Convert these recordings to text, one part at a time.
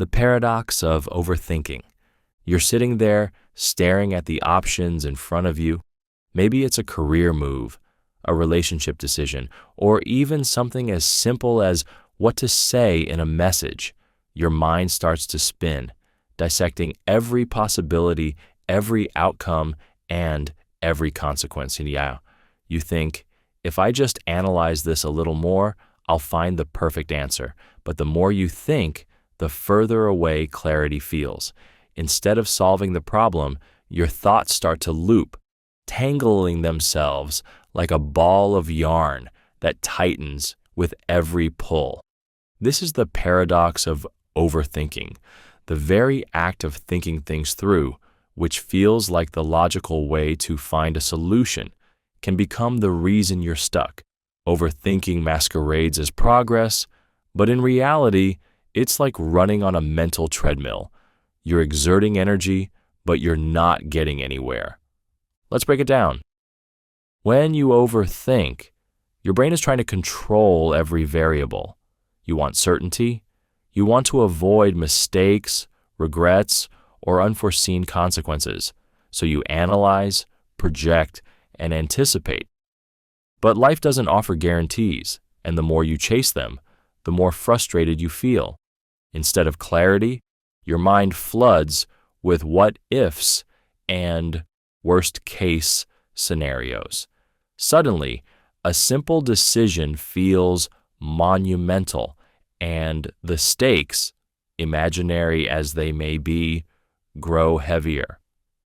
The paradox of overthinking. You're sitting there staring at the options in front of you. Maybe it's a career move, a relationship decision, or even something as simple as what to say in a message. Your mind starts to spin, dissecting every possibility, every outcome, and every consequence. And yeah, you think, if I just analyze this a little more, I'll find the perfect answer. But the more you think, the further away clarity feels. Instead of solving the problem, your thoughts start to loop, tangling themselves like a ball of yarn that tightens with every pull. This is the paradox of overthinking, the very act of thinking things through, which feels like the logical way to find a solution, can become the reason you're stuck. Overthinking masquerades as progress, but in reality, it's like running on a mental treadmill. You're exerting energy, but you're not getting anywhere. Let's break it down. When you overthink, your brain is trying to control every variable. You want certainty. You want to avoid mistakes, regrets, or unforeseen consequences. So you analyze, project, and anticipate. But life doesn't offer guarantees, and the more you chase them, the more frustrated you feel. Instead of clarity, your mind floods with what-ifs and worst-case scenarios. Suddenly, a simple decision feels monumental, and the stakes, imaginary as they may be, grow heavier.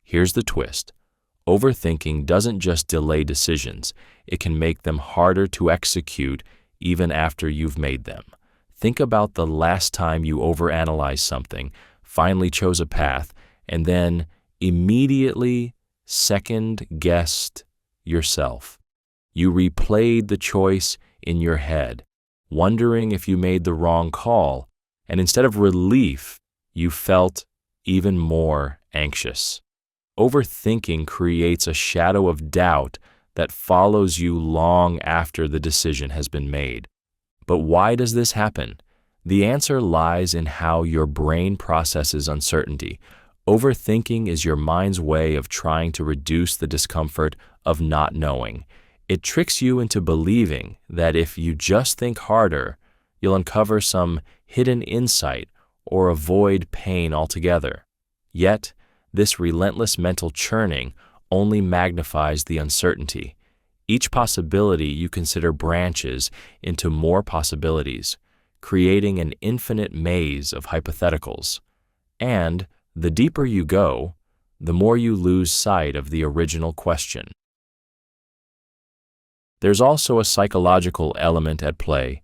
Here's the twist. Overthinking doesn't just delay decisions, it can make them harder to execute even after you've made them. Think about the last time you overanalyzed something, finally chose a path, and then immediately second-guessed yourself. You replayed the choice in your head, wondering if you made the wrong call, and instead of relief, you felt even more anxious. Overthinking creates a shadow of doubt that follows you long after the decision has been made. But why does this happen? The answer lies in how your brain processes uncertainty. Overthinking is your mind's way of trying to reduce the discomfort of not knowing. It tricks you into believing that if you just think harder, you'll uncover some hidden insight or avoid pain altogether. Yet, this relentless mental churning only magnifies the uncertainty. Each possibility you consider branches into more possibilities, creating an infinite maze of hypotheticals. And the deeper you go, the more you lose sight of the original question. There's also a psychological element at play,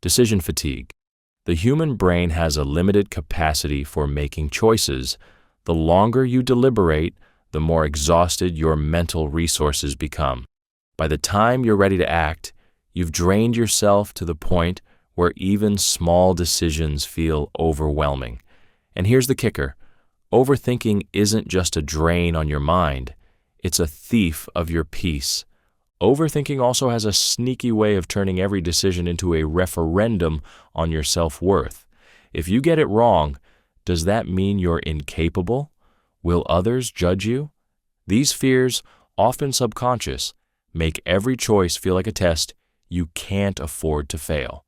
decision fatigue. The human brain has a limited capacity for making choices. The longer you deliberate, the more exhausted your mental resources become. By the time you're ready to act, you've drained yourself to the point where even small decisions feel overwhelming. And here's the kicker. Overthinking isn't just a drain on your mind, it's a thief of your peace. Overthinking also has a sneaky way of turning every decision into a referendum on your self-worth. If you get it wrong, does that mean you're incapable? Will others judge you? These fears, often subconscious, make every choice feel like a test you can't afford to fail.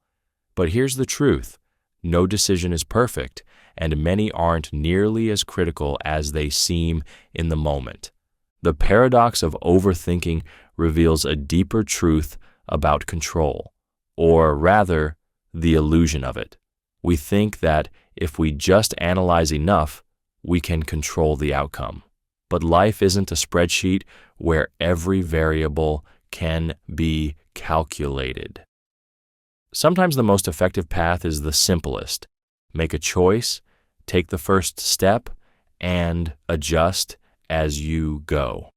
But here's the truth. No decision is perfect, and many aren't nearly as critical as they seem in the moment. The paradox of overthinking reveals a deeper truth about control, or rather, the illusion of it. We think that if we just analyze enough, we can control the outcome. But life isn't a spreadsheet where every variable can be calculated. Sometimes the most effective path is the simplest. Make a choice, take the first step, and adjust as you go.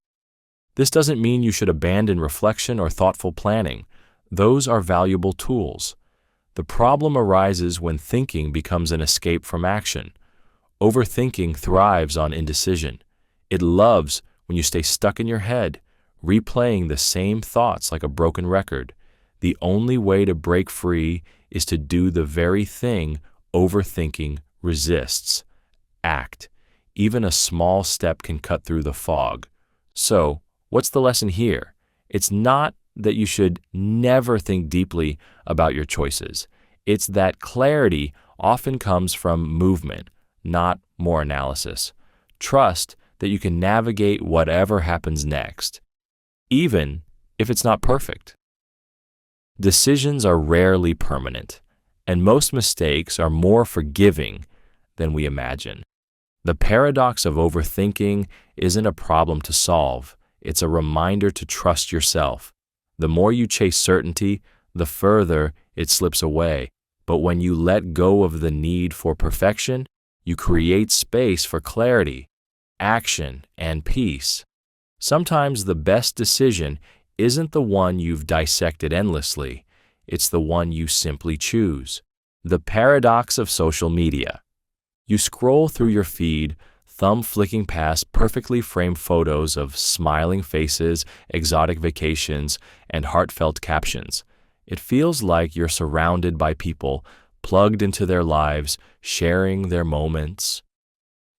This doesn't mean you should abandon reflection or thoughtful planning. Those are valuable tools. The problem arises when thinking becomes an escape from action. Overthinking thrives on indecision. It loves when you stay stuck in your head, replaying the same thoughts like a broken record. The only way to break free is to do the very thing overthinking resists, act. Even a small step can cut through the fog. So, what's the lesson here? It's not that you should never think deeply about your choices. It's that clarity often comes from movement, not more analysis. Trust that you can navigate whatever happens next, even if it's not perfect. Decisions are rarely permanent, and most mistakes are more forgiving than we imagine. The paradox of overthinking isn't a problem to solve, it's a reminder to trust yourself. The more you chase certainty, the further it slips away. But when you let go of the need for perfection, you create space for clarity, action, and peace. Sometimes the best decision isn't the one you've dissected endlessly, it's the one you simply choose. The paradox of social media. You scroll through your feed, thumb flicking past perfectly framed photos of smiling faces, exotic vacations, and heartfelt captions. It feels like you're surrounded by people, plugged into their lives, sharing their moments.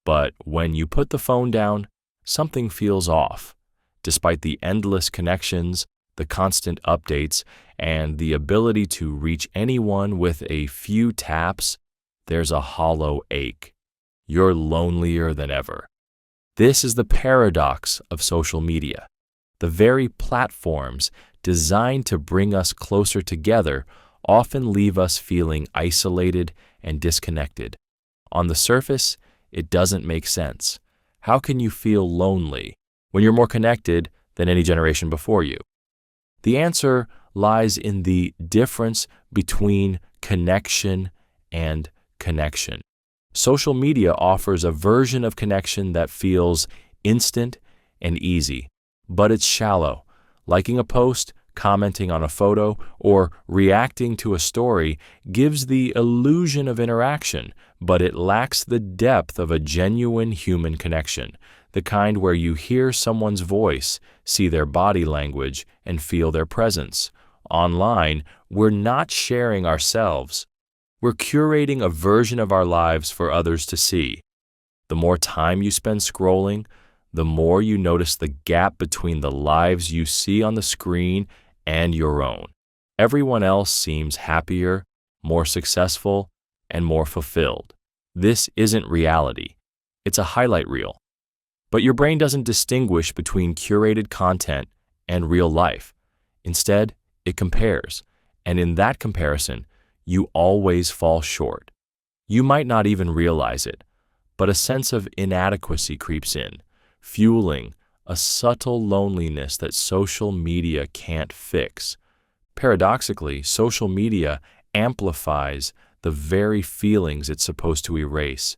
But when you put the phone down, something feels off. Despite the endless connections, the constant updates, and the ability to reach anyone with a few taps, there's a hollow ache. You're lonelier than ever. This is the paradox of social media. The very platforms designed to bring us closer together often leave us feeling isolated and disconnected. On the surface, it doesn't make sense. How can you feel lonely when you're more connected than any generation before you? The answer lies in the difference between connection and connection. Social media offers a version of connection that feels instant and easy, but it's shallow. Liking a post, commenting on a photo, or reacting to a story gives the illusion of interaction, but it lacks the depth of a genuine human connection, the kind where you hear someone's voice, see their body language, and feel their presence. Online, we're not sharing ourselves. We're curating a version of our lives for others to see. The more time you spend scrolling, the more you notice the gap between the lives you see on the screen and your own. Everyone else seems happier, more successful, and more fulfilled. This isn't reality. It's a highlight reel. But your brain doesn't distinguish between curated content and real life. Instead, it compares. And in that comparison, you always fall short. You might not even realize it, but a sense of inadequacy creeps in, fueling a subtle loneliness that social media can't fix. Paradoxically, social media amplifies the very feelings it's supposed to erase.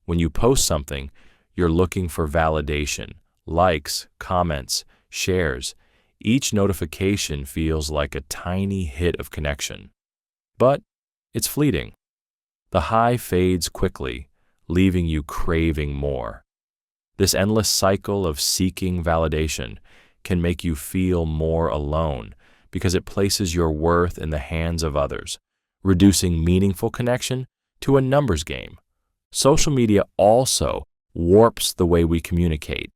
When you post something, you're looking for validation, likes, comments, shares. Each notification feels like a tiny hit of connection. But it's fleeting. The high fades quickly, leaving you craving more. This endless cycle of seeking validation can make you feel more alone because it places your worth in the hands of others, reducing meaningful connection to a numbers game. Social media also warps the way we communicate.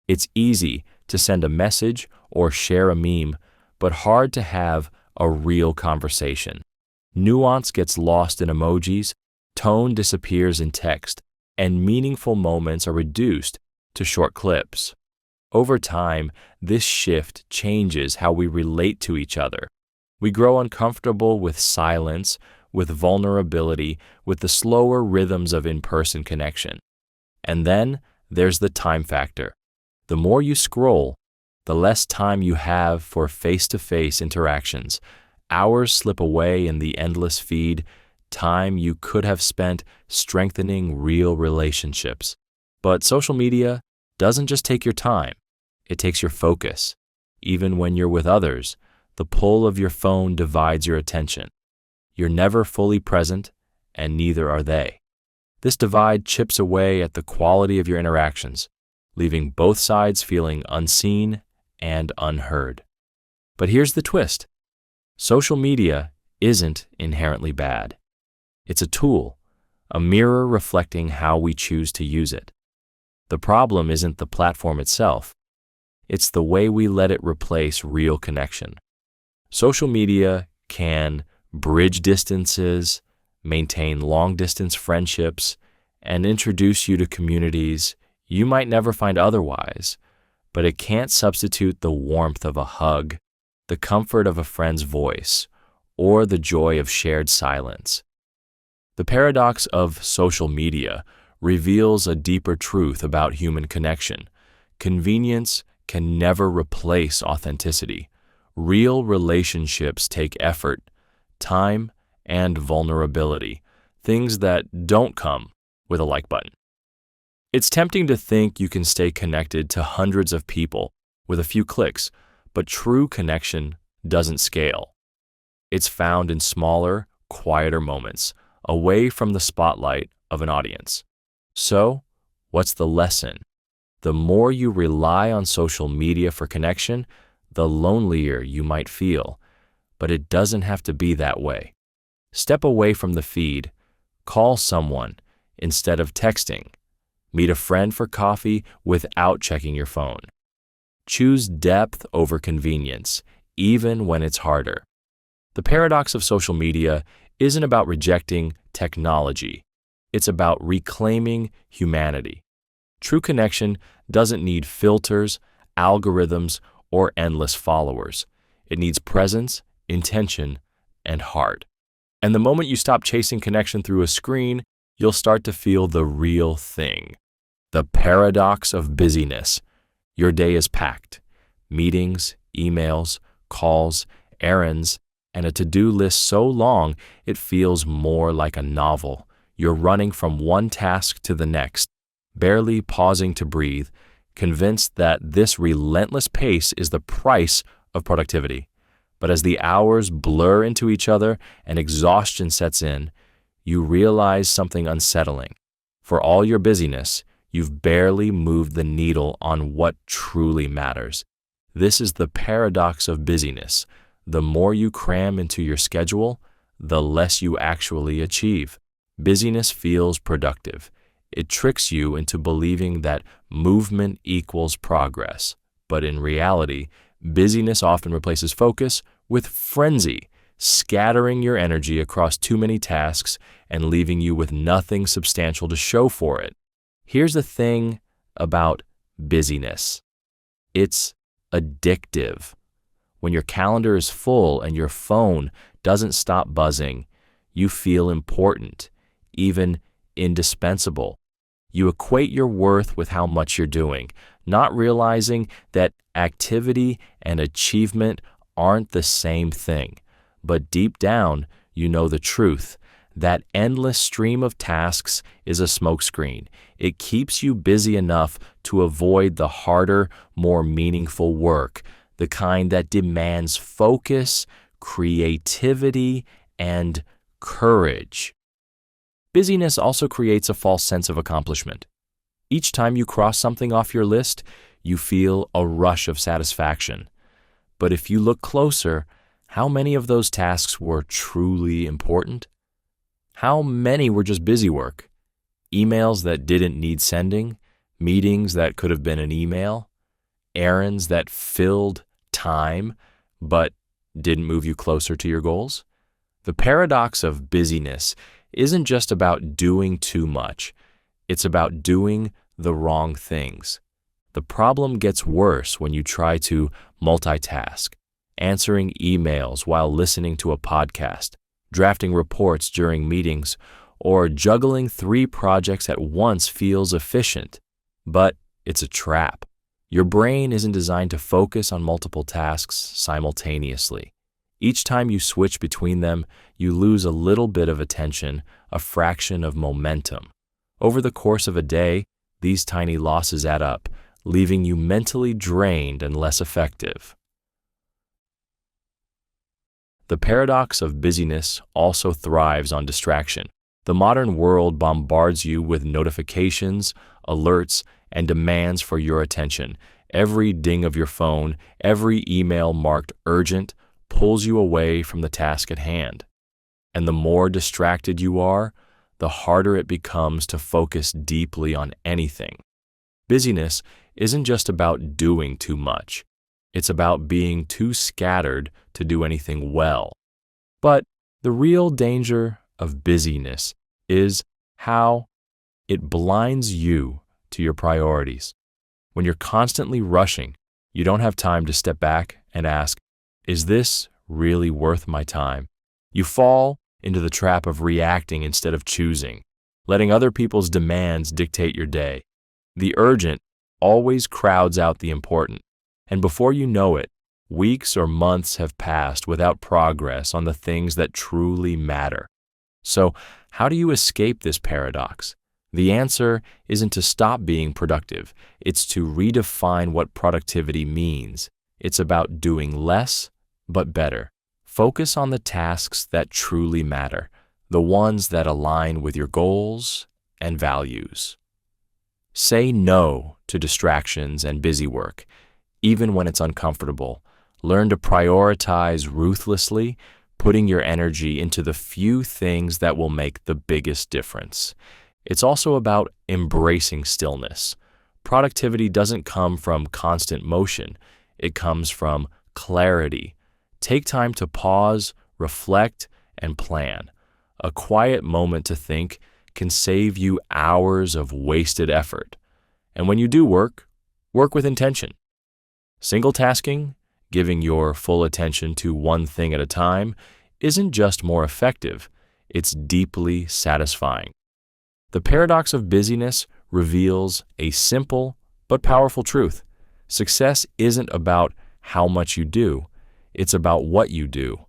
It's easy to send a message or share a meme, but hard to have a real conversation. Nuance gets lost in emojis, tone disappears in text, and meaningful moments are reduced to short clips. Over time, this shift changes how we relate to each other. We grow uncomfortable with silence, with vulnerability, with the slower rhythms of in-person connection. And then there's the time factor. The more you scroll, the less time you have for face-to-face interactions. Hours slip away in the endless feed, time you could have spent strengthening real relationships. But social media doesn't just take your time, it takes your focus. Even when you're with others, the pull of your phone divides your attention. You're never fully present, and neither are they. This divide chips away at the quality of your interactions, leaving both sides feeling unseen and unheard. But here's the twist. Social media isn't inherently bad. It's a tool, a mirror reflecting how we choose to use it. The problem isn't the platform itself, it's the way we let it replace real connection. Social media can bridge distances, maintain long-distance friendships, and introduce you to communities you might never find otherwise, but it can't substitute the warmth of a hug, the comfort of a friend's voice, or the joy of shared silence. The paradox of social media reveals a deeper truth about human connection. Convenience can never replace authenticity. Real relationships take effort, time, and vulnerability, things that don't come with a like button. It's tempting to think you can stay connected to hundreds of people with a few clicks, but true connection doesn't scale. It's found in smaller, quieter moments, away from the spotlight of an audience. So, what's the lesson? The more you rely on social media for connection, the lonelier you might feel, but it doesn't have to be that way. Step away from the feed, call someone instead of texting, meet a friend for coffee without checking your phone. Choose depth over convenience, even when it's harder. The paradox of social media isn't about rejecting technology. It's about reclaiming humanity. True connection doesn't need filters, algorithms, or endless followers. It needs presence, intention, and heart. And the moment you stop chasing connection through a screen, you'll start to feel the real thing. The paradox of busyness. Your day is packed. Meetings, emails, calls, errands, and a to-do list so long it feels more like a novel. You're running from one task to the next, barely pausing to breathe, convinced that this relentless pace is the price of productivity. But as the hours blur into each other and exhaustion sets in, you realize something unsettling. For all your busyness, you've barely moved the needle on what truly matters. This is the paradox of busyness. The more you cram into your schedule, the less you actually achieve. Busyness feels productive. It tricks you into believing that movement equals progress. But in reality, busyness often replaces focus with frenzy, scattering your energy across too many tasks and leaving you with nothing substantial to show for it. Here's the thing about busyness. It's addictive. When your calendar is full and your phone doesn't stop buzzing, you feel important, even indispensable. You equate your worth with how much you're doing, not realizing that activity and achievement aren't the same thing. But deep down, you know the truth. That endless stream of tasks is a smokescreen. It keeps you busy enough to avoid the harder, more meaningful work, the kind that demands focus, creativity, and courage. Busyness also creates a false sense of accomplishment. Each time you cross something off your list, you feel a rush of satisfaction. But if you look closer, how many of those tasks were truly important? How many were just busy work? Emails that didn't need sending, meetings that could have been an email, errands that filled time but didn't move you closer to your goals? The paradox of busyness isn't just about doing too much. It's about doing the wrong things. The problem gets worse when you try to multitask, answering emails while listening to a podcast, drafting reports during meetings, or juggling 3 projects at once feels efficient. But it's a trap. Your brain isn't designed to focus on multiple tasks simultaneously. Each time you switch between them, you lose a little bit of attention, a fraction of momentum. Over the course of a day, these tiny losses add up, leaving you mentally drained and less effective. The paradox of busyness also thrives on distraction. The modern world bombards you with notifications, alerts, and demands for your attention. Every ding of your phone, every email marked urgent, pulls you away from the task at hand. And the more distracted you are, the harder it becomes to focus deeply on anything. Busyness isn't just about doing too much. It's about being too scattered to do anything well. But the real danger of busyness is how it blinds you to your priorities. When you're constantly rushing, you don't have time to step back and ask, is this really worth my time? You fall into the trap of reacting instead of choosing, letting other people's demands dictate your day. The urgent always crowds out the important, and before you know it, weeks or months have passed without progress on the things that truly matter. So, how do you escape this paradox? The answer isn't to stop being productive. It's to redefine what productivity means. It's about doing less, but better. Focus on the tasks that truly matter, the ones that align with your goals and values. Say no to distractions and busy work, even when it's uncomfortable. Learn to prioritize ruthlessly, putting your energy into the few things that will make the biggest difference. It's also about embracing stillness. Productivity doesn't come from constant motion. It comes from clarity. Take time to pause, reflect, and plan. A quiet moment to think can save you hours of wasted effort. And when you do work with intention. Single tasking, giving your full attention to one thing at a time, isn't just more effective, it's deeply satisfying. The paradox of busyness reveals a simple but powerful truth. Success isn't about how much you do, it's about what you do.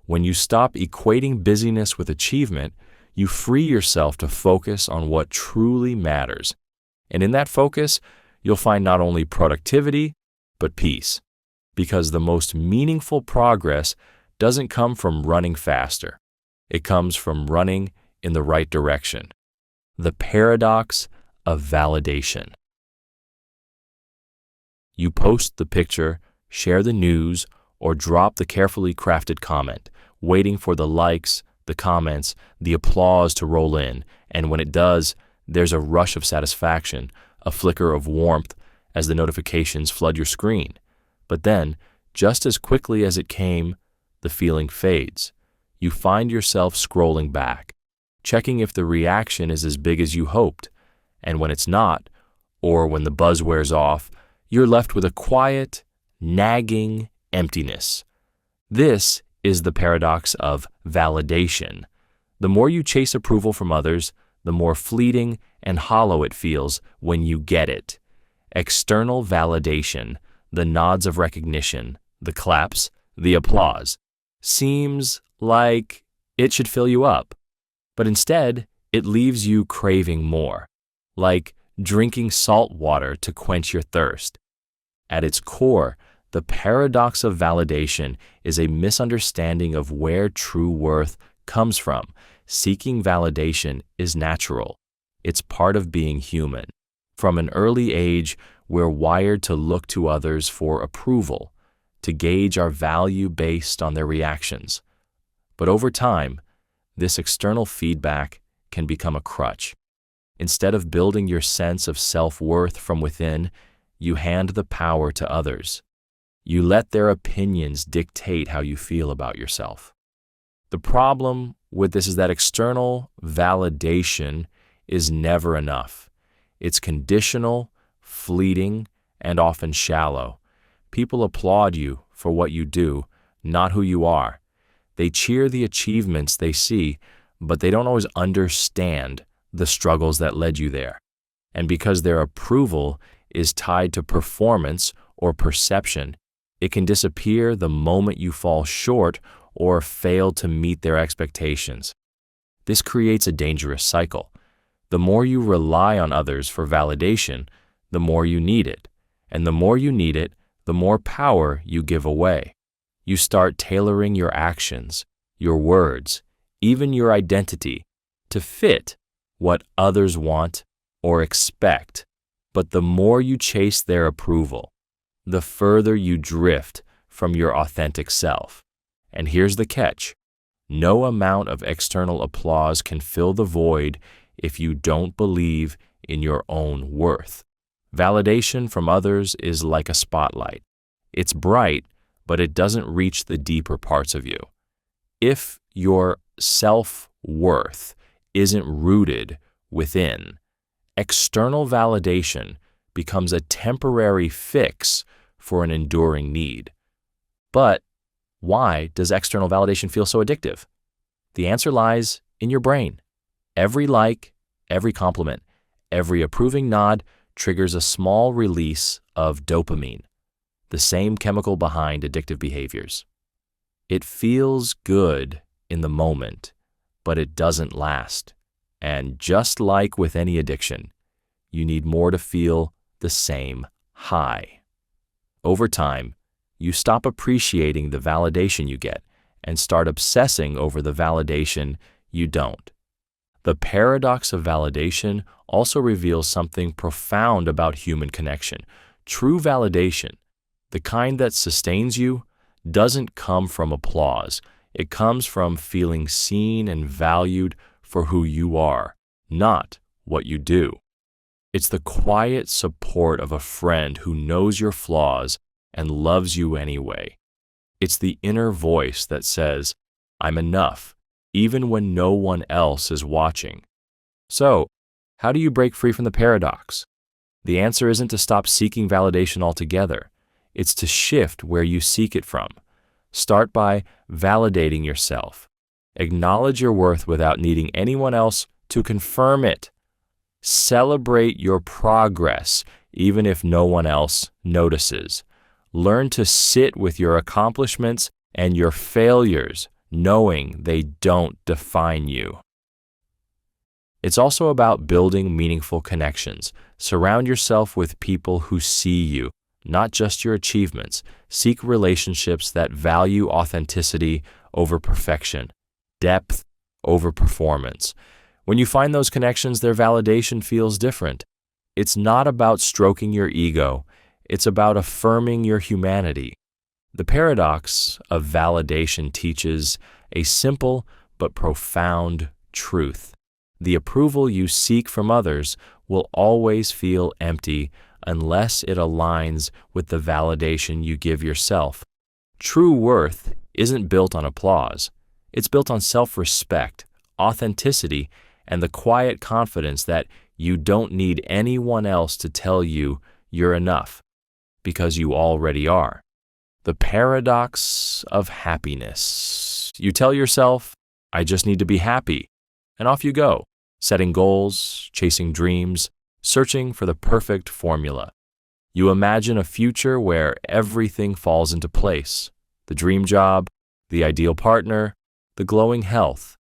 When you stop equating busyness with achievement, you free yourself to focus on what truly matters. And in that focus, you'll find not only productivity, but peace. Because the most meaningful progress doesn't come from running faster. It comes from running in the right direction. The paradox of validation. You post the picture, share the news, or drop the carefully crafted comment, waiting for the likes, the comments, the applause to roll in, and when it does, there's a rush of satisfaction, a flicker of warmth as the notifications flood your screen. But then, just as quickly as it came, the feeling fades. You find yourself scrolling back, checking if the reaction is as big as you hoped, and when it's not, or when the buzz wears off, you're left with a quiet, nagging emptiness. This is the paradox of validation. The more you chase approval from others, the more fleeting and hollow it feels when you get it. External validation, the nods of recognition, the claps, the applause, seems like it should fill you up. But instead, it leaves you craving more, like drinking salt water to quench your thirst. At its core, the paradox of validation is a misunderstanding of where true worth comes from. Seeking validation is natural. It's part of being human. From an early age, we're wired to look to others for approval, to gauge our value based on their reactions. But over time, this external feedback can become a crutch. Instead of building your sense of self-worth from within, you hand the power to others. You let their opinions dictate how you feel about yourself. The problem with this is that external validation is never enough. It's conditional, fleeting, and often shallow. People applaud you for what you do, not who you are. They cheer the achievements they see, but they don't always understand the struggles that led you there. And because their approval is tied to performance or perception, it can disappear the moment you fall short or fail to meet their expectations. This creates a dangerous cycle. The more you rely on others for validation, the more you need it. And the more you need it, the more power you give away. You start tailoring your actions, your words, even your identity to fit what others want or expect. But the more you chase their approval, the further you drift from your authentic self. And here's the catch. No amount of external applause can fill the void if you don't believe in your own worth. Validation from others is like a spotlight. It's bright, but it doesn't reach the deeper parts of you. If your self-worth isn't rooted within, external validation becomes a temporary fix for an enduring need. But why does external validation feel so addictive? The answer lies in your brain. Every like, every compliment, every approving nod triggers a small release of dopamine, the same chemical behind addictive behaviors. It feels good in the moment, but it doesn't last. And just like with any addiction, you need more to feel the same high. Over time, you stop appreciating the validation you get and start obsessing over the validation you don't. The paradox of validation also reveals something profound about human connection. True validation, the kind that sustains you, doesn't come from applause. It comes from feeling seen and valued for who you are, not what you do. It's the quiet support of a friend who knows your flaws and loves you anyway. It's the inner voice that says, "I'm enough," even when no one else is watching. So, how do you break free from the paradox? The answer isn't to stop seeking validation altogether. It's to shift where you seek it from. Start by validating yourself. Acknowledge your worth without needing anyone else to confirm it. Celebrate your progress, even if no one else notices. Learn to sit with your accomplishments and your failures, knowing they don't define you. It's also about building meaningful connections. Surround yourself with people who see you, not just your achievements. Seek relationships that value authenticity over perfection, depth over performance. When you find those connections, their validation feels different. It's not about stroking your ego. It's about affirming your humanity. The paradox of validation teaches a simple but profound truth. The approval you seek from others will always feel empty unless it aligns with the validation you give yourself. True worth isn't built on applause. It's built on self-respect, authenticity, and the quiet confidence that you don't need anyone else to tell you you're enough, because you already are. The paradox of happiness. You tell yourself, "I just need to be happy," and off you go, setting goals, chasing dreams, searching for the perfect formula. You imagine a future where everything falls into place: the dream job, the ideal partner, the glowing health.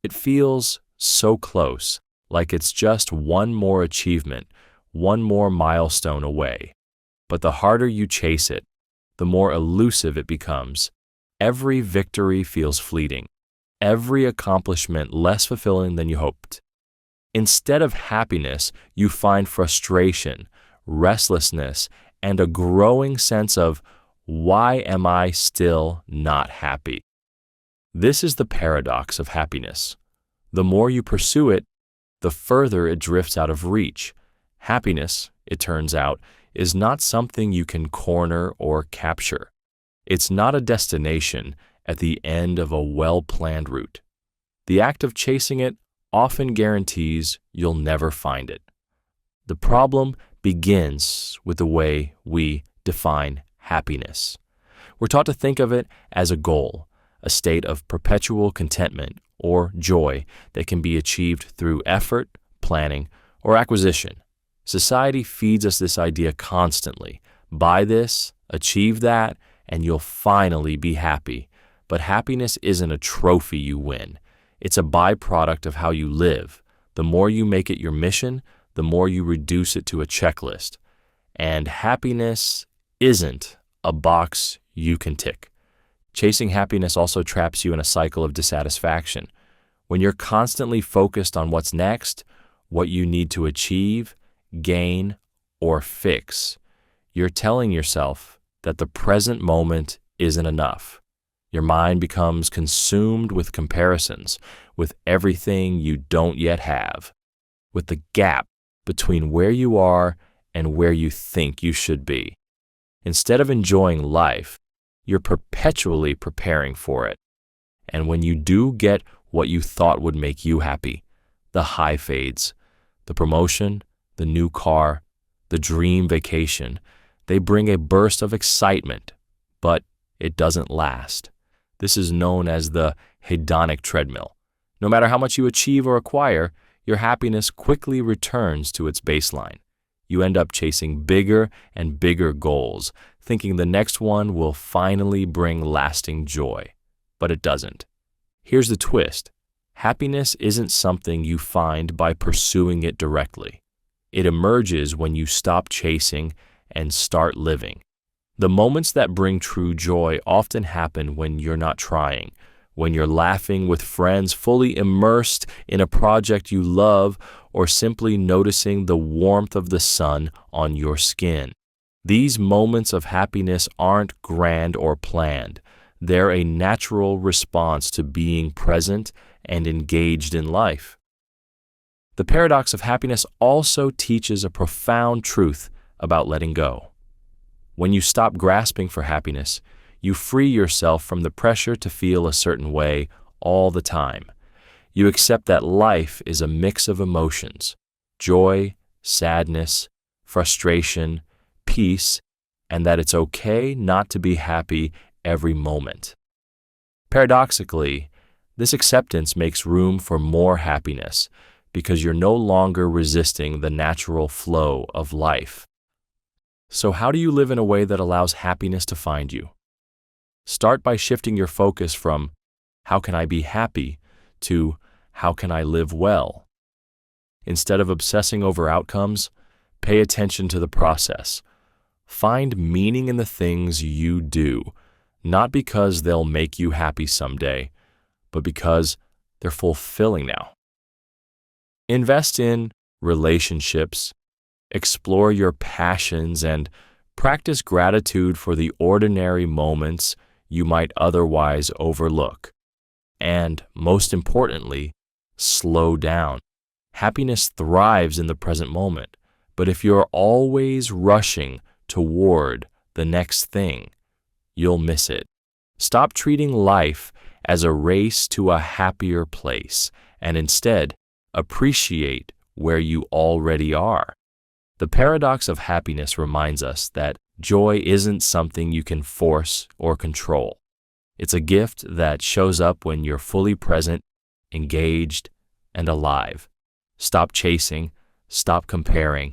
It feels so close, like it's just one more achievement, one more milestone away. But the harder you chase it, the more elusive it becomes. Every victory feels fleeting, every accomplishment less fulfilling than you hoped. Instead of happiness, you find frustration, restlessness, and a growing sense of, "Why am I still not happy?" This is the paradox of happiness. The more you pursue it, the further it drifts out of reach. Happiness, it turns out, is not something you can corner or capture. It's not a destination at the end of a well-planned route. The act of chasing it often guarantees you'll never find it. The problem begins with the way we define happiness. We're taught to think of it as a goal, a state of perpetual contentment or joy that can be achieved through effort, planning, or acquisition. Society feeds us this idea constantly. Buy this, achieve that, and you'll finally be happy. But happiness isn't a trophy you win. It's a byproduct of how you live. The more you make it your mission, the more you reduce it to a checklist. And happiness isn't a box you can tick. Chasing happiness also traps you in a cycle of dissatisfaction. When you're constantly focused on what's next, what you need to achieve, gain, or fix, you're telling yourself that the present moment isn't enough. Your mind becomes consumed with comparisons, with everything you don't yet have, with the gap between where you are and where you think you should be. Instead of enjoying life, you're perpetually preparing for it. And when you do get what you thought would make you happy, the high fades, the promotion, the new car, the dream vacation, they bring a burst of excitement, but it doesn't last. This is known as the hedonic treadmill. No matter how much you achieve or acquire, your happiness quickly returns to its baseline. You end up chasing bigger and bigger goals, thinking the next one will finally bring lasting joy. But it doesn't. Here's the twist. Happiness isn't something you find by pursuing it directly. It emerges when you stop chasing and start living. The moments that bring true joy often happen when you're not trying, when you're laughing with friends, fully immersed in a project you love, or simply noticing the warmth of the sun on your skin. These moments of happiness aren't grand or planned. They're a natural response to being present and engaged in life. The paradox of happiness also teaches a profound truth about letting go. When you stop grasping for happiness, you free yourself from the pressure to feel a certain way all the time. You accept that life is a mix of emotions: joy, sadness, frustration, peace, and that it's okay not to be happy every moment. Paradoxically, this acceptance makes room for more happiness because you're no longer resisting the natural flow of life. So how do you live in a way that allows happiness to find you? Start by shifting your focus from "how can I be happy" to "how can I live well?" Instead of obsessing over outcomes, pay attention to the process. Find meaning in the things you do, not because they'll make you happy someday, but because they're fulfilling now. Invest in relationships, explore your passions, and practice gratitude for the ordinary moments you might otherwise overlook. And, most importantly, slow down. Happiness thrives in the present moment, but if you're always rushing toward the next thing, you'll miss it. Stop treating life as a race to a happier place, and instead, appreciate where you already are. The paradox of happiness reminds us that joy isn't something you can force or control. It's a gift that shows up when you're fully present, engaged, and alive. Stop chasing, stop comparing,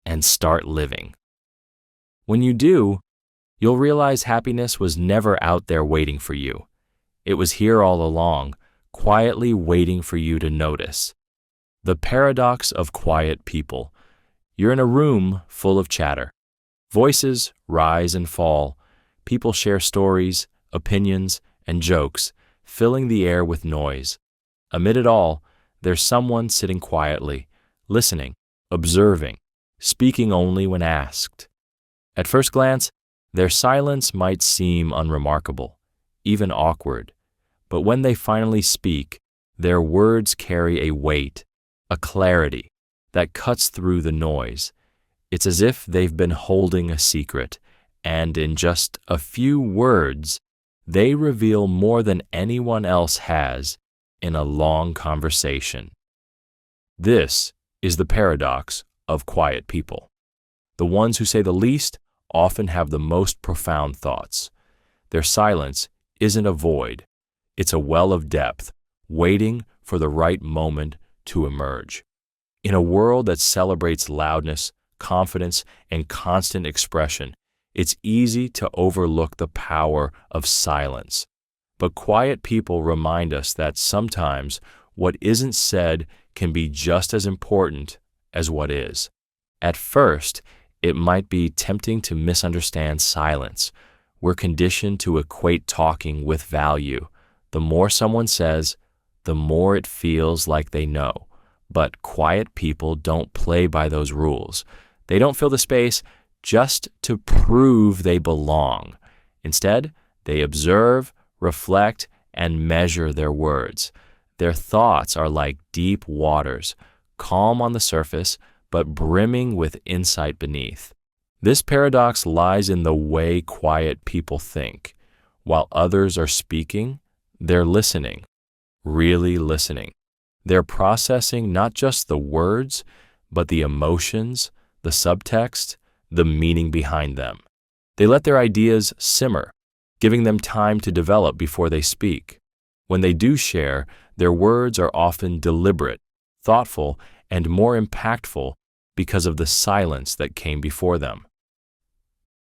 and start living. When you do, you'll realize happiness was never out there waiting for you. It was here all along, quietly waiting for you to notice. The paradox of quiet people. You're in a room full of chatter. Voices rise and fall. People share stories, opinions, and jokes, filling the air with noise. Amid it all, there's someone sitting quietly, listening, observing, speaking only when asked. At first glance, their silence might seem unremarkable, even awkward. But when they finally speak, their words carry a weight, a clarity that cuts through the noise. It's as if they've been holding a secret, and in just a few words, they reveal more than anyone else has in a long conversation. This is the paradox of quiet people. The ones who say the least often have the most profound thoughts. Their silence isn't a void, it's a well of depth, waiting for the right moment to emerge. In a world that celebrates loudness, confidence, and constant expression, it's easy to overlook the power of silence. But quiet people remind us that sometimes what isn't said can be just as important as what is. At first, it might be tempting to misunderstand silence. We're conditioned to equate talking with value. The more someone says, the more it feels like they know. But quiet people don't play by those rules. They don't fill the space just to prove they belong. Instead, they observe, reflect, and measure their words. Their thoughts are like deep waters, calm on the surface, but brimming with insight beneath. This paradox lies in the way quiet people think. While others are speaking, they're listening, really listening. They're processing not just the words, but the emotions, the subtext, the meaning behind them. They let their ideas simmer, giving them time to develop before they speak. When they do share, their words are often deliberate, thoughtful, and more impactful because of the silence that came before them.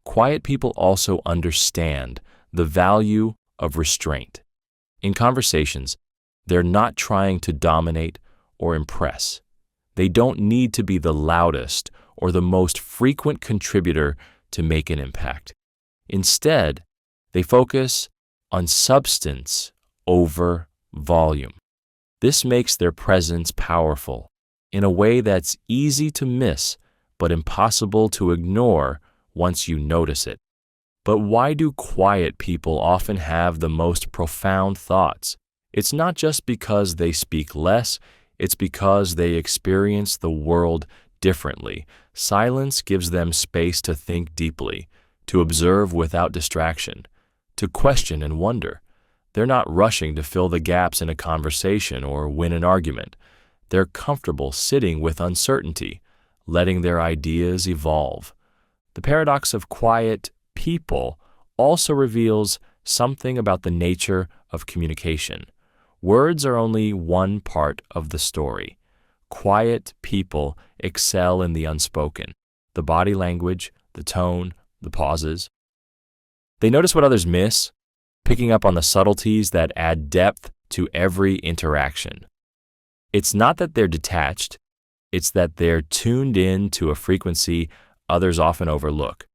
Quiet people also understand the value of restraint. In conversations, they're not trying to dominate or impress. They don't need to be the loudest or the most frequent contributor to make an impact. Instead, they focus on substance over volume. This makes their presence powerful in a way that's easy to miss but impossible to ignore once you notice it. But why do quiet people often have the most profound thoughts? It's not just because they speak less, it's because they experience the world differently. Silence gives them space to think deeply, to observe without distraction, to question and wonder. They're not rushing to fill the gaps in a conversation or win an argument. They're comfortable sitting with uncertainty, letting their ideas evolve. The paradox of quiet people also reveals something about the nature of communication. Words are only one part of the story. Quiet people excel in the unspoken, the body language, the tone, the pauses. They notice what others miss, picking up on the subtleties that add depth to every interaction. It's not that they're detached, it's that they're tuned in to a frequency others often overlook.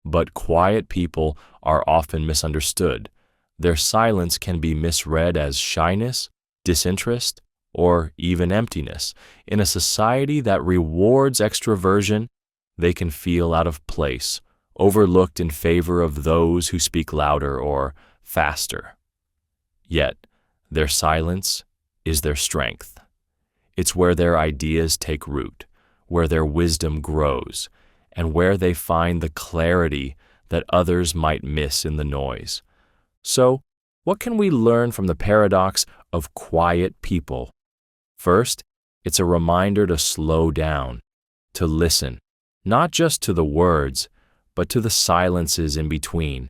But quiet people are often misunderstood. Their silence can be misread as shyness, disinterest, or even emptiness. In a society that rewards extroversion, they can feel out of place, overlooked in favor of those who speak louder or faster. Yet, their silence is their strength. It's where their ideas take root, where their wisdom grows, and where they find the clarity that others might miss in the noise. So, what can we learn from the paradox of quiet people? First, it's a reminder to slow down, to listen, not just to the words, but to the silences in between,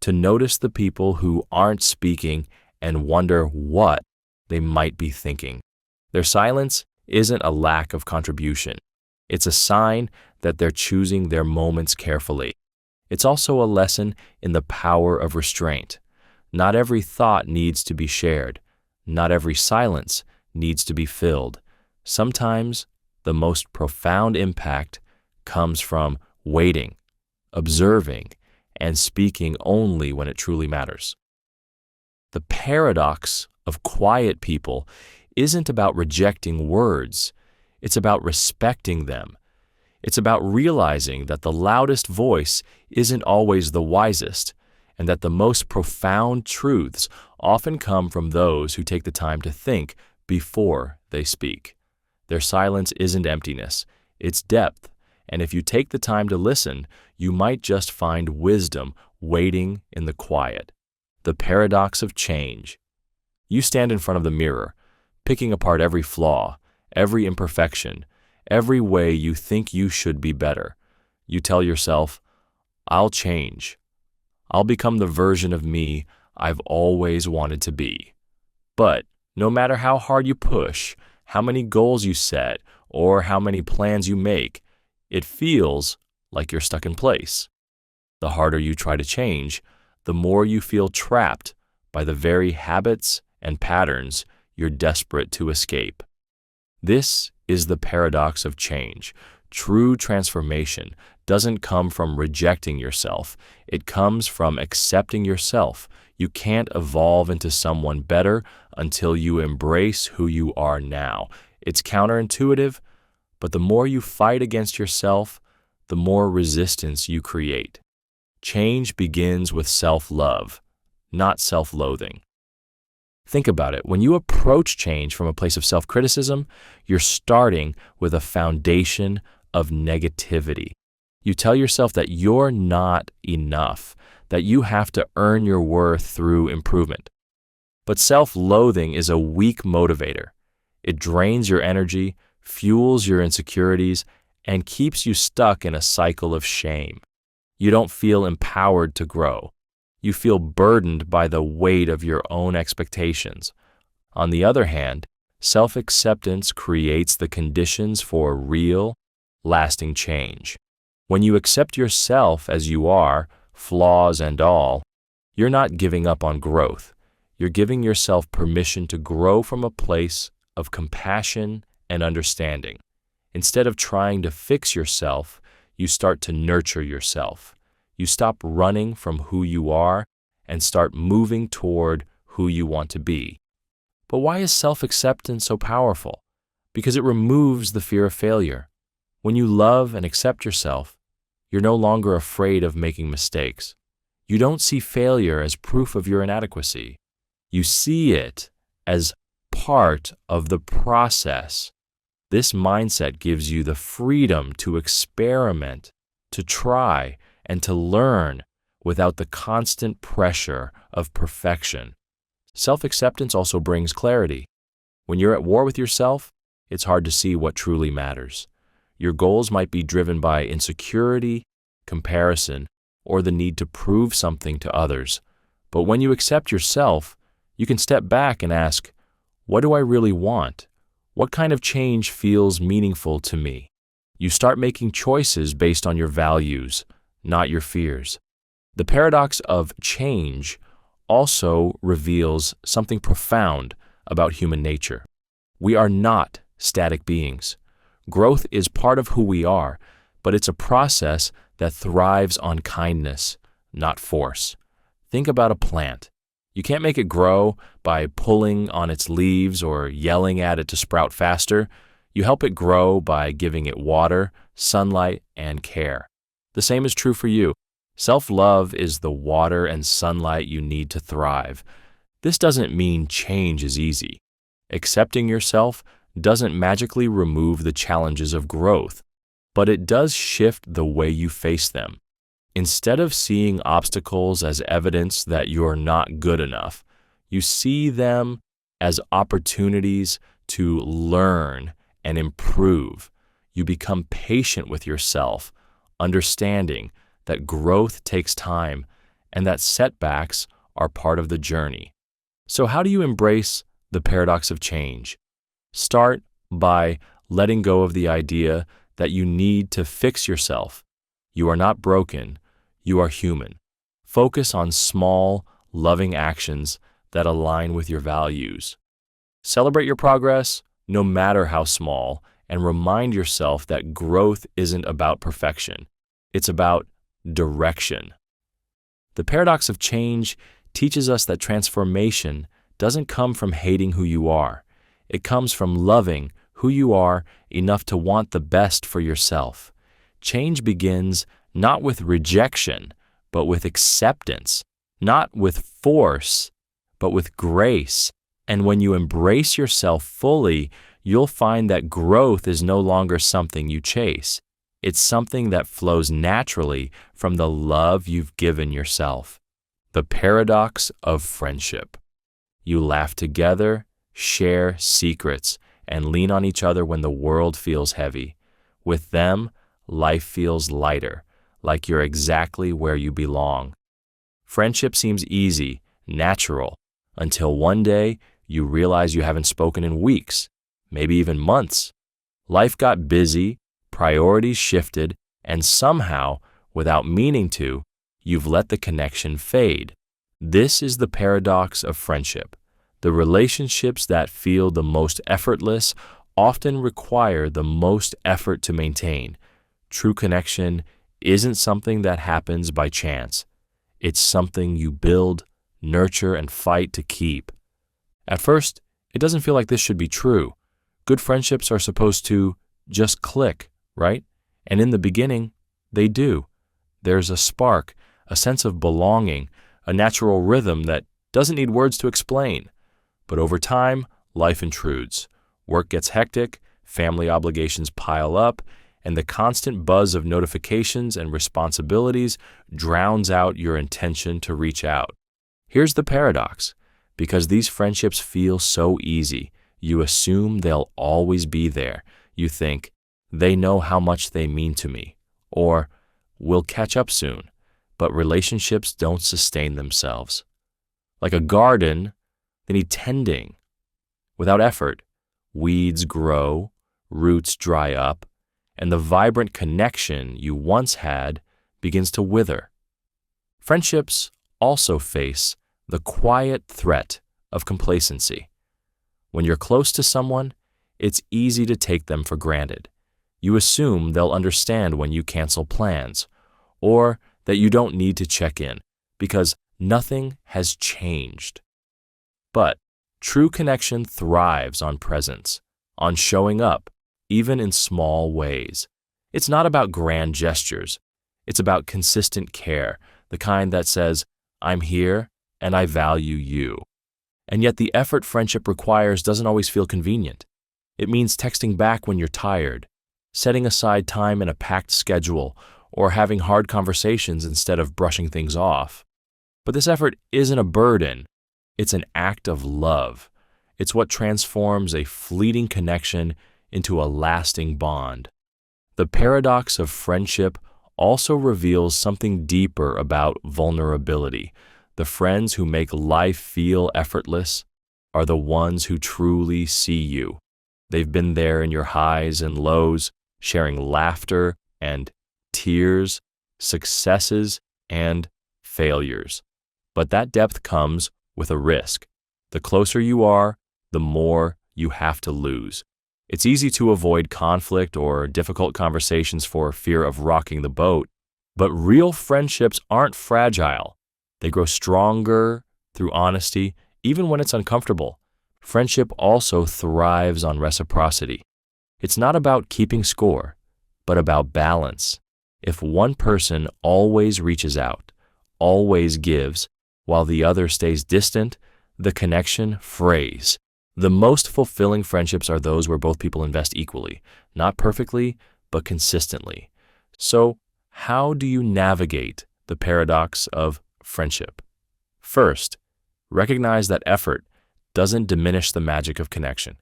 to notice the people who aren't speaking and wonder what they might be thinking. Their silence isn't a lack of contribution. It's a sign that they're choosing their moments carefully. It's also a lesson in the power of restraint. Not every thought needs to be shared. Not every silence needs to be filled. Sometimes the most profound impact comes from waiting, observing, and speaking only when it truly matters. The paradox of quiet people isn't about rejecting words. It's about respecting them. It's about realizing that the loudest voice isn't always the wisest, and that the most profound truths often come from those who take the time to think before they speak. Their silence isn't emptiness, it's depth, and if you take the time to listen, you might just find wisdom waiting in the quiet. The paradox of change. You stand in front of the mirror, picking apart every flaw, every imperfection, every way you think you should be better. You tell yourself, I'll change. I'll become the version of me I've always wanted to be. But no matter how hard you push, how many goals you set, or how many plans you make, it feels like you're stuck in place. The harder you try to change, the more you feel trapped by the very habits and patterns you're desperate to escape. This is the paradox of change. True transformation doesn't come from rejecting yourself. It comes from accepting yourself. You can't evolve into someone better until you embrace who you are now. It's counterintuitive, but the more you fight against yourself, the more resistance you create. Change begins with self-love, not self-loathing. Think about it. When you approach change from a place of self-criticism, you're starting with a foundation of negativity. You tell yourself that you're not enough, that you have to earn your worth through improvement. But self-loathing is a weak motivator. It drains your energy, fuels your insecurities, and keeps you stuck in a cycle of shame. You don't feel empowered to grow. You feel burdened by the weight of your own expectations. On the other hand, self-acceptance creates the conditions for real, lasting change. When you accept yourself as you are, flaws and all, you're not giving up on growth. You're giving yourself permission to grow from a place of compassion and understanding. Instead of trying to fix yourself, you start to nurture yourself. You stop running from who you are and start moving toward who you want to be. But why is self-acceptance so powerful? Because it removes the fear of failure. When you love and accept yourself, you're no longer afraid of making mistakes. You don't see failure as proof of your inadequacy. You see it as part of the process. This mindset gives you the freedom to experiment, to try, and to learn without the constant pressure of perfection. Self-acceptance also brings clarity. When you're at war with yourself, it's hard to see what truly matters. Your goals might be driven by insecurity, comparison, or the need to prove something to others. But when you accept yourself, you can step back and ask, what do I really want? What kind of change feels meaningful to me? You start making choices based on your values, not your fears. The paradox of change also reveals something profound about human nature. We are not static beings. Growth is part of who we are, but it's a process that thrives on kindness, not force. Think about a plant. You can't make it grow by pulling on its leaves or yelling at it to sprout faster. You help it grow by giving it water, sunlight, and care. The same is true for you. Self-love is the water and sunlight you need to thrive. This doesn't mean change is easy. Accepting yourself doesn't magically remove the challenges of growth, but it does shift the way you face them. Instead of seeing obstacles as evidence that you're not good enough, you see them as opportunities to learn and improve. You become patient with yourself, understanding that growth takes time and that setbacks are part of the journey. So how do you embrace the paradox of change? Start by letting go of the idea that you need to fix yourself. You are not broken, you are human. Focus on small, loving actions that align with your values. Celebrate your progress, no matter how small, and remind yourself that growth isn't about perfection. It's about direction. The paradox of change teaches us that transformation doesn't come from hating who you are. It comes from loving who you are enough to want the best for yourself. Change begins not with rejection, but with acceptance, not with force, but with grace. And when you embrace yourself fully, you'll find that growth is no longer something you chase. It's something that flows naturally from the love you've given yourself. The paradox of friendship. You laugh together, share secrets, and lean on each other when the world feels heavy. With them, life feels lighter, like you're exactly where you belong. Friendship seems easy, natural, until one day you realize you haven't spoken in weeks, maybe even months. Life got busy, priorities shifted, and somehow, without meaning to, you've let the connection fade. This is the paradox of friendship. The relationships that feel the most effortless often require the most effort to maintain. True connection isn't something that happens by chance. It's something you build, nurture, and fight to keep. At first, it doesn't feel like this should be true. Good friendships are supposed to just click, right? And in the beginning, they do. There's a spark, a sense of belonging, a natural rhythm that doesn't need words to explain. But over time, life intrudes. Work gets hectic, family obligations pile up, and the constant buzz of notifications and responsibilities drowns out your intention to reach out. Here's the paradox. Because these friendships feel so easy, you assume they'll always be there. You think, they know how much they mean to me, or we'll catch up soon. But relationships don't sustain themselves. Like a garden, they need tending. Without effort, weeds grow, roots dry up, and the vibrant connection you once had begins to wither. Friendships also face the quiet threat of complacency. When you're close to someone, it's easy to take them for granted. You assume they'll understand when you cancel plans, or that you don't need to check in because nothing has changed. But true connection thrives on presence, on showing up, even in small ways. It's not about grand gestures. It's about consistent care, the kind that says, I'm here and I value you. And yet the effort friendship requires doesn't always feel convenient. It means texting back when you're tired, setting aside time in a packed schedule, or having hard conversations instead of brushing things off. But this effort isn't a burden. It's an act of love. It's what transforms a fleeting connection into a lasting bond. The paradox of friendship also reveals something deeper about vulnerability. The friends who make life feel effortless are the ones who truly see you. They've been there in your highs and lows, sharing laughter and tears, successes and failures. But that depth comes with a risk. The closer you are, the more you have to lose. It's easy to avoid conflict or difficult conversations for fear of rocking the boat, but real friendships aren't fragile. They grow stronger through honesty, even when it's uncomfortable. Friendship also thrives on reciprocity. It's not about keeping score, but about balance. If one person always reaches out, always gives, while the other stays distant, the connection frays. The most fulfilling friendships are those where both people invest equally, not perfectly, but consistently. So, how do you navigate the paradox of friendship? First, recognize that effort doesn't diminish the magic of connection.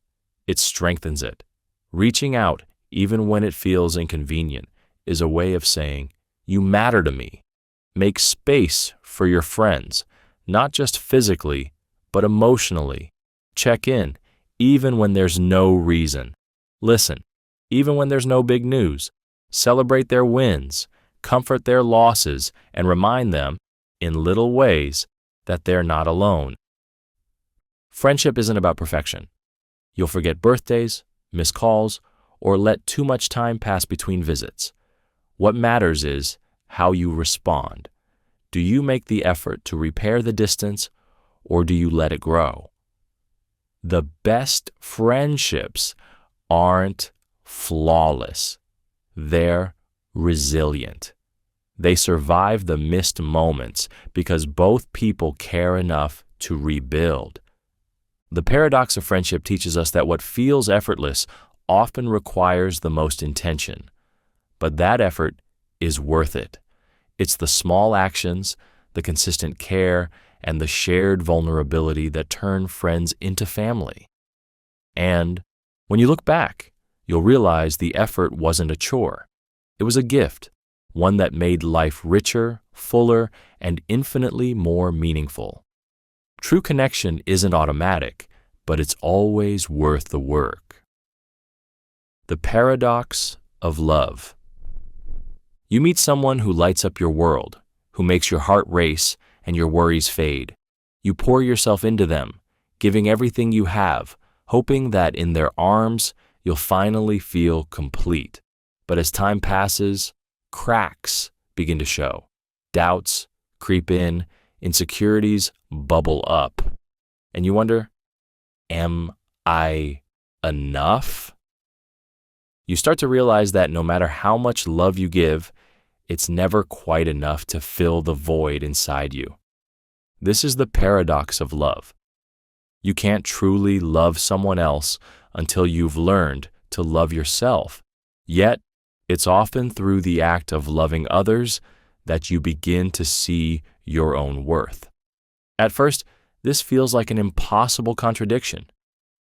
It strengthens it. Reaching out, even when it feels inconvenient, is a way of saying, you matter to me. Make space for your friends, not just physically, but emotionally. Check in, even when there's no reason. Listen, even when there's no big news. Celebrate their wins, comfort their losses, and remind them, in little ways, that they're not alone. Friendship isn't about perfection. You'll forget birthdays, miss calls, or let too much time pass between visits. What matters is how you respond. Do you make the effort to repair the distance, or do you let it grow? The best friendships aren't flawless. They're resilient. They survive the missed moments because both people care enough to rebuild. The paradox of friendship teaches us that what feels effortless often requires the most intention, but that effort is worth it. It's the small actions, the consistent care, and the shared vulnerability that turn friends into family. And when you look back, you'll realize the effort wasn't a chore. It was a gift, one that made life richer, fuller, and infinitely more meaningful. True connection isn't automatic, but it's always worth the work. The paradox of love. You meet someone who lights up your world, who makes your heart race and your worries fade. You pour yourself into them, giving everything you have, hoping that in their arms you'll finally feel complete. But as time passes, cracks begin to show. Doubts creep in, insecurities bubble up. And you wonder, am I enough? You start to realize that no matter how much love you give, it's never quite enough to fill the void inside you. This is the paradox of love. You can't truly love someone else until you've learned to love yourself. Yet, it's often through the act of loving others that you begin to see your own worth. At first, this feels like an impossible contradiction.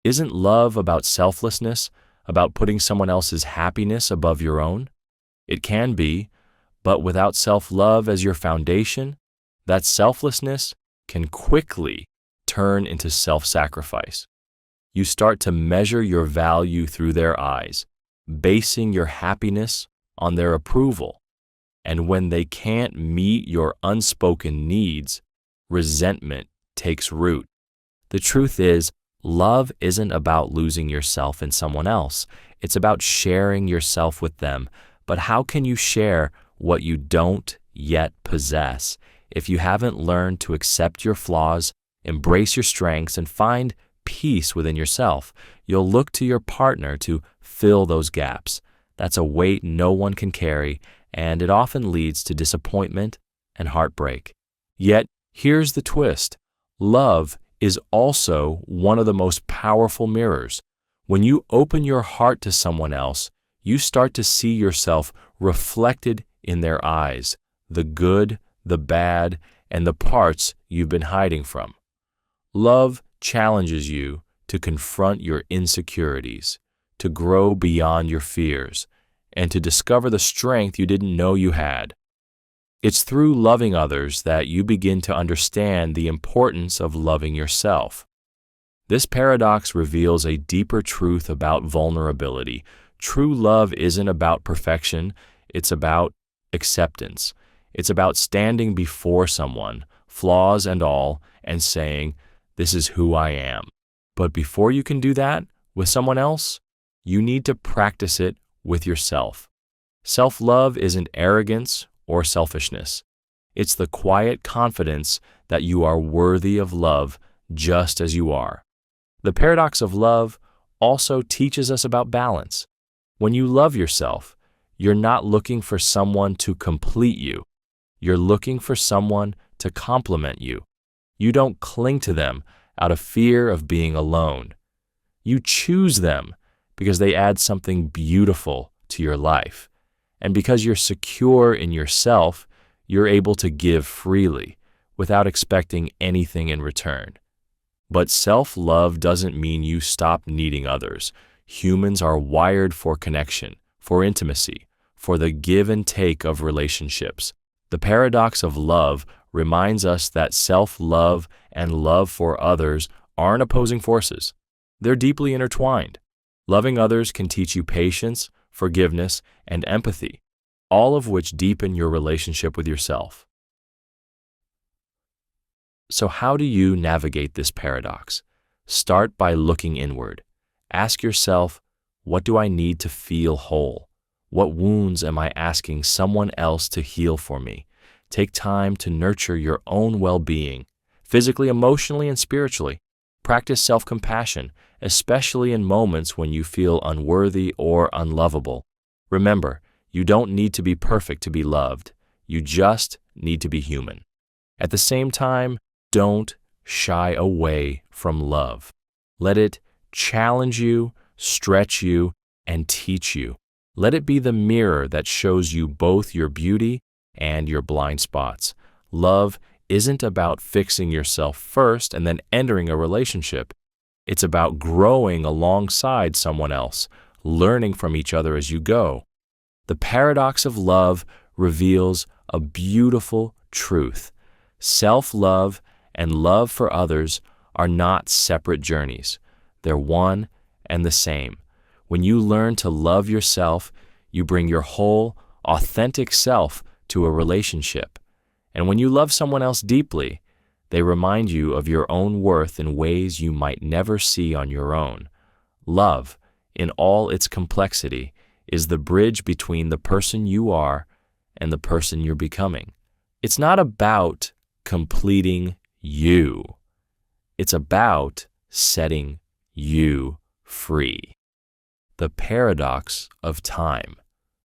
Isn't love about selflessness, about putting someone else's happiness above your own? It can be, but without self-love as your foundation, that selflessness can quickly turn into self-sacrifice. You start to measure your value through their eyes, basing your happiness on their approval. And when they can't meet your unspoken needs, resentment takes root. The truth is, love isn't about losing yourself in someone else. It's about sharing yourself with them. But how can you share what you don't yet possess if you haven't learned to accept your flaws, embrace your strengths, and find peace within yourself? You'll look to your partner to fill those gaps. That's a weight no one can carry, and it often leads to disappointment and heartbreak. Yet, here's the twist. Love is also one of the most powerful mirrors. When you open your heart to someone else, you start to see yourself reflected in their eyes, the good, the bad, and the parts you've been hiding from. Love challenges you to confront your insecurities, to grow beyond your fears, and to discover the strength you didn't know you had. It's through loving others that you begin to understand the importance of loving yourself. This paradox reveals a deeper truth about vulnerability. True love isn't about perfection, it's about acceptance. It's about standing before someone, flaws and all, and saying, "This is who I am." But before you can do that with someone else, you need to practice it with yourself. Self-love isn't arrogance or selfishness. It's the quiet confidence that you are worthy of love just as you are. The paradox of love also teaches us about balance. When you love yourself, you're not looking for someone to complete you. You're looking for someone to complement you. You don't cling to them out of fear of being alone. You choose them because they add something beautiful to your life. And because you're secure in yourself, you're able to give freely without expecting anything in return. But self-love doesn't mean you stop needing others. Humans are wired for connection, for intimacy, for the give and take of relationships. The paradox of love reminds us that self-love and love for others aren't opposing forces. They're deeply intertwined. Loving others can teach you patience, forgiveness, and empathy, all of which deepen your relationship with yourself. So how do you navigate this paradox? Start by looking inward. Ask yourself, what do I need to feel whole? What wounds am I asking someone else to heal for me? Take time to nurture your own well-being, physically, emotionally, and spiritually. Practice self-compassion, especially in moments when you feel unworthy or unlovable. Remember, you don't need to be perfect to be loved. You just need to be human. At the same time, don't shy away from love. Let it challenge you, stretch you, and teach you. Let it be the mirror that shows you both your beauty and your blind spots. Love isn't about fixing yourself first and then entering a relationship. It's about growing alongside someone else, learning from each other as you go. The paradox of love reveals a beautiful truth. Self-love and love for others are not separate journeys. They're one and the same. When you learn to love yourself, you bring your whole, authentic self to a relationship. And when you love someone else deeply, they remind you of your own worth in ways you might never see on your own. Love, in all its complexity, is the bridge between the person you are and the person you're becoming. It's not about completing you. It's about setting you free. The paradox of time.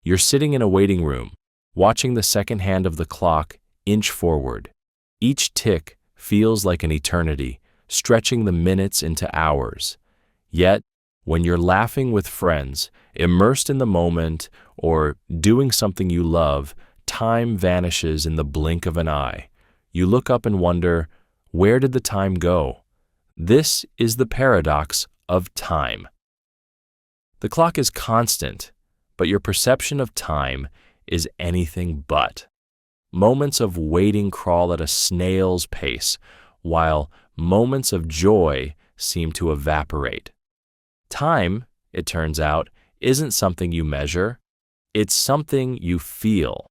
You're sitting in a waiting room, watching the second hand of the clock inch forward. Each tick feels like an eternity, stretching the minutes into hours. Yet, when you're laughing with friends, immersed in the moment, or doing something you love, time vanishes in the blink of an eye. You look up and wonder, where did the time go? This is the paradox of time. The clock is constant, but your perception of time is anything but. Moments of waiting crawl at a snail's pace, while moments of joy seem to evaporate. Time, it turns out, isn't something you measure, it's something you feel.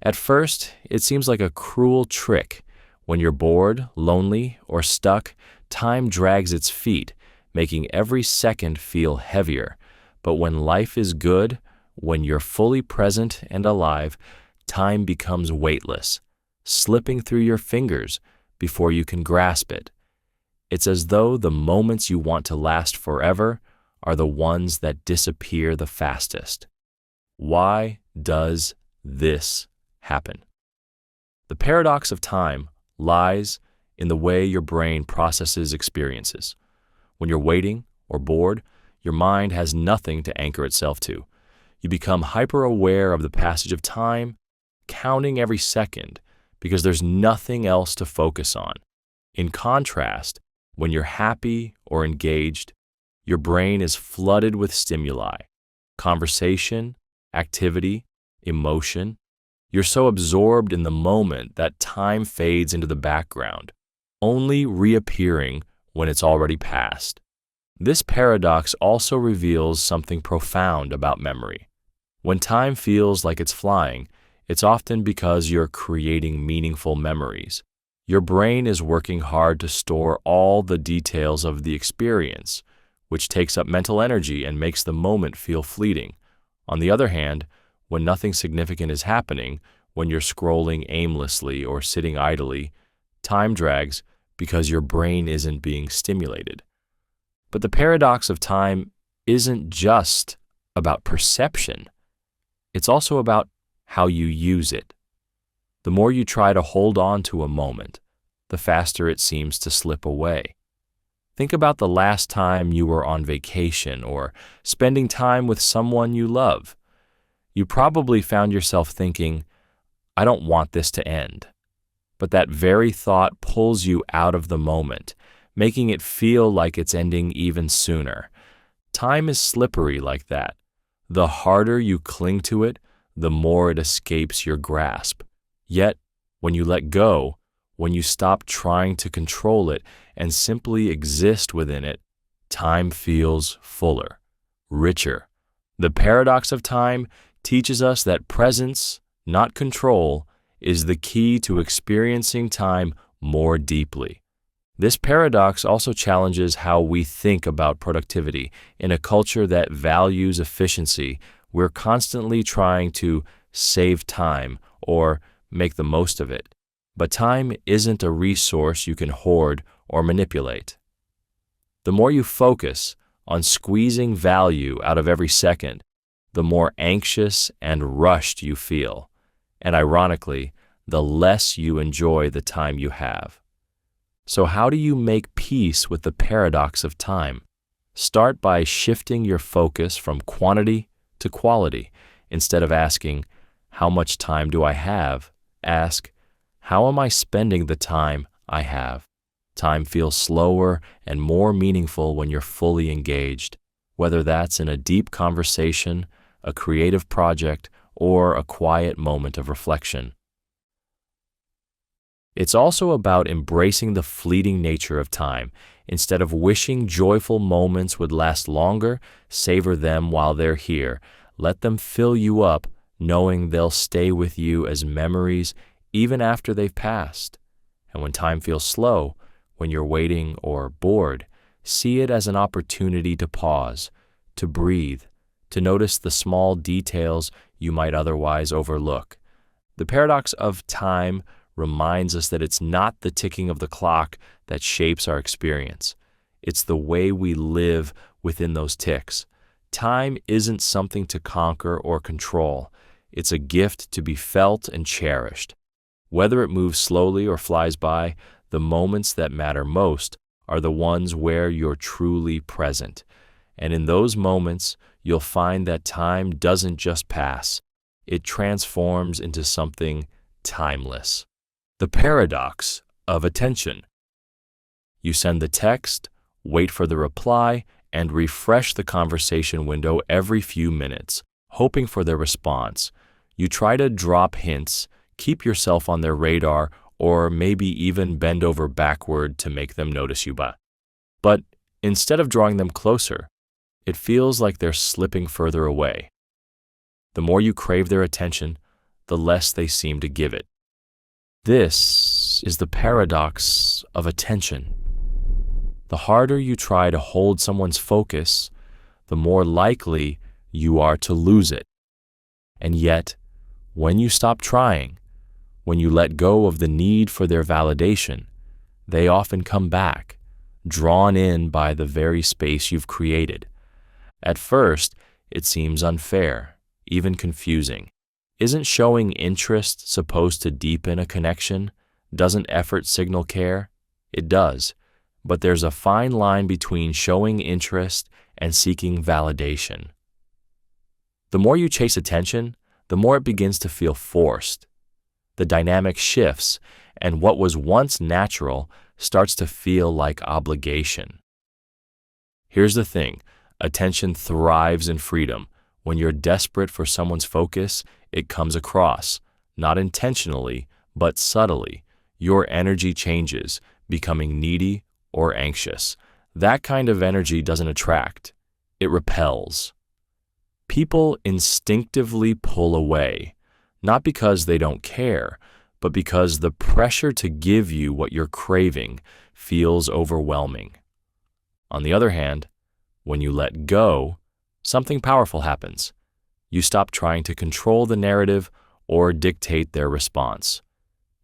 At first, it seems like a cruel trick. When you're bored, lonely, or stuck, time drags its feet, making every second feel heavier. But when life is good, when you're fully present and alive, time becomes weightless, slipping through your fingers before you can grasp it. It's as though the moments you want to last forever are the ones that disappear the fastest. Why does this happen? The paradox of time lies in the way your brain processes experiences. When you're waiting or bored, your mind has nothing to anchor itself to. You become hyper-aware of the passage of time, counting every second because there's nothing else to focus on. In contrast, when you're happy or engaged, your brain is flooded with stimuli, conversation, activity, emotion. You're so absorbed in the moment that time fades into the background, only reappearing when it's already passed. This paradox also reveals something profound about memory. When time feels like it's flying, it's often because you're creating meaningful memories. Your brain is working hard to store all the details of the experience, which takes up mental energy and makes the moment feel fleeting. On the other hand, when nothing significant is happening, when you're scrolling aimlessly or sitting idly, time drags because your brain isn't being stimulated. But the paradox of time isn't just about perception. It's also about how you use it. The more you try to hold on to a moment, the faster it seems to slip away. Think about the last time you were on vacation or spending time with someone you love. You probably found yourself thinking, I don't want this to end. But that very thought pulls you out of the moment, making it feel like it's ending even sooner. Time is slippery like that. The harder you cling to it, the more it escapes your grasp. Yet, when you let go, when you stop trying to control it and simply exist within it, time feels fuller, richer. The paradox of time teaches us that presence, not control, is the key to experiencing time more deeply. This paradox also challenges how we think about productivity. In a culture that values efficiency, we're constantly trying to save time or make the most of it. But time isn't a resource you can hoard or manipulate. The more you focus on squeezing value out of every second, the more anxious and rushed you feel. And ironically, the less you enjoy the time you have. So how do you make peace with the paradox of time? Start by shifting your focus from quantity to quality. Instead of asking, how much time do I have? Ask, how am I spending the time I have? Time feels slower and more meaningful when you're fully engaged, whether that's in a deep conversation, a creative project, or a quiet moment of reflection. It's also about embracing the fleeting nature of time. Instead of wishing joyful moments would last longer, savor them while they're here. Let them fill you up, knowing they'll stay with you as memories even after they've passed. And when time feels slow, when you're waiting or bored, see it as an opportunity to pause, to breathe, to notice the small details you might otherwise overlook. The paradox of time reminds us that it's not the ticking of the clock that shapes our experience. It's the way we live within those ticks. Time isn't something to conquer or control. It's a gift to be felt and cherished. Whether it moves slowly or flies by, The moments that matter most are the ones where you're truly present. And in those moments, you'll find that time doesn't just pass, it transforms into something timeless. The paradox of attention. You send the text, wait for the reply, and refresh the conversation window every few minutes, hoping for their response. You try to drop hints, keep yourself on their radar, or maybe even bend over backward to make them notice you. But instead of drawing them closer, it feels like they're slipping further away. The more you crave their attention, the less they seem to give it. This is the paradox of attention. The harder you try to hold someone's focus, the more likely you are to lose it. And yet, when you stop trying, when you let go of the need for their validation, they often come back, drawn in by the very space you've created. At first, it seems unfair, even confusing. Isn't showing interest supposed to deepen a connection? Doesn't effort signal care? It does, but there's a fine line between showing interest and seeking validation. The more you chase attention, the more it begins to feel forced. The dynamic shifts, and what was once natural starts to feel like obligation. Here's the thing, attention thrives in freedom. When you're desperate for someone's focus, it comes across, not intentionally, but subtly. Your energy changes, becoming needy or anxious. That kind of energy doesn't attract, it repels. People instinctively pull away, not because they don't care, but because the pressure to give you what you're craving feels overwhelming. On the other hand, when you let go, something powerful happens. You stop trying to control the narrative or dictate their response.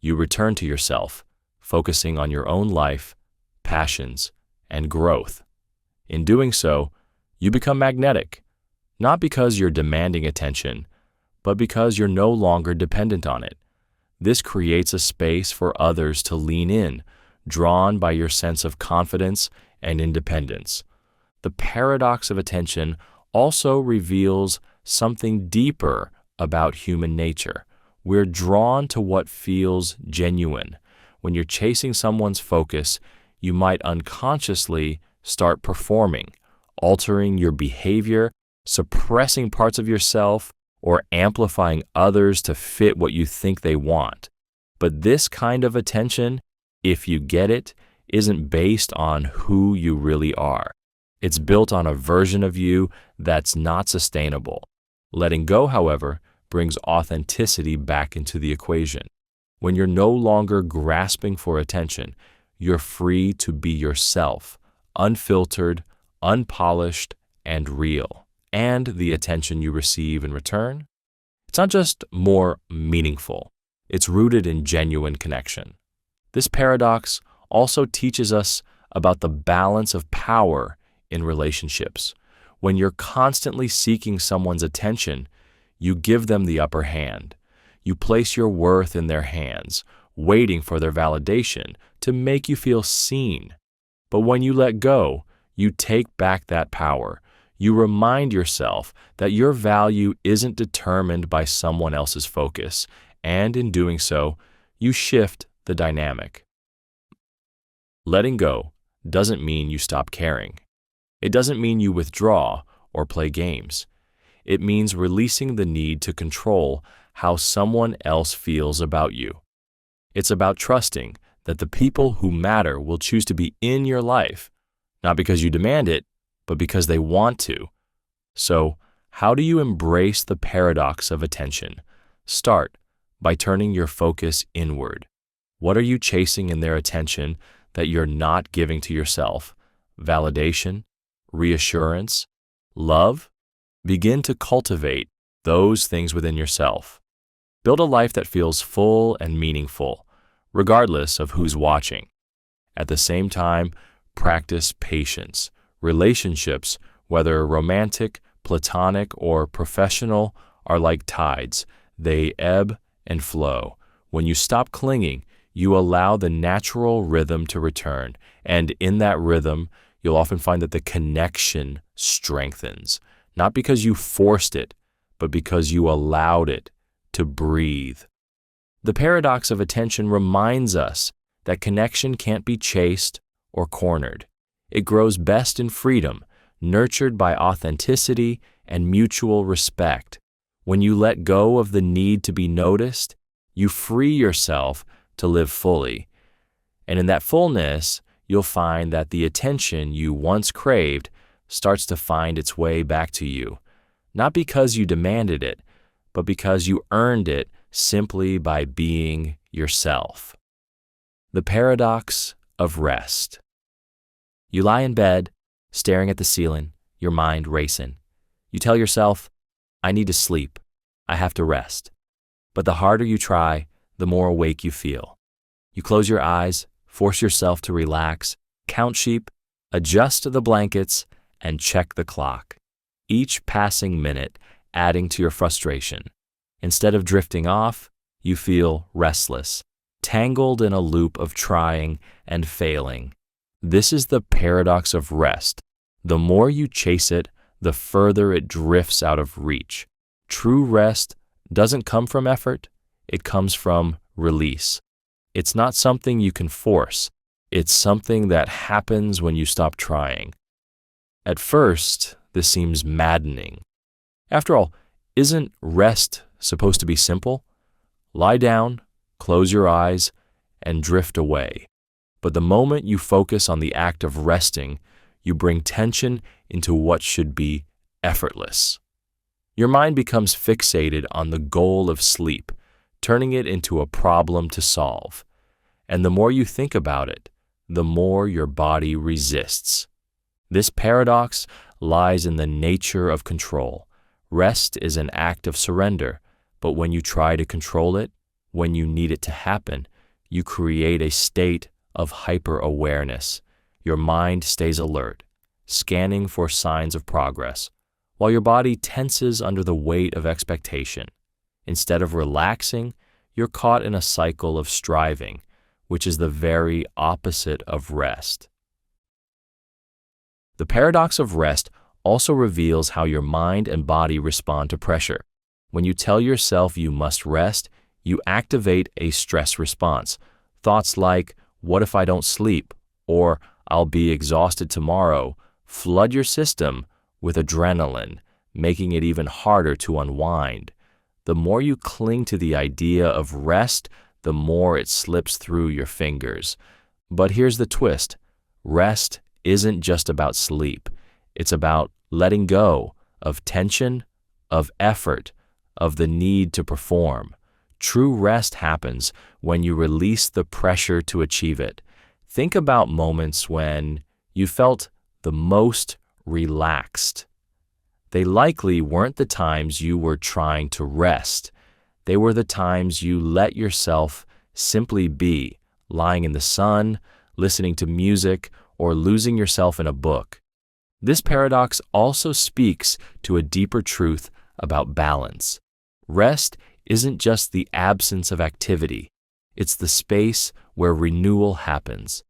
You return to yourself, focusing on your own life, passions, and growth. In doing so, you become magnetic, not because you're demanding attention, but because you're no longer dependent on it. This creates a space for others to lean in, drawn by your sense of confidence and independence. The paradox of attention also reveals something deeper about human nature. We're drawn to what feels genuine. When you're chasing someone's focus, you might unconsciously start performing, altering your behavior, suppressing parts of yourself, or amplifying others to fit what you think they want. But this kind of attention, if you get it, isn't based on who you really are. It's built on a version of you that's not sustainable. Letting go, however, brings authenticity back into the equation. When you're no longer grasping for attention, you're free to be yourself, unfiltered, unpolished, and real. And the attention you receive in return, it's not just more meaningful, it's rooted in genuine connection. This paradox also teaches us about the balance of power in relationships. When you're constantly seeking someone's attention, you give them the upper hand. You place your worth in their hands, waiting for their validation to make you feel seen. But when you let go, you take back that power. You remind yourself that your value isn't determined by someone else's focus, and in doing so, you shift the dynamic. Letting go doesn't mean you stop caring. It doesn't mean you withdraw or play games. It means releasing the need to control how someone else feels about you. It's about trusting that the people who matter will choose to be in your life, not because you demand it, but because they want to. So, how do you embrace the paradox of attention? Start by turning your focus inward. What are you chasing in their attention that you're not giving to yourself? Validation? Reassurance? Love? Begin to cultivate those things within yourself. Build a life that feels full and meaningful, regardless of who's watching. At the same time, practice patience. Relationships, whether romantic, platonic, or professional, are like tides. They ebb and flow. When you stop clinging, you allow the natural rhythm to return. And in that rhythm, you'll often find that the connection strengthens, not because you forced it, but because you allowed it to breathe. The paradox of attention reminds us that connection can't be chased or cornered. It grows best in freedom, nurtured by authenticity and mutual respect. When you let go of the need to be noticed, you free yourself to live fully. And in that fullness, you'll find that the attention you once craved starts to find its way back to you, not because you demanded it, but because you earned it simply by being yourself. The paradox of rest. You lie in bed, staring at the ceiling, your mind racing. You tell yourself, I need to sleep. I have to rest. But the harder you try, the more awake you feel. You close your eyes, force yourself to relax, count sheep, adjust the blankets, and check the clock. Each passing minute adding to your frustration. Instead of drifting off, you feel restless, tangled in a loop of trying and failing. This is the paradox of rest. The more you chase it, the further it drifts out of reach. True rest doesn't come from effort, it comes from release. It's not something you can force, it's something that happens when you stop trying. At first, this seems maddening. After all, isn't rest supposed to be simple? Lie down, close your eyes, and drift away. But the moment you focus on the act of resting, you bring tension into what should be effortless. Your mind becomes fixated on the goal of sleep, turning it into a problem to solve. And the more you think about it, the more your body resists. This paradox lies in the nature of control. Rest is an act of surrender, but when you try to control it, when you need it to happen, you create a state of hyper-awareness. Your mind stays alert, scanning for signs of progress, while your body tenses under the weight of expectation. Instead of relaxing, you're caught in a cycle of striving, which is the very opposite of rest. The paradox of rest also reveals how your mind and body respond to pressure. When you tell yourself you must rest, you activate a stress response. Thoughts like, what if I don't sleep? Or I'll be exhausted tomorrow flood your system with adrenaline, making it even harder to unwind. The more you cling to the idea of rest, the more it slips through your fingers. But here's the twist. Rest isn't just about sleep. It's about letting go of tension, of effort, of the need to perform. True rest happens when you release the pressure to achieve it. Think about moments when you felt the most relaxed. They likely weren't the times you were trying to rest. They were the times you let yourself simply be, lying in the sun, listening to music, or losing yourself in a book. This paradox also speaks to a deeper truth about balance. Rest isn't just the absence of activity, it's the space where renewal happens.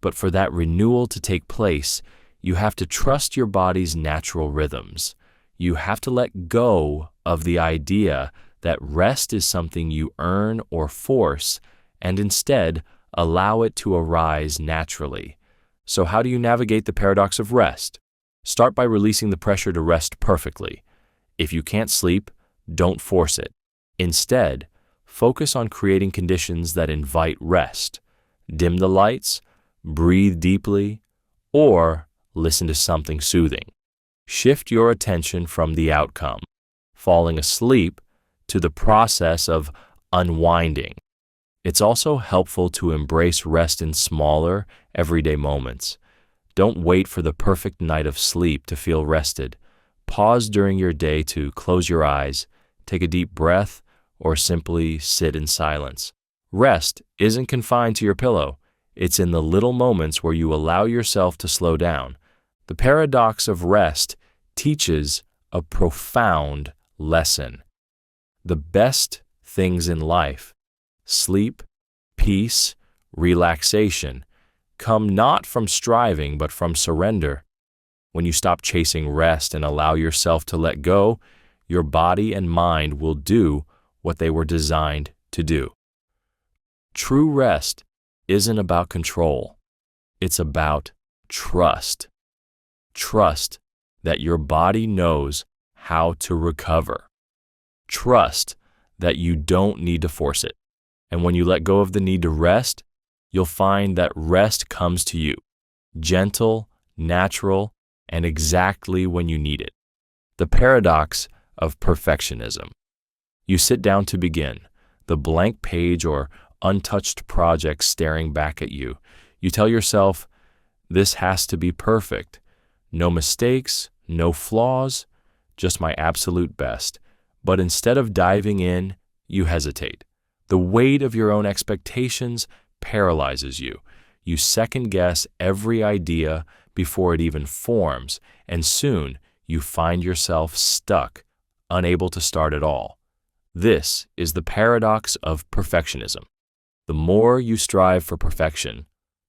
But for that renewal to take place, you have to trust your body's natural rhythms. You have to let go of the idea that rest is something you earn or force, and instead allow it to arise naturally. So how do you navigate the paradox of rest? Start by releasing the pressure to rest perfectly. If you can't sleep, don't force it. Instead, focus on creating conditions that invite rest. Dim the lights, breathe deeply, or listen to something soothing. Shift your attention from the outcome, falling asleep, to the process of unwinding. It's also helpful to embrace rest in smaller, everyday moments. Don't wait for the perfect night of sleep to feel rested. Pause during your day to close your eyes, take a deep breath, or simply sit in silence. Rest isn't confined to your pillow. It's in the little moments where you allow yourself to slow down. The paradox of rest teaches a profound lesson. The best things in life, sleep, peace, relaxation come not from striving but from surrender. When you stop chasing rest and allow yourself to let go, your body and mind will do what they were designed to do. True rest isn't about control. It's about trust. Trust that your body knows how to recover. Trust that you don't need to force it. And when you let go of the need to rest, you'll find that rest comes to you, gentle, natural, and exactly when you need it. The paradox of perfectionism. You sit down to begin, the blank page or untouched project staring back at you. You tell yourself, this has to be perfect. No mistakes, no flaws, just my absolute best. But instead of diving in, you hesitate. The weight of your own expectations paralyzes you. You second-guess every idea before it even forms, and soon you find yourself stuck, unable to start at all. This is the paradox of perfectionism. The more you strive for perfection,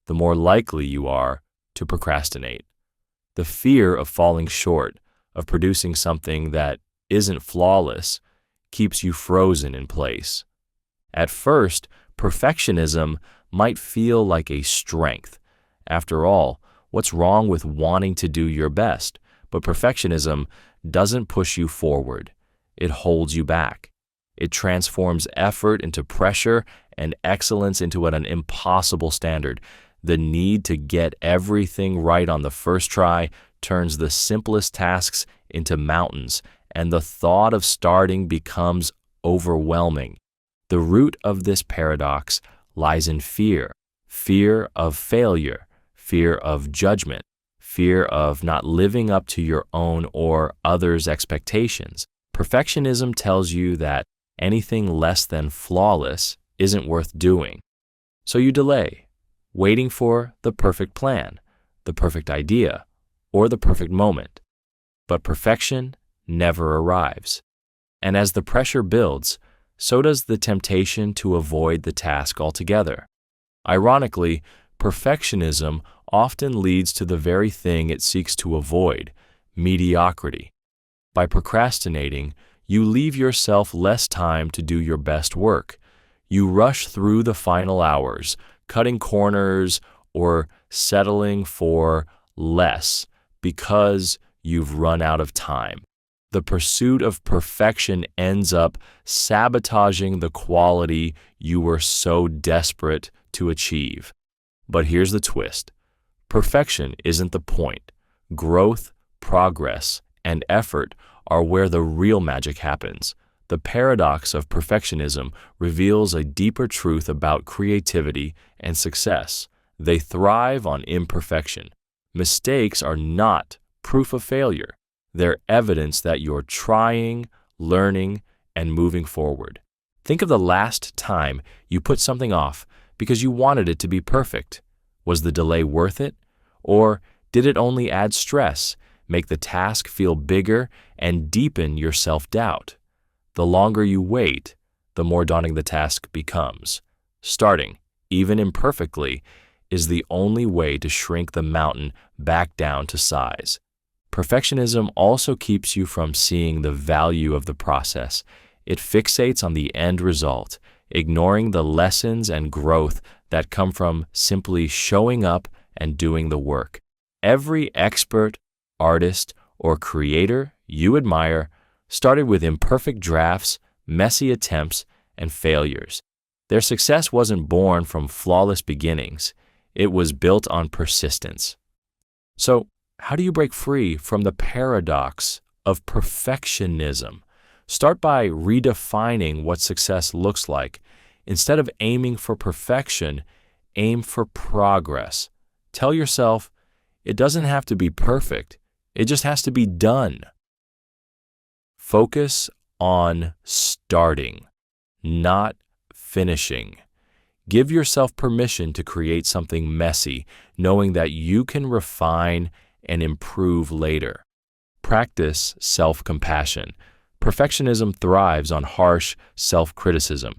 the more likely you are to procrastinate. The fear of falling short, of producing something that isn't flawless, keeps you frozen in place. At first, perfectionism might feel like a strength. After all, what's wrong with wanting to do your best? But perfectionism doesn't push you forward. It holds you back. It transforms effort into pressure and excellence into an impossible standard. The need to get everything right on the first try turns the simplest tasks into mountains, and the thought of starting becomes overwhelming. The root of this paradox lies in fear. Fear of failure, fear of judgment, fear of not living up to your own or others' expectations. Perfectionism tells you that anything less than flawless isn't worth doing. So you delay, waiting for the perfect plan, the perfect idea, or the perfect moment. But perfection never arrives. And as the pressure builds, so does the temptation to avoid the task altogether. Ironically, perfectionism often leads to the very thing it seeks to avoid, mediocrity. By procrastinating, you leave yourself less time to do your best work. You rush through the final hours, cutting corners or settling for less because you've run out of time. The pursuit of perfection ends up sabotaging the quality you were so desperate to achieve. But here's the twist. Perfection isn't the point. Growth, progress, and effort are where the real magic happens. The paradox of perfectionism reveals a deeper truth about creativity and success. They thrive on imperfection. Mistakes are not proof of failure. They're evidence that you're trying, learning, and moving forward. Think of the last time you put something off because you wanted it to be perfect. Was the delay worth it? Or did it only add stress, make the task feel bigger, and deepen your self-doubt? The longer you wait, the more daunting the task becomes. Starting, even imperfectly, is the only way to shrink the mountain back down to size. Perfectionism also keeps you from seeing the value of the process. It fixates on the end result, ignoring the lessons and growth that come from simply showing up and doing the work. Every expert, artist, or creator you admire started with imperfect drafts, messy attempts, and failures. Their success wasn't born from flawless beginnings. It was built on persistence. So, how do you break free from the paradox of perfectionism? Start by redefining what success looks like. Instead of aiming for perfection, aim for progress. Tell yourself, it doesn't have to be perfect. It just has to be done. Focus on starting, not finishing. Give yourself permission to create something messy, knowing that you can refine and improve later. Practice self-compassion. Perfectionism thrives on harsh self-criticism,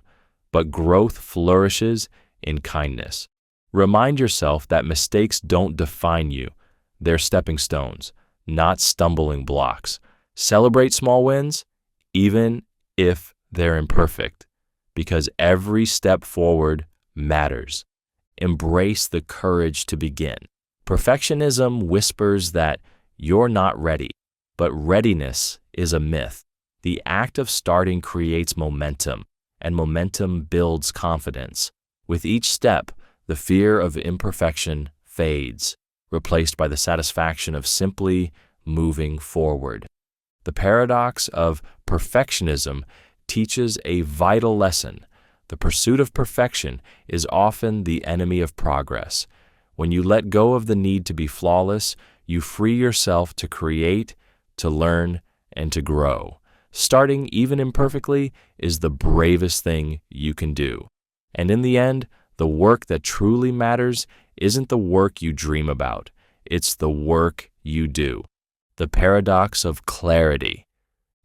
but growth flourishes in kindness. Remind yourself that mistakes don't define you. They're stepping stones, not stumbling blocks. Celebrate small wins, even if they're imperfect, because every step forward matters. Embrace the courage to begin. Perfectionism whispers that you're not ready, but readiness is a myth. The act of starting creates momentum, and momentum builds confidence. With each step, the fear of imperfection fades, replaced by the satisfaction of simply moving forward. The paradox of perfectionism teaches a vital lesson. The pursuit of perfection is often the enemy of progress. When you let go of the need to be flawless, you free yourself to create, to learn, and to grow. Starting even imperfectly is the bravest thing you can do. And in the end, the work that truly matters isn't the work you dream about. It's the work you do. The paradox of clarity.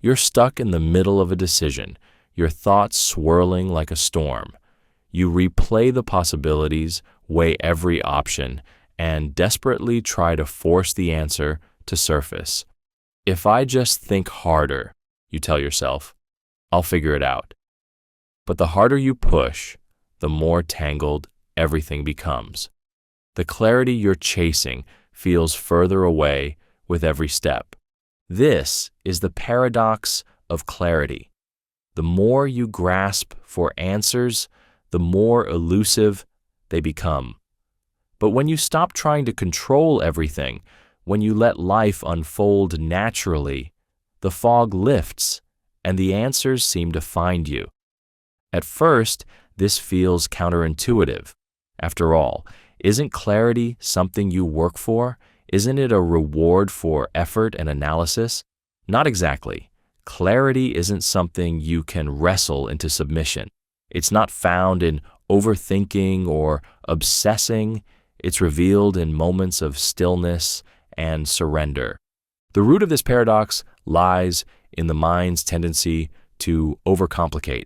You're stuck in the middle of a decision, your thoughts swirling like a storm. You replay the possibilities, weigh every option, and desperately try to force the answer to surface. If I just think harder, you tell yourself, I'll figure it out. But the harder you push, the more tangled everything becomes. The clarity you're chasing feels further away with every step. This is the paradox of clarity. The more you grasp for answers, the more elusive they become. But when you stop trying to control everything, when you let life unfold naturally, the fog lifts and the answers seem to find you. At first, this feels counterintuitive. After all, isn't clarity something you work for? Isn't it a reward for effort and analysis? Not exactly. Clarity isn't something you can wrestle into submission. It's not found in overthinking or obsessing. It's revealed in moments of stillness and surrender. The root of this paradox lies in the mind's tendency to overcomplicate.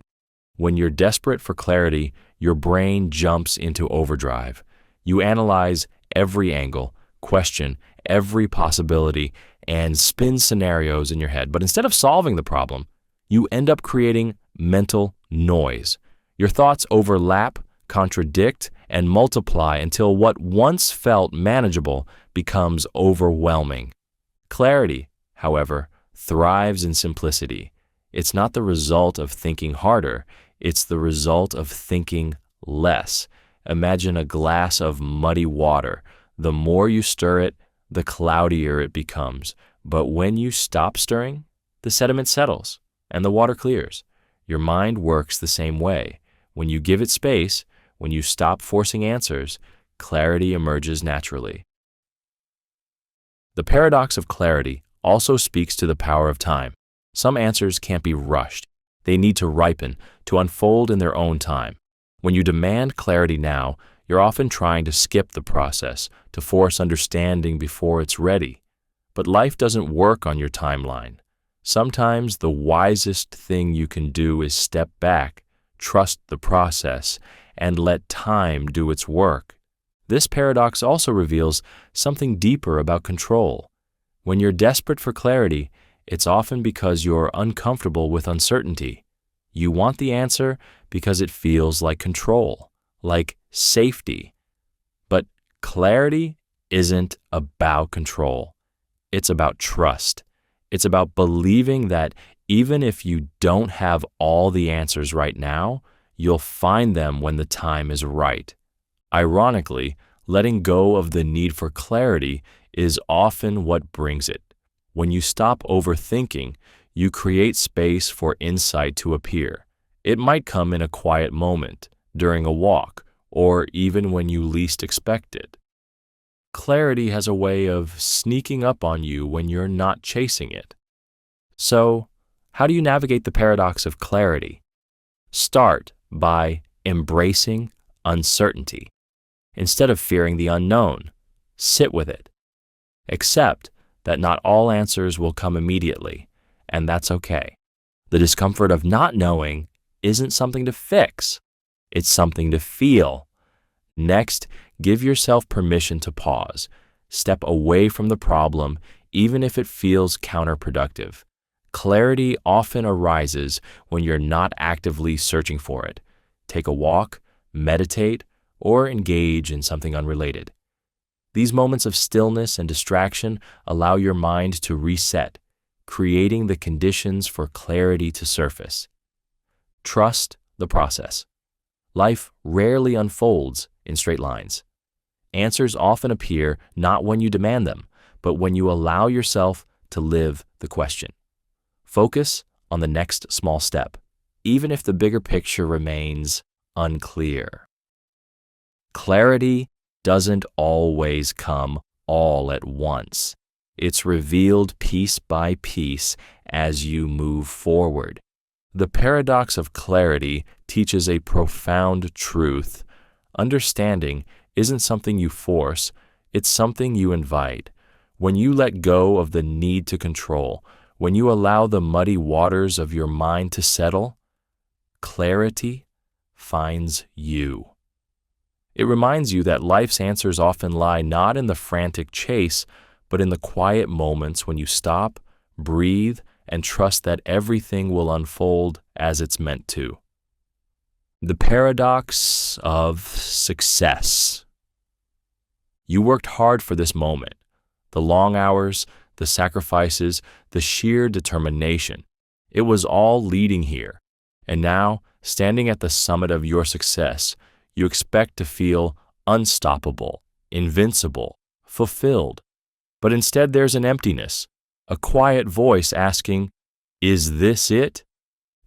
When you're desperate for clarity, your brain jumps into overdrive. You analyze every angle, question every possibility, and spin scenarios in your head. But instead of solving the problem, you end up creating mental noise. Your thoughts overlap, contradict, and multiply until what once felt manageable becomes overwhelming. Clarity, however, thrives in simplicity. It's not the result of thinking harder, it's the result of thinking less. Imagine a glass of muddy water. The more you stir it, the cloudier it becomes. But when you stop stirring, the sediment settles and the water clears. Your mind works the same way. When you give it space, when you stop forcing answers, clarity emerges naturally. The paradox of clarity also speaks to the power of time. Some answers can't be rushed. They need to ripen, to unfold in their own time. When you demand clarity now, you're often trying to skip the process, to force understanding before it's ready. But life doesn't work on your timeline. Sometimes the wisest thing you can do is step back, trust the process, and let time do its work. This paradox also reveals something deeper about control. When you're desperate for clarity, it's often because you're uncomfortable with uncertainty. You want the answer because it feels like control, like safety. But clarity isn't about control. It's about trust. It's about believing that even if you don't have all the answers right now, you'll find them when the time is right. Ironically, letting go of the need for clarity is often what brings it. When you stop overthinking, you create space for insight to appear. It might come in a quiet moment, during a walk, or even when you least expect it. Clarity has a way of sneaking up on you when you're not chasing it. So, how do you navigate the paradox of clarity? Start by embracing uncertainty. Instead of fearing the unknown, sit with it. Accept that not all answers will come immediately, and that's okay. The discomfort of not knowing isn't something to fix. It's something to feel. Next, give yourself permission to pause. Step away from the problem, even if it feels counterproductive. Clarity often arises when you're not actively searching for it. Take a walk, meditate, or engage in something unrelated. These moments of stillness and distraction allow your mind to reset, creating the conditions for clarity to surface. Trust the process. Life rarely unfolds in straight lines. Answers often appear not when you demand them, but when you allow yourself to live the question. Focus on the next small step, even if the bigger picture remains unclear. Clarity doesn't always come all at once. It's revealed piece by piece as you move forward. The paradox of clarity teaches a profound truth. Understanding isn't something you force, it's something you invite. When you let go of the need to control, when you allow the muddy waters of your mind to settle, clarity finds you. It reminds you that life's answers often lie not in the frantic chase, but in the quiet moments when you stop, breathe, and trust that everything will unfold as it's meant to. The paradox of success. You worked hard for this moment. The long hours, the sacrifices, the sheer determination. It was all leading here. And now, standing at the summit of your success, you expect to feel unstoppable, invincible, fulfilled. But instead there's an emptiness, a quiet voice asking, "Is this it?"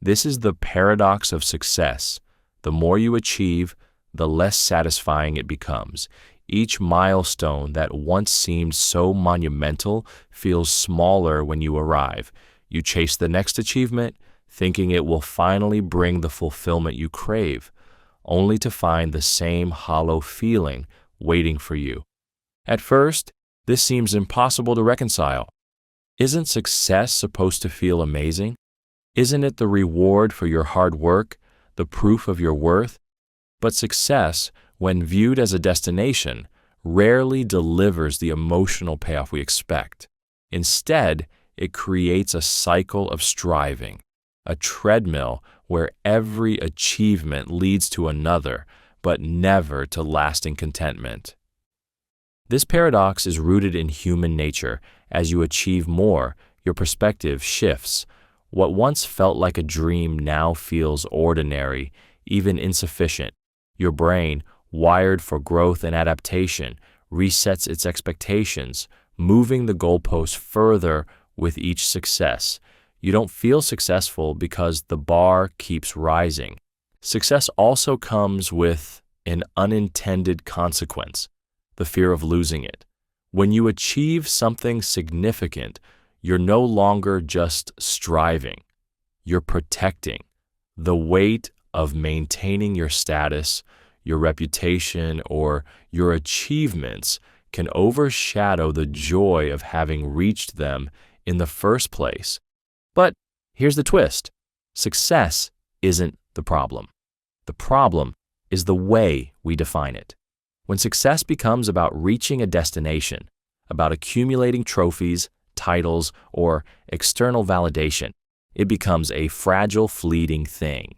This is the paradox of success. The more you achieve, the less satisfying it becomes. Each milestone that once seemed so monumental feels smaller when you arrive. You chase the next achievement, thinking it will finally bring the fulfillment you crave, only to find the same hollow feeling waiting for you. At first, this seems impossible to reconcile. Isn't success supposed to feel amazing? Isn't it the reward for your hard work, the proof of your worth? But success, when viewed as a destination, rarely delivers the emotional payoff we expect. Instead, it creates a cycle of striving, a treadmill where every achievement leads to another, but never to lasting contentment. This paradox is rooted in human nature. As you achieve more, your perspective shifts. What once felt like a dream now feels ordinary, even insufficient. Your brain, wired for growth and adaptation, resets its expectations, moving the goalposts further with each success. You don't feel successful because the bar keeps rising. Success also comes with an unintended consequence, the fear of losing it. When you achieve something significant, you're no longer just striving, you're protecting. The weight of maintaining your status, your reputation, or your achievements can overshadow the joy of having reached them in the first place. But here's the twist. Success isn't the problem. The problem is the way we define it. When success becomes about reaching a destination, about accumulating trophies, titles, or external validation, it becomes a fragile, fleeting thing.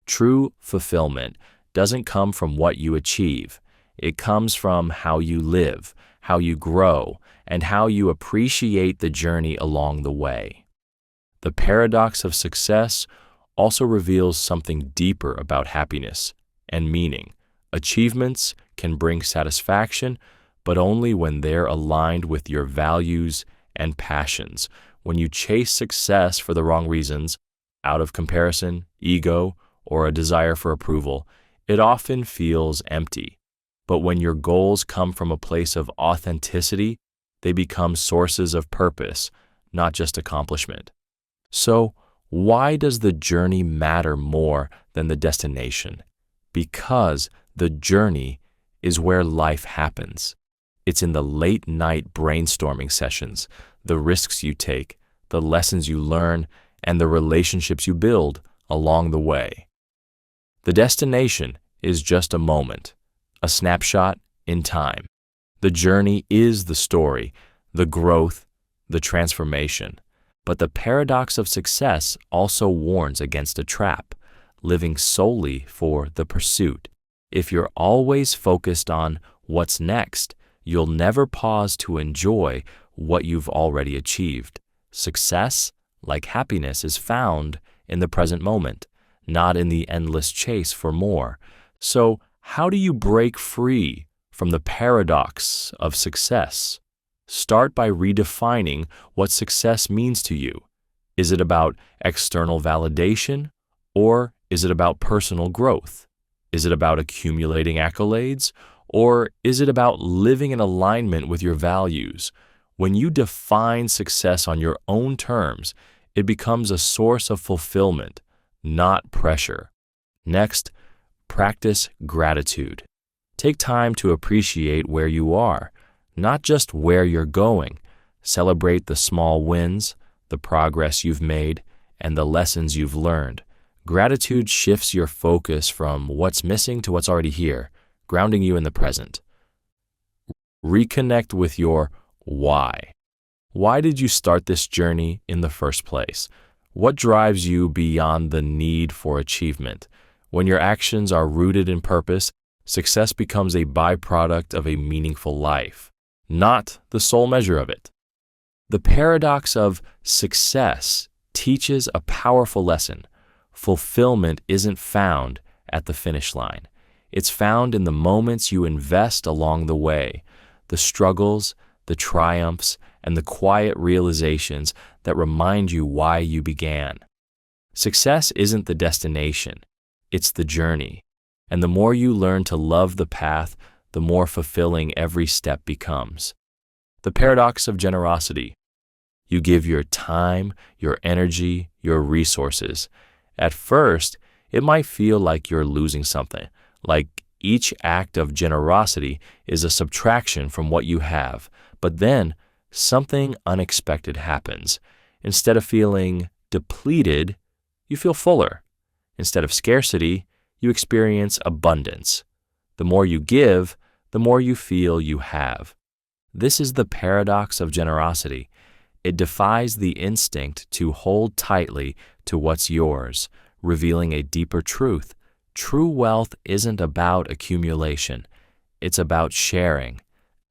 True fulfillment doesn't come from what you achieve. It comes from how you live, how you grow, and how you appreciate the journey along the way. The paradox of success also reveals something deeper about happiness and meaning. Achievements can bring satisfaction, but only when they're aligned with your values and passions. When you chase success for the wrong reasons, out of comparison, ego, or a desire for approval, it often feels empty. But when your goals come from a place of authenticity, they become sources of purpose, not just accomplishment. So, why does the journey matter more than the destination? Because the journey is where life happens. It's in the late-night brainstorming sessions, the risks you take, the lessons you learn, and the relationships you build along the way. The destination is just a moment, a snapshot in time. The journey is the story, the growth, the transformation. But the paradox of success also warns against a trap, living solely for the pursuit. If you're always focused on what's next, you'll never pause to enjoy what you've already achieved. Success, like happiness, is found in the present moment, not in the endless chase for more. So, how do you break free from the paradox of success? Start by redefining what success means to you. Is it about external validation, or is it about personal growth? Is it about accumulating accolades, or is it about living in alignment with your values? When you define success on your own terms, it becomes a source of fulfillment, not pressure. Next, practice gratitude. Take time to appreciate where you are, not just where you're going. Celebrate the small wins, the progress you've made, and the lessons you've learned. Gratitude shifts your focus from what's missing to what's already here, grounding you in the present. Reconnect with your why. Why did you start this journey in the first place? What drives you beyond the need for achievement? When your actions are rooted in purpose, success becomes a byproduct of a meaningful life, not the sole measure of it. The paradox of success teaches a powerful lesson. Fulfillment isn't found at the finish line. It's found in the moments you invest along the way, the struggles, the triumphs, and the quiet realizations that remind you why you began. Success isn't the destination, it's the journey. And the more you learn to love the path, the more fulfilling every step becomes. The paradox of generosity. You give your time, your energy, your resources. At first, it might feel like you're losing something, like each act of generosity is a subtraction from what you have. But then, something unexpected happens. Instead of feeling depleted, you feel fuller. Instead of scarcity, you experience abundance. The more you give, the more you feel you have. This is the paradox of generosity. It defies the instinct to hold tightly to what's yours, revealing a deeper truth. True wealth isn't about accumulation. It's about sharing.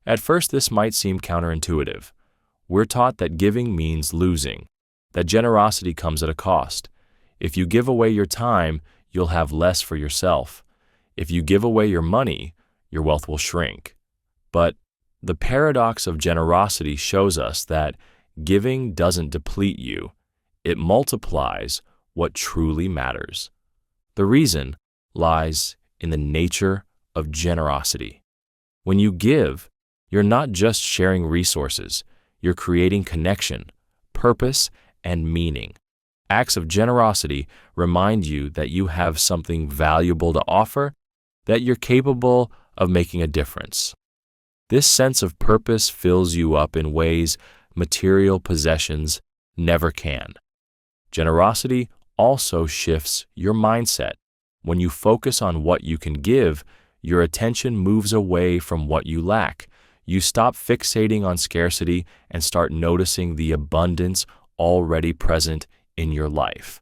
At first, this might seem counterintuitive. We're taught that giving means losing, that generosity comes at a cost. If you give away your time, you'll have less for yourself. If you give away your money, your wealth will shrink. But the paradox of generosity shows us that giving doesn't deplete you. It multiplies what truly matters. The reason lies in the nature of generosity. When you give, you're not just sharing resources, you're creating connection, purpose, and meaning. Acts of generosity remind you that you have something valuable to offer, that you're capable of making a difference. This sense of purpose fills you up in ways material possessions never can. Generosity also shifts your mindset. When you focus on what you can give, your attention moves away from what you lack. You stop fixating on scarcity and start noticing the abundance already present in your life.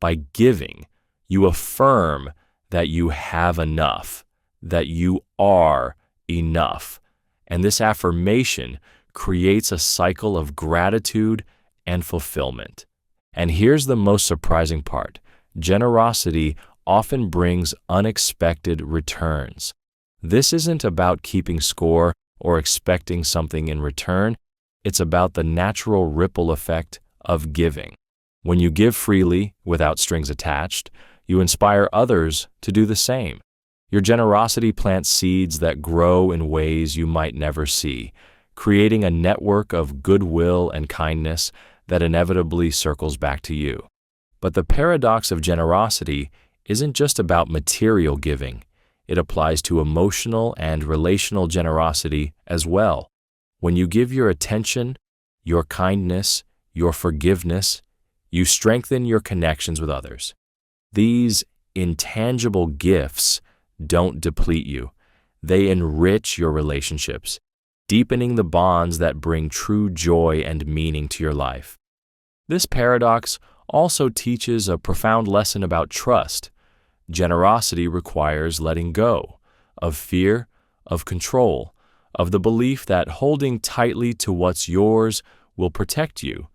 By giving, you affirm that you have enough, that you are enough. And this affirmation creates a cycle of gratitude and fulfillment. And here's the most surprising part. Generosity often brings unexpected returns. This isn't about keeping score or expecting something in return. It's about the natural ripple effect of giving. When you give freely, without strings attached, you inspire others to do the same. Your generosity plants seeds that grow in ways you might never see, creating a network of goodwill and kindness that inevitably circles back to you. But the paradox of generosity isn't just about material giving. It applies to emotional and relational generosity as well. When you give your attention, your kindness, your forgiveness, you strengthen your connections with others. These intangible gifts don't deplete you. They enrich your relationships, deepening the bonds that bring true joy and meaning to your life. This paradox also teaches a profound lesson about trust. Generosity requires letting go of fear, of control, of the belief that holding tightly to what's yours will protect you.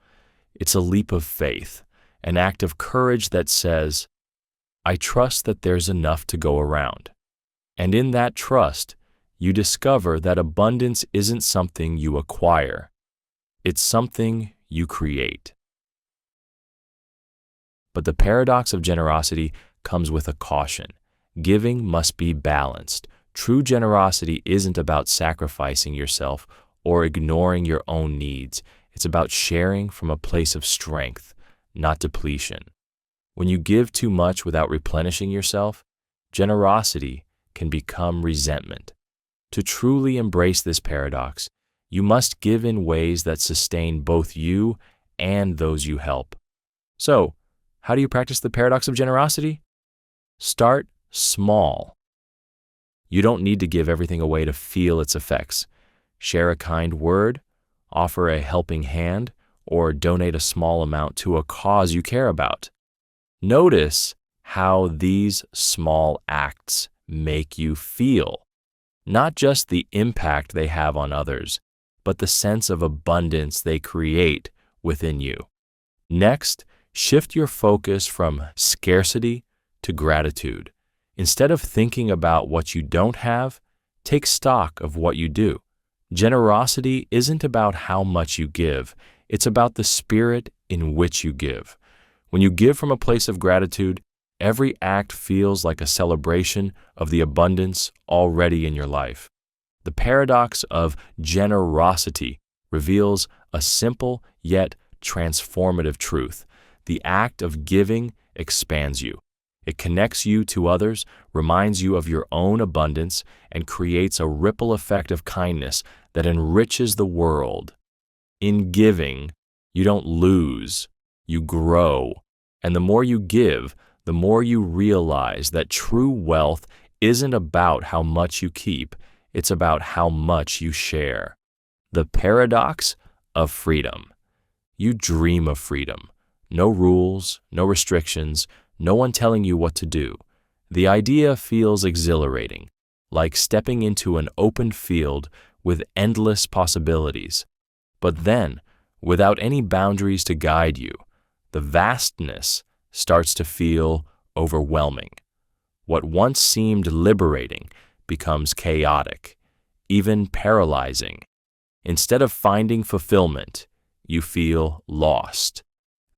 It's a leap of faith, an act of courage that says, I trust that there's enough to go around. And in that trust, you discover that abundance isn't something you acquire. It's something you create. But the paradox of generosity comes with a caution. Giving must be balanced. True generosity isn't about sacrificing yourself or ignoring your own needs. It's about sharing from a place of strength, not depletion. When you give too much without replenishing yourself, generosity can become resentment. To truly embrace this paradox, you must give in ways that sustain both you and those you help. So, how do you practice the paradox of generosity? Start small. You don't need to give everything away to feel its effects. Share a kind word, offer a helping hand, or donate a small amount to a cause you care about. Notice how these small acts make you feel. Not just the impact they have on others, but the sense of abundance they create within you. Next, shift your focus from scarcity to gratitude. Instead of thinking about what you don't have, take stock of what you do. Generosity isn't about how much you give, it's about the spirit in which you give. When you give from a place of gratitude, every act feels like a celebration of the abundance already in your life. The paradox of generosity reveals a simple yet transformative truth. The act of giving expands you. It connects you to others, reminds you of your own abundance, and creates a ripple effect of kindness that enriches the world. In giving, you don't lose, you grow. And the more you give, the more you realize that true wealth isn't about how much you keep, it's about how much you share. The paradox of freedom. You dream of freedom. No rules, no restrictions, no one telling you what to do. The idea feels exhilarating, like stepping into an open field with endless possibilities. But then, without any boundaries to guide you, the vastness starts to feel overwhelming. What once seemed liberating becomes chaotic, even paralyzing. Instead of finding fulfillment, you feel lost.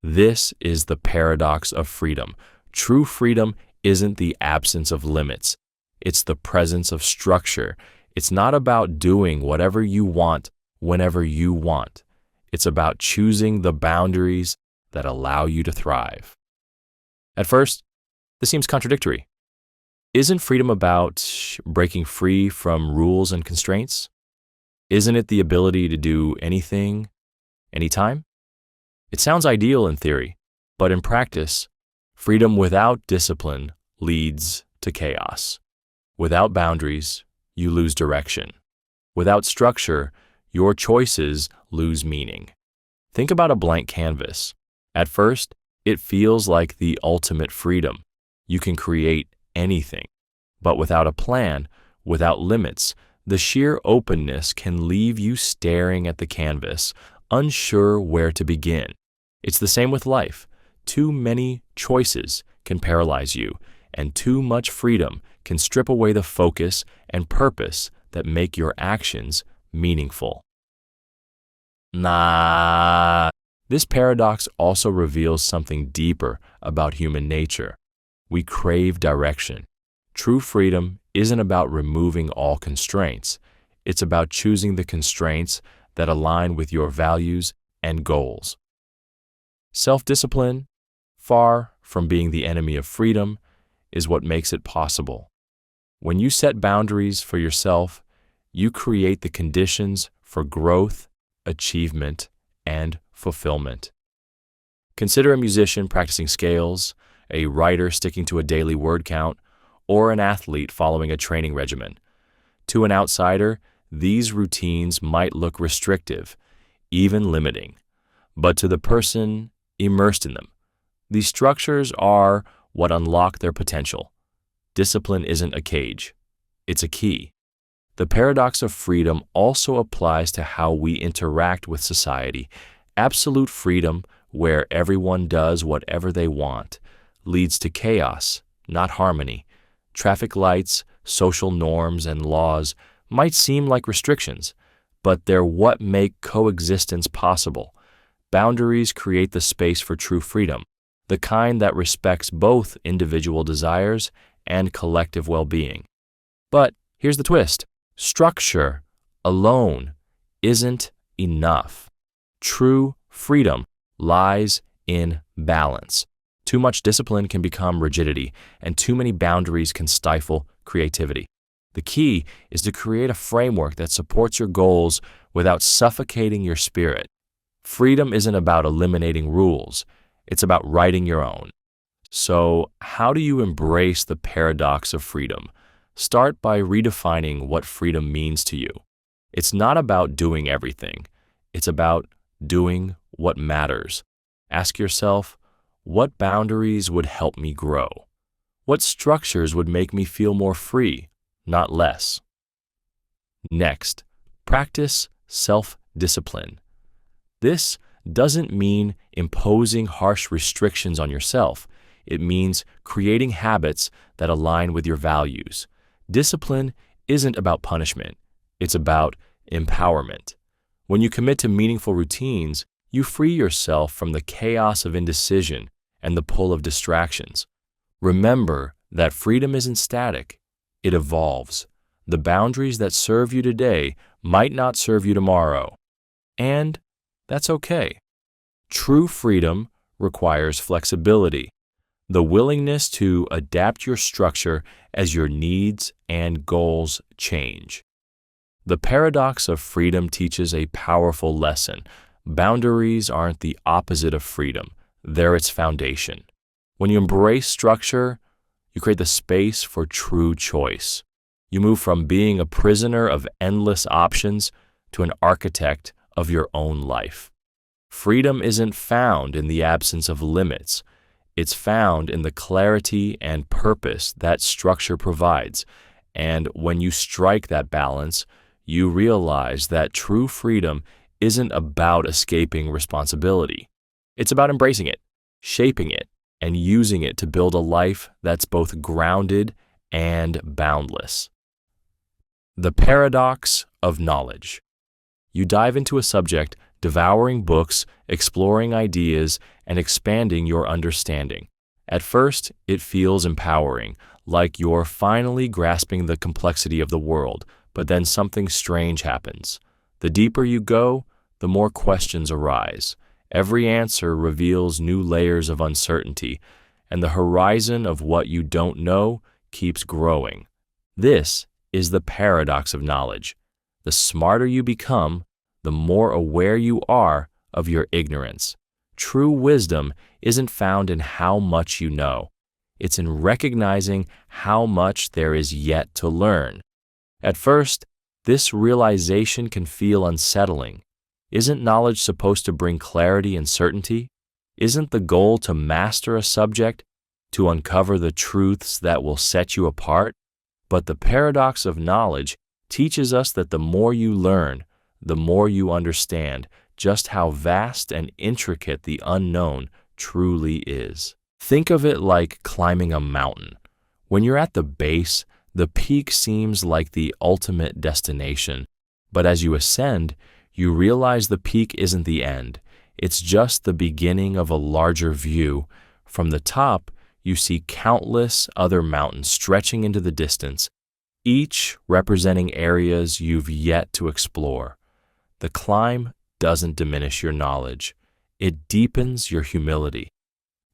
This is the paradox of freedom. True freedom isn't the absence of limits. It's the presence of structure. It's not about doing whatever you want whenever you want. It's about choosing the boundaries that allow you to thrive. At first, this seems contradictory. Isn't freedom about breaking free from rules and constraints? Isn't it the ability to do anything, anytime? It sounds ideal in theory, but in practice, freedom without discipline leads to chaos. Without boundaries, you lose direction. Without structure, your choices lose meaning. Think about a blank canvas. At first, it feels like the ultimate freedom. You can create anything. But without a plan, without limits, the sheer openness can leave you staring at the canvas, unsure where to begin. It's the same with life. Too many choices can paralyze you, and too much freedom can strip away the focus and purpose that make your actions meaningful. This paradox also reveals something deeper about human nature. We crave direction. True freedom isn't about removing all constraints. It's about choosing the constraints that align with your values and goals. Self-discipline, far from being the enemy of freedom, is what makes it possible. When you set boundaries for yourself, you create the conditions for growth, achievement, and fulfillment. Consider a musician practicing scales, a writer sticking to a daily word count, or an athlete following a training regimen. To an outsider, these routines might look restrictive, even limiting. But to the person immersed in them, these structures are what unlock their potential. Discipline isn't a cage, it's a key. The paradox of freedom also applies to how we interact with society. Absolute freedom, where everyone does whatever they want, leads to chaos, not harmony. Traffic lights, social norms, and laws might seem like restrictions, but they're what make coexistence possible. Boundaries create the space for true freedom, the kind that respects both individual desires and collective well-being. But here's the twist. Structure alone isn't enough. True freedom lies in balance. Too much discipline can become rigidity, and too many boundaries can stifle creativity. The key is to create a framework that supports your goals without suffocating your spirit. Freedom isn't about eliminating rules, it's about writing your own. So, how do you embrace the paradox of freedom? Start by redefining what freedom means to you. It's not about doing everything, it's about doing what matters. Ask yourself, what boundaries would help me grow? What structures would make me feel more free, not less? Next, practice self-discipline. This doesn't mean imposing harsh restrictions on yourself. It means creating habits that align with your values. Discipline isn't about punishment. It's about empowerment. When you commit to meaningful routines, you free yourself from the chaos of indecision and the pull of distractions. Remember that freedom isn't static. It evolves. The boundaries that serve you today might not serve you tomorrow. And that's okay. True freedom requires flexibility, the willingness to adapt your structure as your needs and goals change. The paradox of freedom teaches a powerful lesson. Boundaries aren't the opposite of freedom, they're its foundation. When you embrace structure, you create the space for true choice. You move from being a prisoner of endless options to an architect of your own life. Freedom isn't found in the absence of limits. It's found in the clarity and purpose that structure provides. And when you strike that balance, you realize that true freedom isn't about escaping responsibility. It's about embracing it, shaping it, and using it to build a life that's both grounded and boundless. The paradox of knowledge. You dive into a subject, devouring books, exploring ideas, and expanding your understanding. At first, it feels empowering, like you're finally grasping the complexity of the world, but then something strange happens. The deeper you go, the more questions arise. Every answer reveals new layers of uncertainty, and the horizon of what you don't know keeps growing. This is the paradox of knowledge. The smarter you become, the more aware you are of your ignorance. True wisdom isn't found in how much you know. It's in recognizing how much there is yet to learn. At first, this realization can feel unsettling. Isn't knowledge supposed to bring clarity and certainty? Isn't the goal to master a subject, to uncover the truths that will set you apart? But the paradox of knowledge teaches us that the more you learn, the more you understand just how vast and intricate the unknown truly is. Think of it like climbing a mountain. When you're at the base, the peak seems like the ultimate destination. But as you ascend, you realize the peak isn't the end. It's just the beginning of a larger view. From the top, you see countless other mountains stretching into the distance, each representing areas you've yet to explore. The climb doesn't diminish your knowledge. It deepens your humility.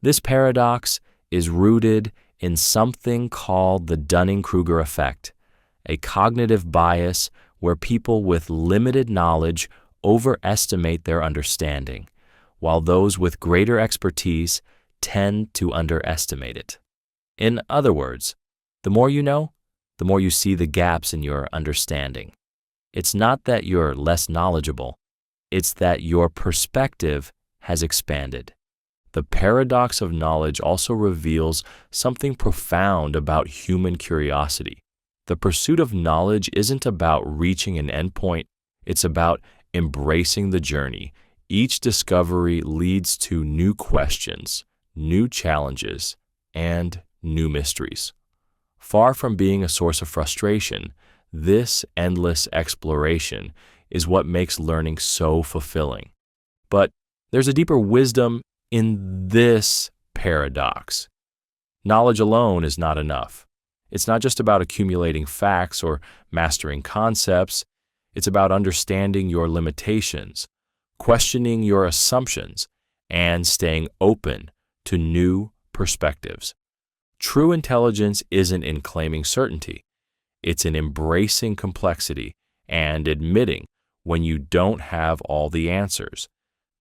This paradox is rooted in something called the Dunning-Kruger effect, a cognitive bias where people with limited knowledge overestimate their understanding, while those with greater expertise tend to underestimate it. In other words, the more you know, the more you see the gaps in your understanding. It's not that you're less knowledgeable, it's that your perspective has expanded. The paradox of knowledge also reveals something profound about human curiosity. The pursuit of knowledge isn't about reaching an endpoint, it's about embracing the journey. Each discovery leads to new questions, new challenges, and new mysteries. Far from being a source of frustration, this endless exploration is what makes learning so fulfilling. But there's a deeper wisdom in this paradox. Knowledge alone is not enough. It's not just about accumulating facts or mastering concepts. It's about understanding your limitations, questioning your assumptions, and staying open to new perspectives. True intelligence isn't in claiming certainty. It's in embracing complexity and admitting when you don't have all the answers.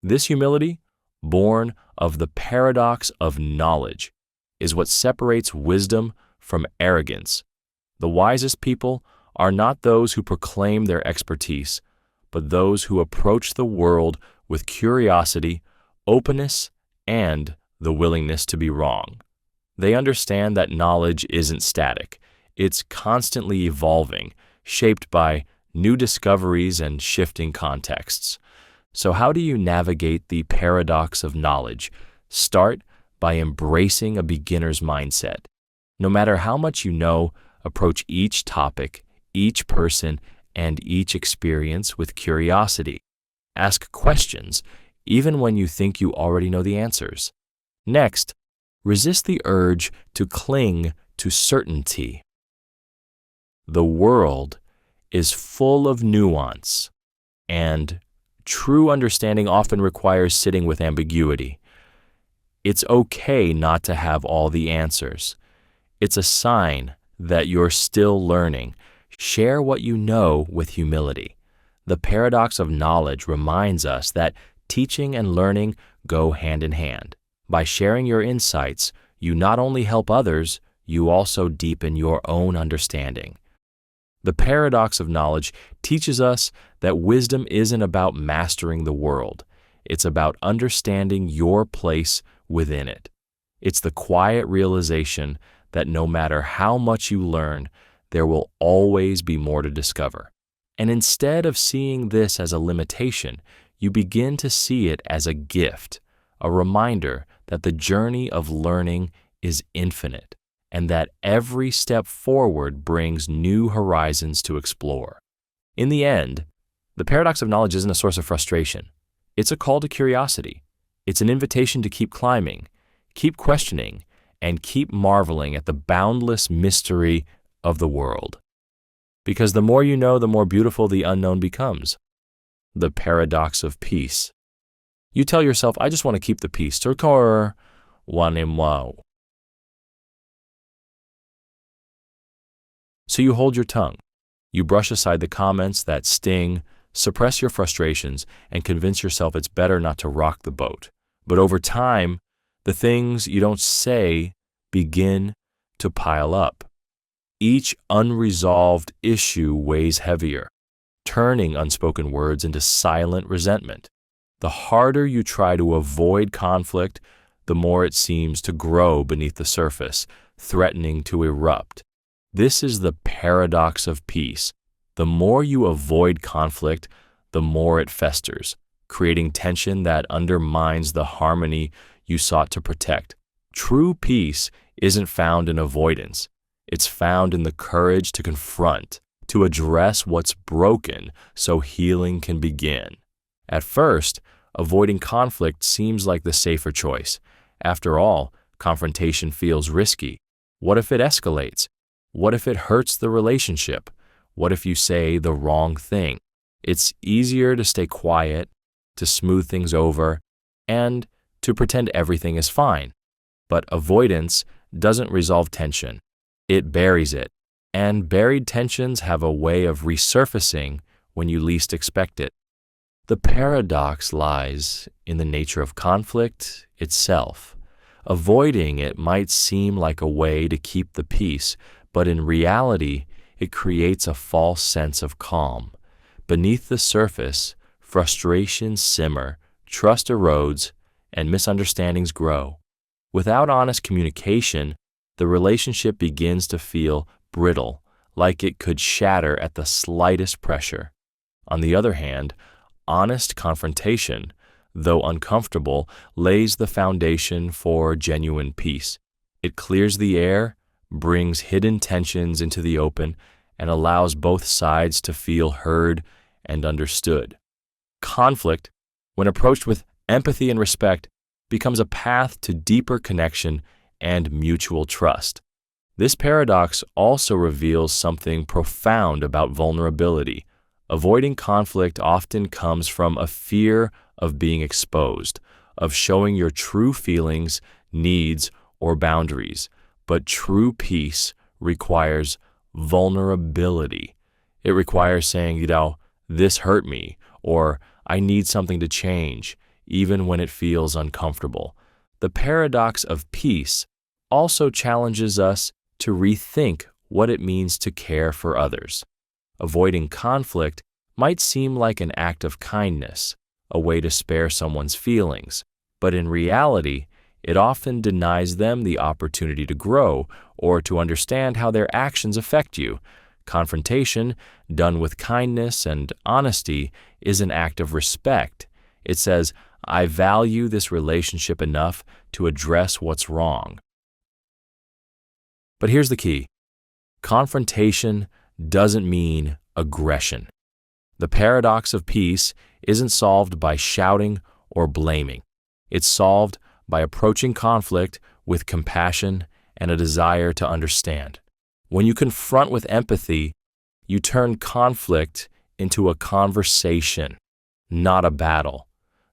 This humility, born of the paradox of knowledge, is what separates wisdom from arrogance. The wisest people are not those who proclaim their expertise, but those who approach the world with curiosity, openness, and the willingness to be wrong. They understand that knowledge isn't static. It's constantly evolving, shaped by new discoveries and shifting contexts. So how do you navigate the paradox of knowledge? Start by embracing a beginner's mindset. No matter how much you know, approach each topic, each person, and each experience with curiosity. Ask questions, even when you think you already know the answers. Next, resist the urge to cling to certainty. The world is full of nuance, and true understanding often requires sitting with ambiguity. It's okay not to have all the answers. It's a sign that you're still learning. Share what you know with humility. The paradox of knowledge reminds us that teaching and learning go hand in hand. By sharing your insights, you not only help others, you also deepen your own understanding. The paradox of knowledge teaches us that wisdom isn't about mastering the world. It's about understanding your place within it. It's the quiet realization that no matter how much you learn, there will always be more to discover. And instead of seeing this as a limitation, you begin to see it as a gift, a reminder that the journey of learning is infinite, and that every step forward brings new horizons to explore. In the end, the paradox of knowledge isn't a source of frustration. It's a call to curiosity. It's an invitation to keep climbing, keep questioning, and keep marveling at the boundless mystery of the world. Because the more you know, the more beautiful the unknown becomes. The paradox of peace. You tell yourself, I just want to keep the peace. So you hold your tongue. You brush aside the comments that sting, suppress your frustrations, and convince yourself it's better not to rock the boat. But over time, the things you don't say begin to pile up. Each unresolved issue weighs heavier, turning unspoken words into silent resentment. The harder you try to avoid conflict, the more it seems to grow beneath the surface, threatening to erupt. This is the paradox of peace. The more you avoid conflict, the more it festers, creating tension that undermines the harmony you sought to protect. True peace isn't found in avoidance. It's found in the courage to confront, to address what's broken so healing can begin. At first, avoiding conflict seems like the safer choice. After all, confrontation feels risky. What if it escalates? What if it hurts the relationship? What if you say the wrong thing? It's easier to stay quiet, to smooth things over, and to pretend everything is fine. But avoidance doesn't resolve tension. It buries it, and buried tensions have a way of resurfacing when you least expect it. The paradox lies in the nature of conflict itself. Avoiding it might seem like a way to keep the peace, but in reality, it creates a false sense of calm. Beneath the surface, frustrations simmer, trust erodes, and misunderstandings grow. Without honest communication, the relationship begins to feel brittle, like it could shatter at the slightest pressure. On the other hand, honest confrontation, though uncomfortable, lays the foundation for genuine peace. It clears the air, brings hidden tensions into the open, and allows both sides to feel heard and understood. Conflict, when approached with empathy and respect, becomes a path to deeper connection and mutual trust. This paradox also reveals something profound about vulnerability. Avoiding conflict often comes from a fear of being exposed, of showing your true feelings, needs, or boundaries. But true peace requires vulnerability. It requires saying, this hurt me, or I need something to change, even when it feels uncomfortable. The paradox of peace also challenges us to rethink what it means to care for others. Avoiding conflict might seem like an act of kindness, a way to spare someone's feelings, but in reality, it often denies them the opportunity to grow or to understand how their actions affect you. Confrontation, done with kindness and honesty, is an act of respect. It says, I value this relationship enough to address what's wrong. But here's the key. Confrontation doesn't mean aggression. The paradox of peace isn't solved by shouting or blaming. It's solved by approaching conflict with compassion and a desire to understand. When you confront with empathy, you turn conflict into a conversation, not a battle.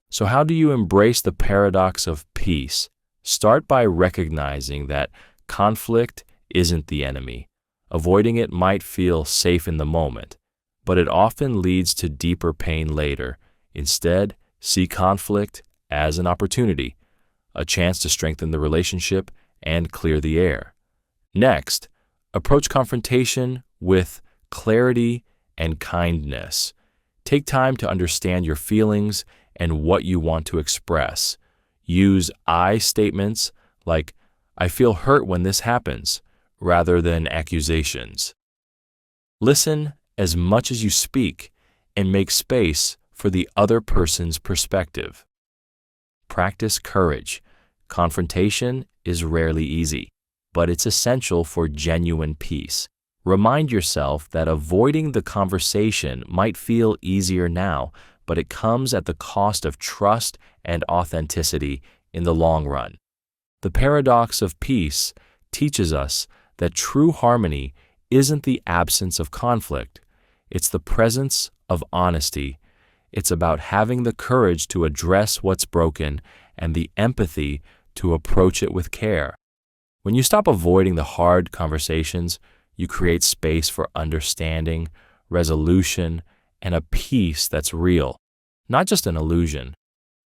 So how do you embrace the paradox of peace? Start by recognizing that conflict isn't the enemy. Avoiding it might feel safe in the moment, but it often leads to deeper pain later. Instead, see conflict as an opportunity, a chance to strengthen the relationship and clear the air. Next, approach confrontation with clarity and kindness. Take time to understand your feelings and what you want to express. Use I statements like, I feel hurt when this happens, rather than accusations. Listen as much as you speak and make space for the other person's perspective. Practice courage. Confrontation is rarely easy, but it's essential for genuine peace. Remind yourself that avoiding the conversation might feel easier now, but it comes at the cost of trust and authenticity in the long run. The paradox of peace teaches us that true harmony isn't the absence of conflict. It's the presence of honesty. It's about having the courage to address what's broken and the empathy to approach it with care. When you stop avoiding the hard conversations, you create space for understanding, resolution, and a peace that's real, not just an illusion.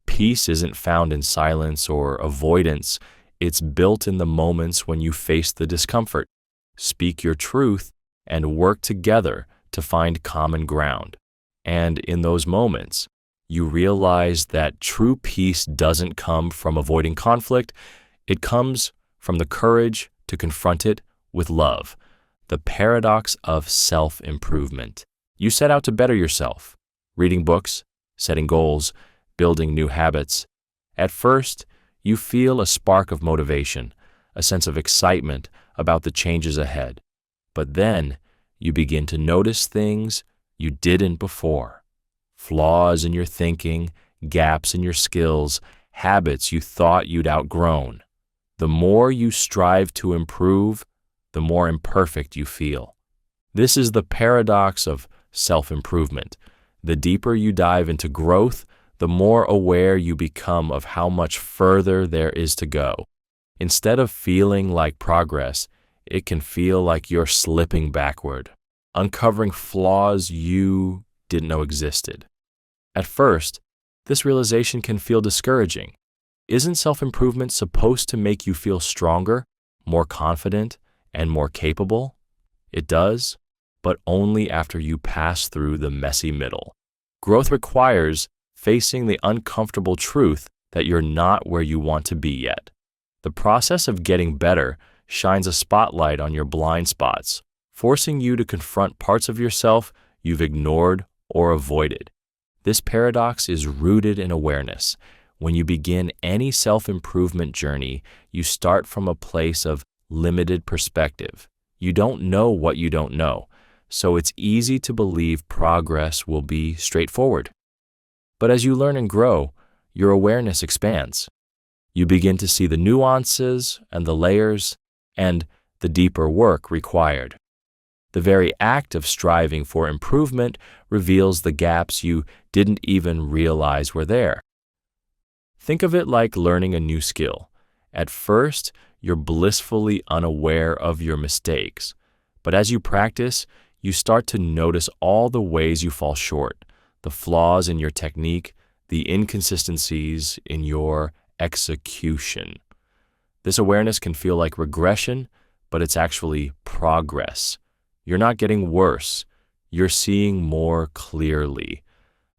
Peace isn't found in silence or avoidance. It's built in the moments when you face the discomfort, speak your truth, and work together to find common ground. And in those moments, you realize that true peace doesn't come from avoiding conflict. It comes from the courage to confront it with love. The paradox of self-improvement. You set out to better yourself, reading books, setting goals, building new habits. At first, you feel a spark of motivation, a sense of excitement about the changes ahead. But then, you begin to notice things you didn't before. Flaws in your thinking, gaps in your skills, habits you thought you'd outgrown. The more you strive to improve, the more imperfect you feel. This is the paradox of self-improvement. The deeper you dive into growth, the more aware you become of how much further there is to go. Instead of feeling like progress, it can feel like you're slipping backward, uncovering flaws you didn't know existed. At first, this realization can feel discouraging. Isn't self-improvement supposed to make you feel stronger, more confident, and more capable? It does, but only after you pass through the messy middle. Growth requires facing the uncomfortable truth that you're not where you want to be yet. The process of getting better shines a spotlight on your blind spots, forcing you to confront parts of yourself you've ignored or avoided. This paradox is rooted in awareness. When you begin any self-improvement journey, you start from a place of limited perspective. You don't know what you don't know, so it's easy to believe progress will be straightforward. But as you learn and grow, your awareness expands. You begin to see the nuances and the layers and the deeper work required. The very act of striving for improvement reveals the gaps you didn't even realize were there. Think of it like learning a new skill. At first, you're blissfully unaware of your mistakes, but as you practice, you start to notice all the ways you fall short, the flaws in your technique, the inconsistencies in your execution. This awareness can feel like regression, but it's actually progress. You're not getting worse, you're seeing more clearly.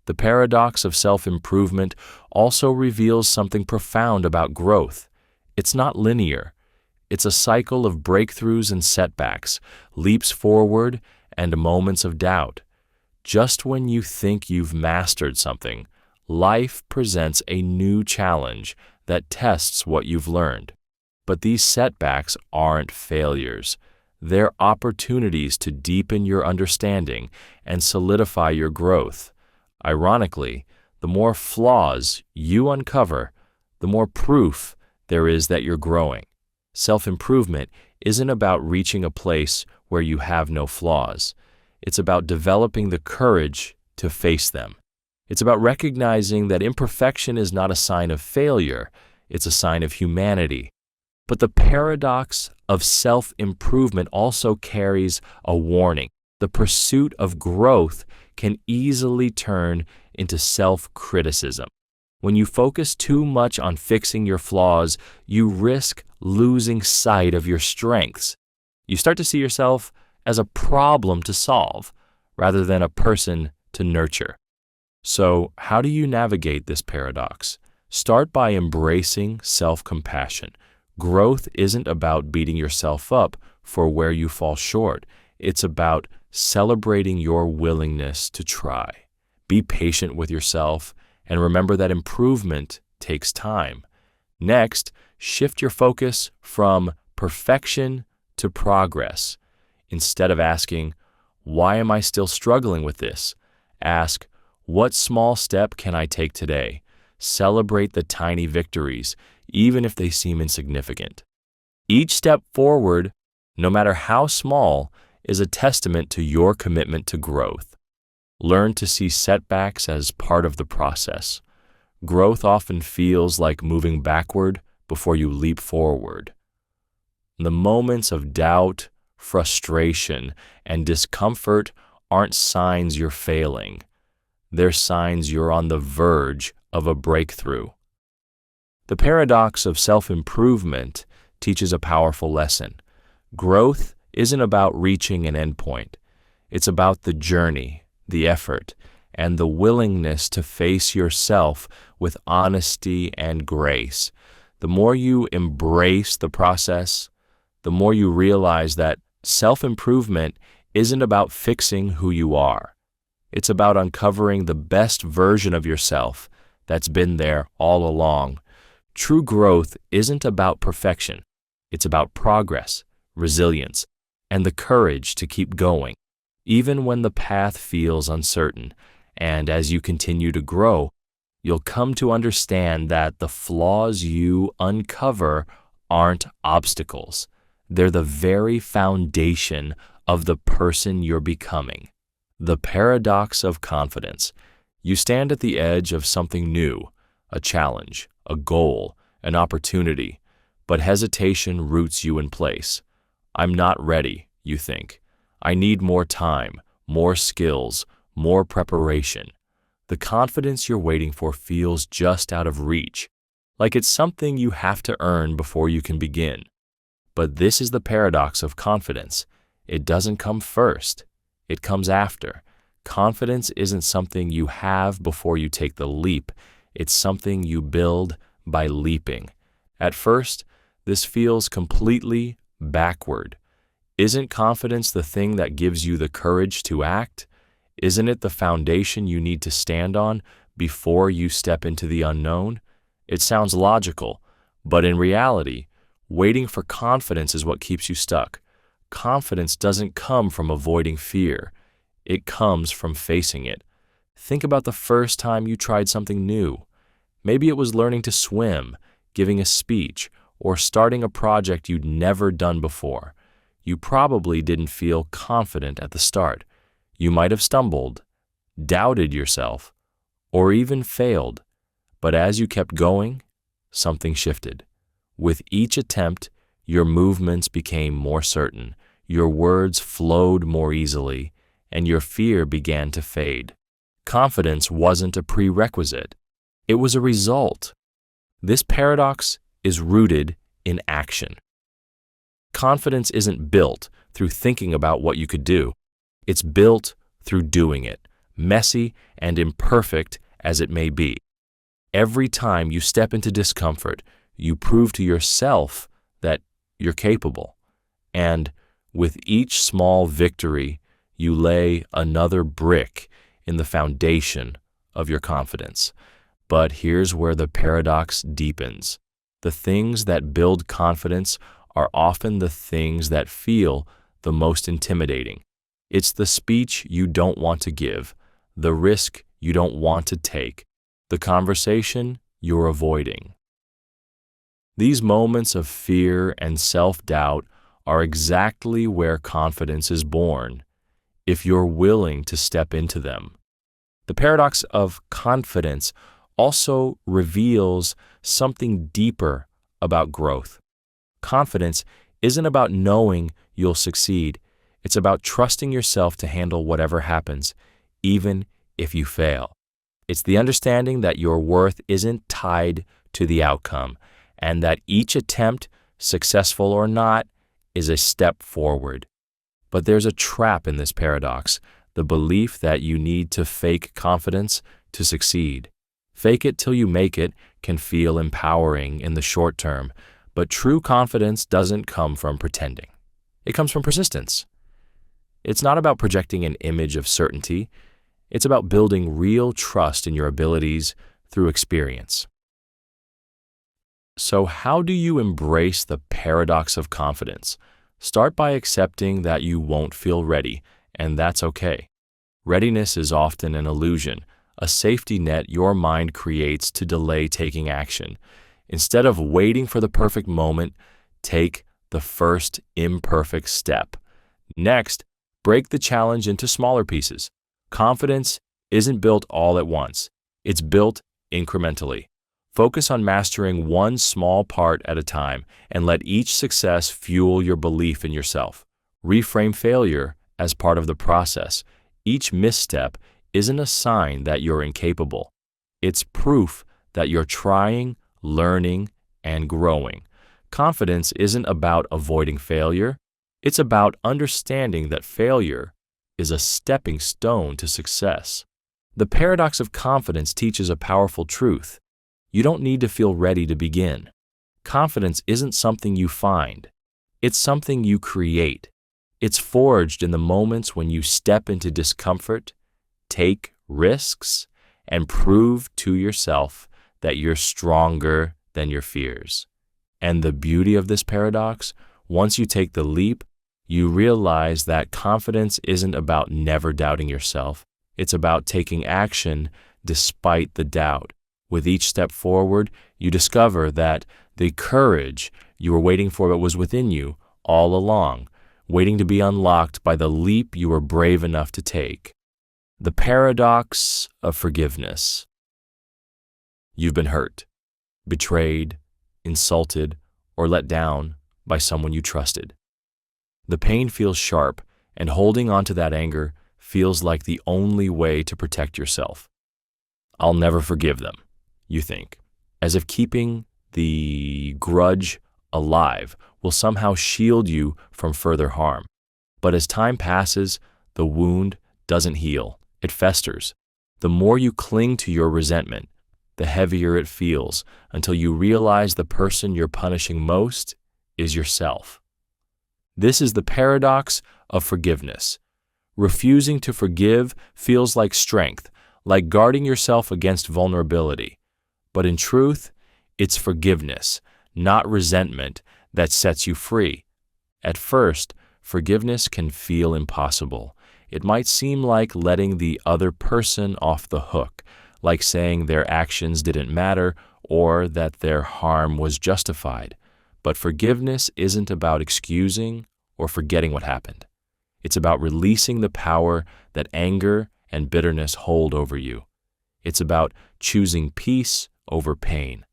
The paradox of self-improvement also reveals something profound about growth. It's not linear. It's a cycle of breakthroughs and setbacks, leaps forward and moments of doubt. Just when you think you've mastered something, life presents a new challenge that tests what you've learned. But these setbacks aren't failures. They're opportunities to deepen your understanding and solidify your growth. Ironically, the more flaws you uncover, the more proof there is that you're growing. Self-improvement isn't about reaching a place where you have no flaws. It's about developing the courage to face them. It's about recognizing that imperfection is not a sign of failure, it's a sign of humanity. But the paradox of self-improvement also carries a warning. The pursuit of growth can easily turn into self-criticism. When you focus too much on fixing your flaws, you risk losing sight of your strengths. You start to see yourself as a problem to solve rather than a person to nurture. So, how do you navigate this paradox? Start by embracing self-compassion. Growth isn't about beating yourself up for where you fall short. It's about celebrating your willingness to try. Be patient with yourself and remember that improvement takes time. Next, shift your focus from perfection to progress. Instead of asking, "Why am I still struggling with this?" ask, "What small step can I take today?" Celebrate the tiny victories, even if they seem insignificant. Each step forward, no matter how small, is a testament to your commitment to growth. Learn to see setbacks as part of the process. Growth often feels like moving backward before you leap forward. The moments of doubt, frustration, and discomfort aren't signs you're failing. They're signs you're on the verge of a breakthrough. The paradox of self-improvement teaches a powerful lesson. Growth isn't about reaching an endpoint. It's about the journey, the effort, and the willingness to face yourself with honesty and grace. The more you embrace the process, the more you realize that self-improvement isn't about fixing who you are. It's about uncovering the best version of yourself that's been there all along. True growth isn't about perfection. It's about progress, resilience, and the courage to keep going, even when the path feels uncertain. And as you continue to grow, you'll come to understand that the flaws you uncover aren't obstacles. They're the very foundation of the person you're becoming. The paradox of confidence. You stand at the edge of something new, a challenge, a goal, an opportunity, but hesitation roots you in place. I'm not ready, you think. I need more time, more skills, more preparation. The confidence you're waiting for feels just out of reach, like it's something you have to earn before you can begin. But this is the paradox of confidence. It doesn't come first. It comes after. Confidence isn't something you have before you take the leap. It's something you build by leaping. At first, this feels completely backward. Isn't confidence the thing that gives you the courage to act? Isn't it the foundation you need to stand on before you step into the unknown? It sounds logical, but in reality, waiting for confidence is what keeps you stuck. Confidence doesn't come from avoiding fear. It comes from facing it. Think about the first time you tried something new. Maybe it was learning to swim, giving a speech, or starting a project you'd never done before. You probably didn't feel confident at the start. You might have stumbled, doubted yourself, or even failed. But as you kept going, something shifted. With each attempt, your movements became more certain, your words flowed more easily, and your fear began to fade. Confidence wasn't a prerequisite. It was a result. This paradox is rooted in action. Confidence isn't built through thinking about what you could do. It's built through doing it, messy and imperfect as it may be. Every time you step into discomfort, you prove to yourself that you're capable. And with each small victory, you lay another brick in the foundation of your confidence. But here's where the paradox deepens. The things that build confidence are often the things that feel the most intimidating. It's the speech you don't want to give, the risk you don't want to take, the conversation you're avoiding. These moments of fear and self-doubt are exactly where confidence is born, if you're willing to step into them. The paradox of confidence also reveals something deeper about growth. Confidence isn't about knowing you'll succeed. It's about trusting yourself to handle whatever happens, even if you fail. It's the understanding that your worth isn't tied to the outcome, and that each attempt, successful or not, is a step forward. But there's a trap in this paradox, the belief that you need to fake confidence to succeed. Fake it till you make it can feel empowering in the short term, but true confidence doesn't come from pretending. It comes from persistence. It's not about projecting an image of certainty. It's about building real trust in your abilities through experience. So how do you embrace the paradox of confidence? Start by accepting that you won't feel ready, and that's okay. Readiness is often an illusion, a safety net your mind creates to delay taking action. Instead of waiting for the perfect moment, take the first imperfect step. Next, break the challenge into smaller pieces. Confidence isn't built all at once. It's built incrementally. Focus on mastering one small part at a time and let each success fuel your belief in yourself. Reframe failure as part of the process. Each misstep isn't a sign that you're incapable. It's proof that you're trying, learning, and growing. Confidence isn't about avoiding failure. It's about understanding that failure is a stepping stone to success. The paradox of confidence teaches a powerful truth. You don't need to feel ready to begin. Confidence isn't something you find. It's something you create. It's forged in the moments when you step into discomfort, take risks, and prove to yourself that you're stronger than your fears. And the beauty of this paradox, once you take the leap, you realize that confidence isn't about never doubting yourself. It's about taking action despite the doubt. With each step forward, you discover that the courage you were waiting for was within you all along, waiting to be unlocked by the leap you were brave enough to take. The paradox of forgiveness. You've been hurt, betrayed, insulted, or let down by someone you trusted. The pain feels sharp, and holding on to that anger feels like the only way to protect yourself. I'll never forgive them, you think, as if keeping the grudge alive will somehow shield you from further harm. But as time passes, the wound doesn't heal. It festers. The more you cling to your resentment, the heavier it feels until you realize the person you're punishing most is yourself. This is the paradox of forgiveness. Refusing to forgive feels like strength, like guarding yourself against vulnerability. But in truth, it's forgiveness, not resentment, that sets you free. At first, forgiveness can feel impossible. It might seem like letting the other person off the hook, like saying their actions didn't matter or that their harm was justified. But forgiveness isn't about excusing or forgetting what happened. It's about releasing the power that anger and bitterness hold over you. It's about choosing peace over pain.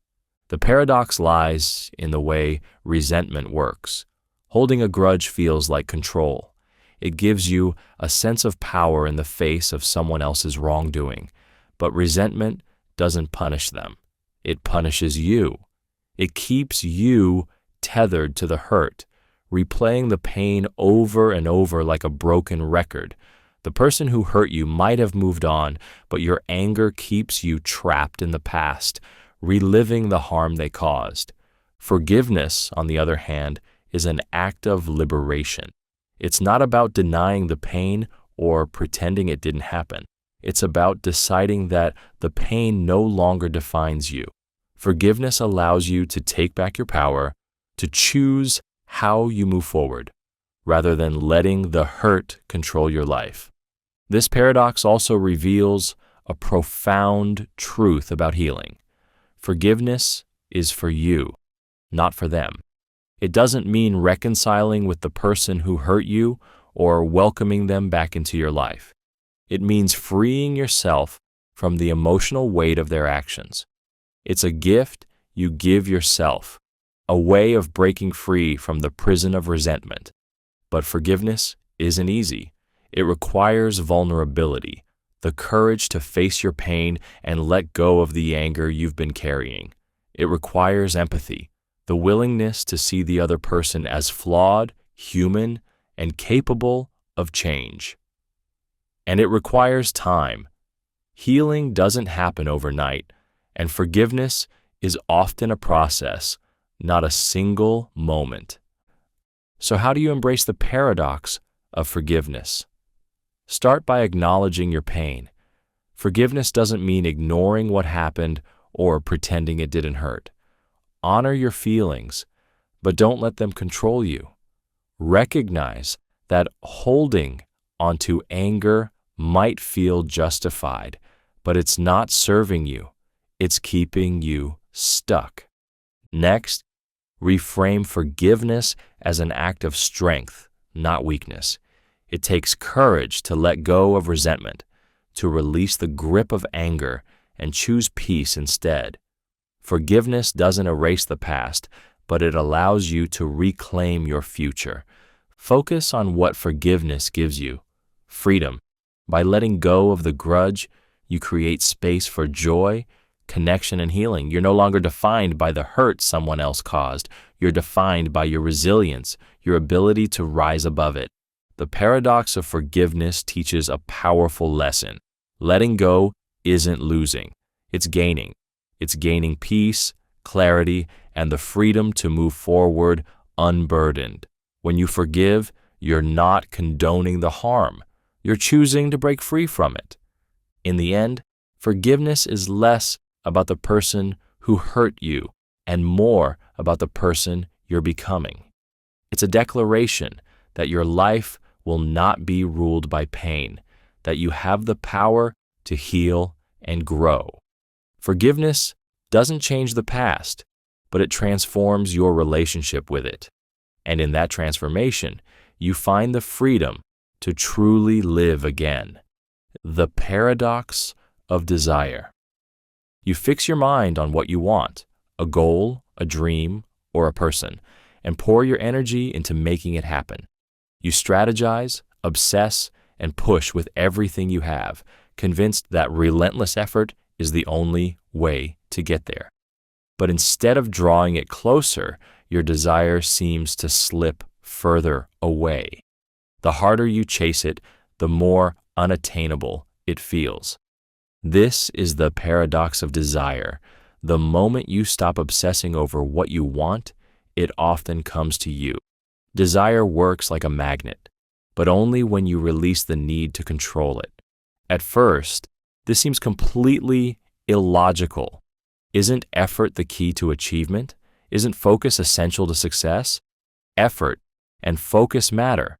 The paradox lies in the way resentment works. Holding a grudge feels like control. It gives you a sense of power in the face of someone else's wrongdoing. But resentment doesn't punish them. It punishes you. It keeps you tethered to the hurt, replaying the pain over and over like a broken record. The person who hurt you might have moved on, but your anger keeps you trapped in the past, reliving the harm they caused. Forgiveness, on the other hand, is an act of liberation. It's not about denying the pain or pretending it didn't happen. It's about deciding that the pain no longer defines you. Forgiveness allows you to take back your power, to choose how you move forward, rather than letting the hurt control your life. This paradox also reveals a profound truth about healing. Forgiveness is for you, not for them. It doesn't mean reconciling with the person who hurt you or welcoming them back into your life. It means freeing yourself from the emotional weight of their actions. It's a gift you give yourself, a way of breaking free from the prison of resentment. But forgiveness isn't easy. It requires vulnerability, the courage to face your pain and let go of the anger you've been carrying. It requires empathy, the willingness to see the other person as flawed, human, and capable of change. And it requires time. Healing doesn't happen overnight, and forgiveness is often a process, not a single moment. So how do you embrace the paradox of forgiveness? Start by acknowledging your pain. Forgiveness doesn't mean ignoring what happened or pretending it didn't hurt. Honor your feelings, but don't let them control you. Recognize that holding onto anger might feel justified, but it's not serving you. It's keeping you stuck. Next, reframe forgiveness as an act of strength, not weakness. It takes courage to let go of resentment, to release the grip of anger, and choose peace instead. Forgiveness doesn't erase the past, but it allows you to reclaim your future. Focus on what forgiveness gives you: freedom. By letting go of the grudge, you create space for joy, connection, and healing. You're no longer defined by the hurt someone else caused. You're defined by your resilience, your ability to rise above it. The paradox of forgiveness teaches a powerful lesson. Letting go isn't losing, it's gaining. It's gaining peace, clarity, and the freedom to move forward unburdened. When you forgive, you're not condoning the harm. You're choosing to break free from it. In the end, forgiveness is less about the person who hurt you and more about the person you're becoming. It's a declaration that your life will not be ruled by pain, that you have the power to heal and grow. Forgiveness doesn't change the past, but it transforms your relationship with it. And in that transformation, you find the freedom to truly live again. The paradox of desire. You fix your mind on what you want, a goal, a dream, or a person, and pour your energy into making it happen. You strategize, obsess, and push with everything you have, convinced that relentless effort is the only way to get there. But instead of drawing it closer, your desire seems to slip further away. The harder you chase it, the more unattainable it feels. This is the paradox of desire. The moment you stop obsessing over what you want, it often comes to you. Desire works like a magnet, but only when you release the need to control it. At first, this seems completely illogical. Isn't effort the key to achievement? Isn't focus essential to success? Effort and focus matter,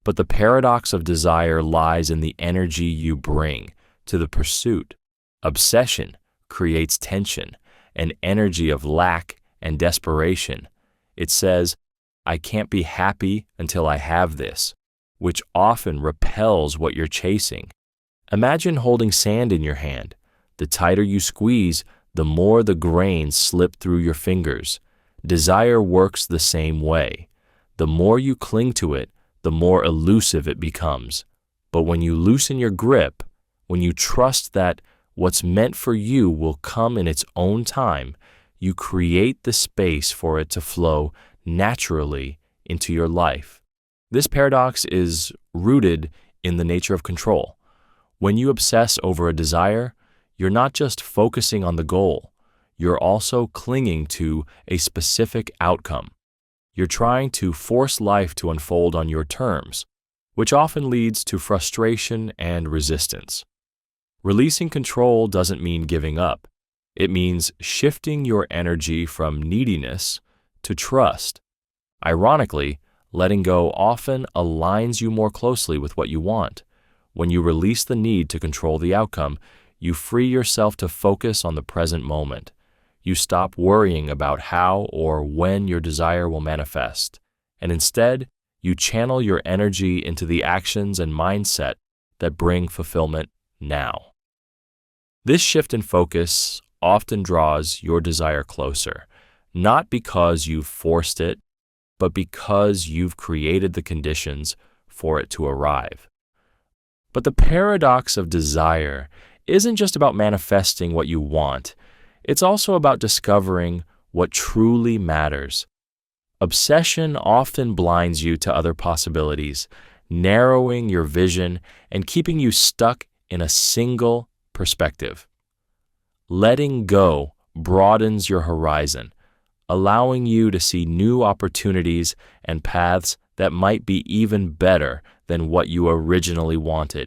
but the paradox of desire lies in the energy you bring to the pursuit. Obsession creates tension, an energy of lack and desperation. It says, I can't be happy until I have this, which often repels what you're chasing. Imagine holding sand in your hand. The tighter you squeeze, the more the grains slip through your fingers. Desire works the same way. The more you cling to it, the more elusive it becomes. But when you loosen your grip, when you trust that what's meant for you will come in its own time, you create the space for it to flow naturally into your life. This paradox is rooted in the nature of control. When you obsess over a desire, you're not just focusing on the goal, you're also clinging to a specific outcome. You're trying to force life to unfold on your terms, which often leads to frustration and resistance. Releasing control doesn't mean giving up. It means shifting your energy from neediness to trust. Ironically, letting go often aligns you more closely with what you want. When you release the need to control the outcome, you free yourself to focus on the present moment. You stop worrying about how or when your desire will manifest, and instead, you channel your energy into the actions and mindset that bring fulfillment now. This shift in focus often draws your desire closer, not because you've forced it, but because you've created the conditions for it to arrive. But the paradox of desire isn't just about manifesting what you want. It's also about discovering what truly matters. Obsession often blinds you to other possibilities, narrowing your vision and keeping you stuck in a single perspective. Letting go broadens your horizon, allowing you to see new opportunities and paths that might be even better than what you originally wanted.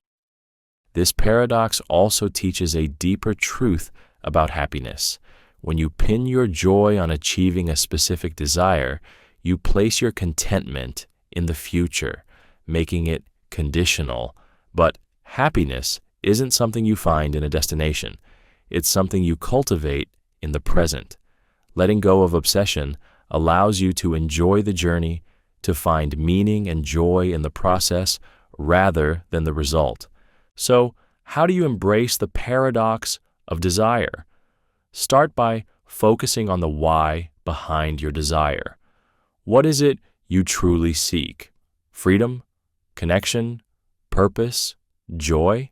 This paradox also teaches a deeper truth about happiness. When you pin your joy on achieving a specific desire, you place your contentment in the future, making it conditional. But happiness isn't something you find in a destination. It's something you cultivate in the present. Letting go of obsession allows you to enjoy the journey, to find meaning and joy in the process rather than the result. So, how do you embrace the paradox of desire? Start by focusing on the why behind your desire. What is it you truly seek? Freedom, connection, purpose, joy?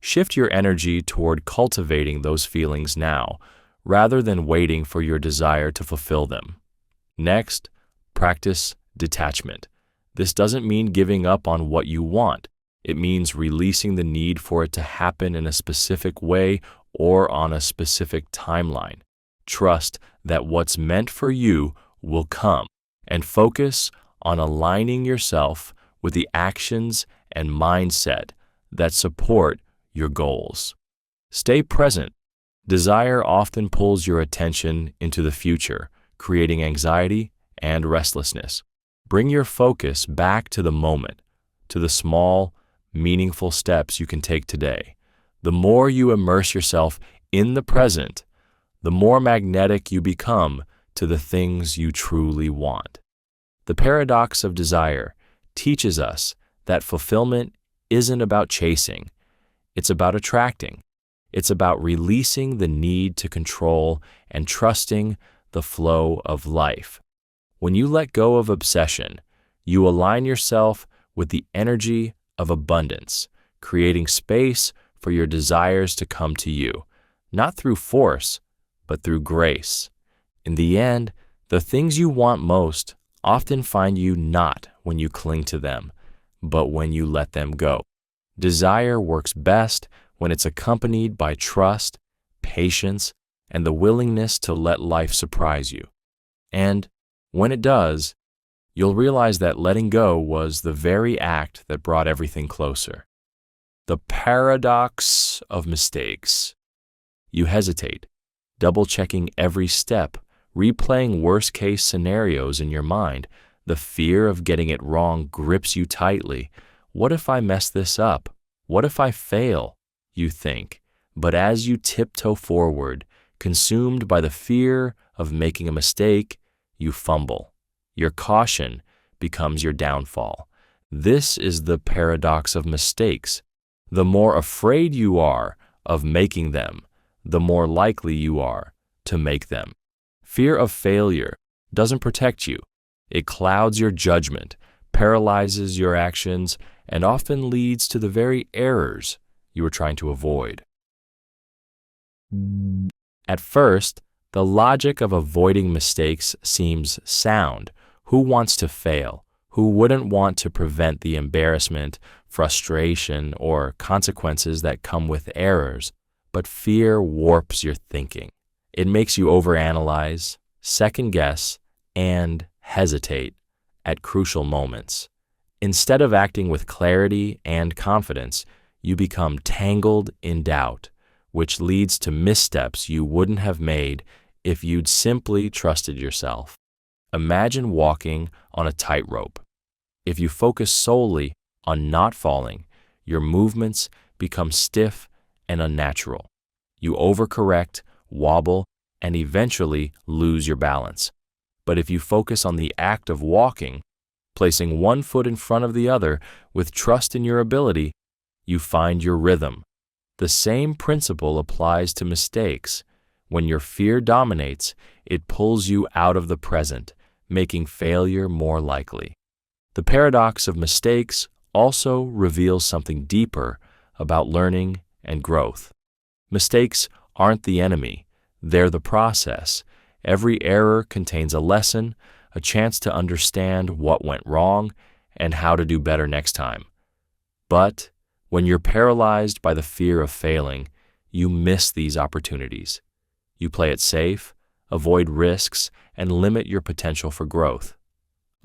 Shift your energy toward cultivating those feelings now, rather than waiting for your desire to fulfill them. Next, practice detachment. This doesn't mean giving up on what you want. It means releasing the need for it to happen in a specific way or on a specific timeline. Trust that what's meant for you will come, and focus on aligning yourself with the actions and mindset that support your goals. Stay present. Desire often pulls your attention into the future, creating anxiety and restlessness. Bring your focus back to the moment, to the small, meaningful steps you can take today. The more you immerse yourself in the present, the more magnetic you become to the things you truly want. The paradox of desire teaches us that fulfillment isn't about chasing, it's about attracting. It's about releasing the need to control and trusting the flow of life. When you let go of obsession, you align yourself with the energy of abundance, creating space for your desires to come to you, not through force, but through grace. In the end, the things you want most often find you not when you cling to them, but when you let them go. Desire works best when it's accompanied by trust, patience, and the willingness to let life surprise you. And when it does, you'll realize that letting go was the very act that brought everything closer. The paradox of mistakes. You hesitate, double-checking every step, replaying worst-case scenarios in your mind. The fear of getting it wrong grips you tightly. What if I mess this up? What if I fail? You think. But as you tiptoe forward, consumed by the fear of making a mistake, you fumble. Your caution becomes your downfall. This is the paradox of mistakes. The more afraid you are of making them, the more likely you are to make them. Fear of failure doesn't protect you. It clouds your judgment, paralyzes your actions, and often leads to the very errors you were trying to avoid. At first, the logic of avoiding mistakes seems sound. Who wants to fail? Who wouldn't want to prevent the embarrassment, frustration, or consequences that come with errors? But fear warps your thinking. It makes you overanalyze, second-guess, and hesitate at crucial moments. Instead of acting with clarity and confidence, you become tangled in doubt, which leads to missteps you wouldn't have made if you'd simply trusted yourself. Imagine walking on a tightrope. If you focus solely on not falling, your movements become stiff and unnatural. You overcorrect, wobble, and eventually lose your balance. But if you focus on the act of walking, placing one foot in front of the other with trust in your ability, you find your rhythm. The same principle applies to mistakes. When your fear dominates, it pulls you out of the present, making failure more likely. The paradox of mistakes also reveals something deeper about learning and growth. Mistakes aren't the enemy, they're the process. Every error contains a lesson, a chance to understand what went wrong and how to do better next time. But when you're paralyzed by the fear of failing, you miss these opportunities. You play it safe, avoid risks, and limit your potential for growth.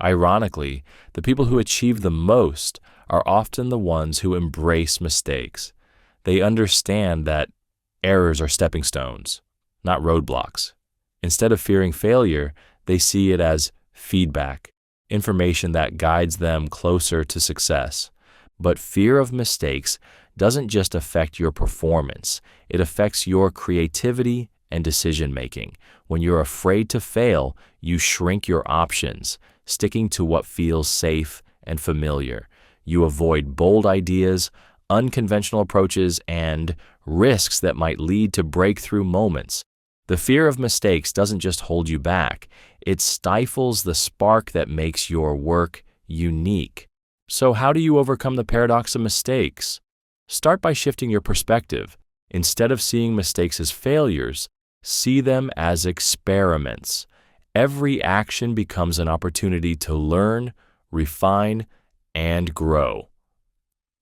Ironically, the people who achieve the most are often the ones who embrace mistakes. They understand that errors are stepping stones, not roadblocks. Instead of fearing failure, they see it as feedback, information that guides them closer to success. But fear of mistakes doesn't just affect your performance, it affects your creativity and decision-making. When you're afraid to fail, you shrink your options, sticking to what feels safe and familiar. You avoid bold ideas, unconventional approaches, and risks that might lead to breakthrough moments. The fear of mistakes doesn't just hold you back, it stifles the spark that makes your work unique. So how do you overcome the paradox of mistakes? Start by shifting your perspective. Instead of seeing mistakes as failures, see them as experiments. Every action becomes an opportunity to learn, refine, and grow.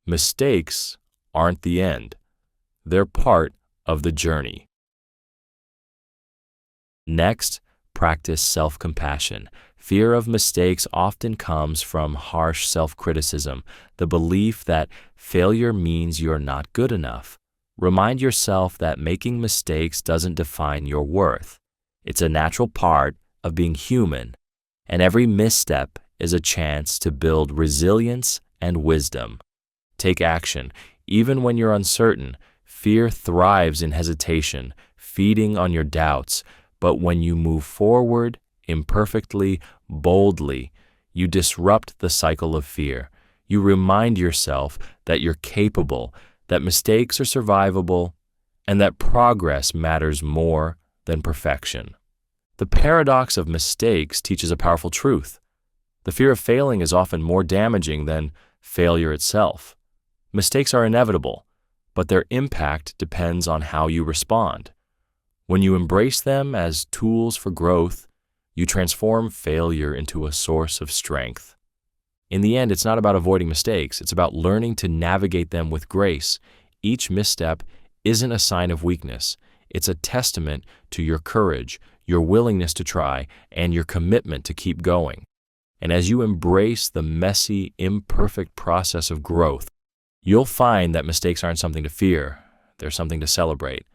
Mistakes aren't the end. They're part of the journey. Next, practice self-compassion. Fear of mistakes often comes from harsh self-criticism, the belief that failure means you're not good enough. Remind yourself that making mistakes doesn't define your worth. It's a natural part of being human, and every misstep is a chance to build resilience and wisdom. Take action. Even when you're uncertain, fear thrives in hesitation, feeding on your doubts. But when you move forward, imperfectly, boldly, you disrupt the cycle of fear. You remind yourself that you're capable, that mistakes are survivable, and that progress matters more than perfection. The paradox of mistakes teaches a powerful truth. The fear of failing is often more damaging than failure itself. Mistakes are inevitable, but their impact depends on how you respond. When you embrace them as tools for growth, you transform failure into a source of strength. In the end, it's not about avoiding mistakes. It's about learning to navigate them with grace. Each misstep isn't a sign of weakness. It's a testament to your courage, your willingness to try, and your commitment to keep going. And as you embrace the messy, imperfect process of growth, you'll find that mistakes aren't something to fear. They're something to celebrate.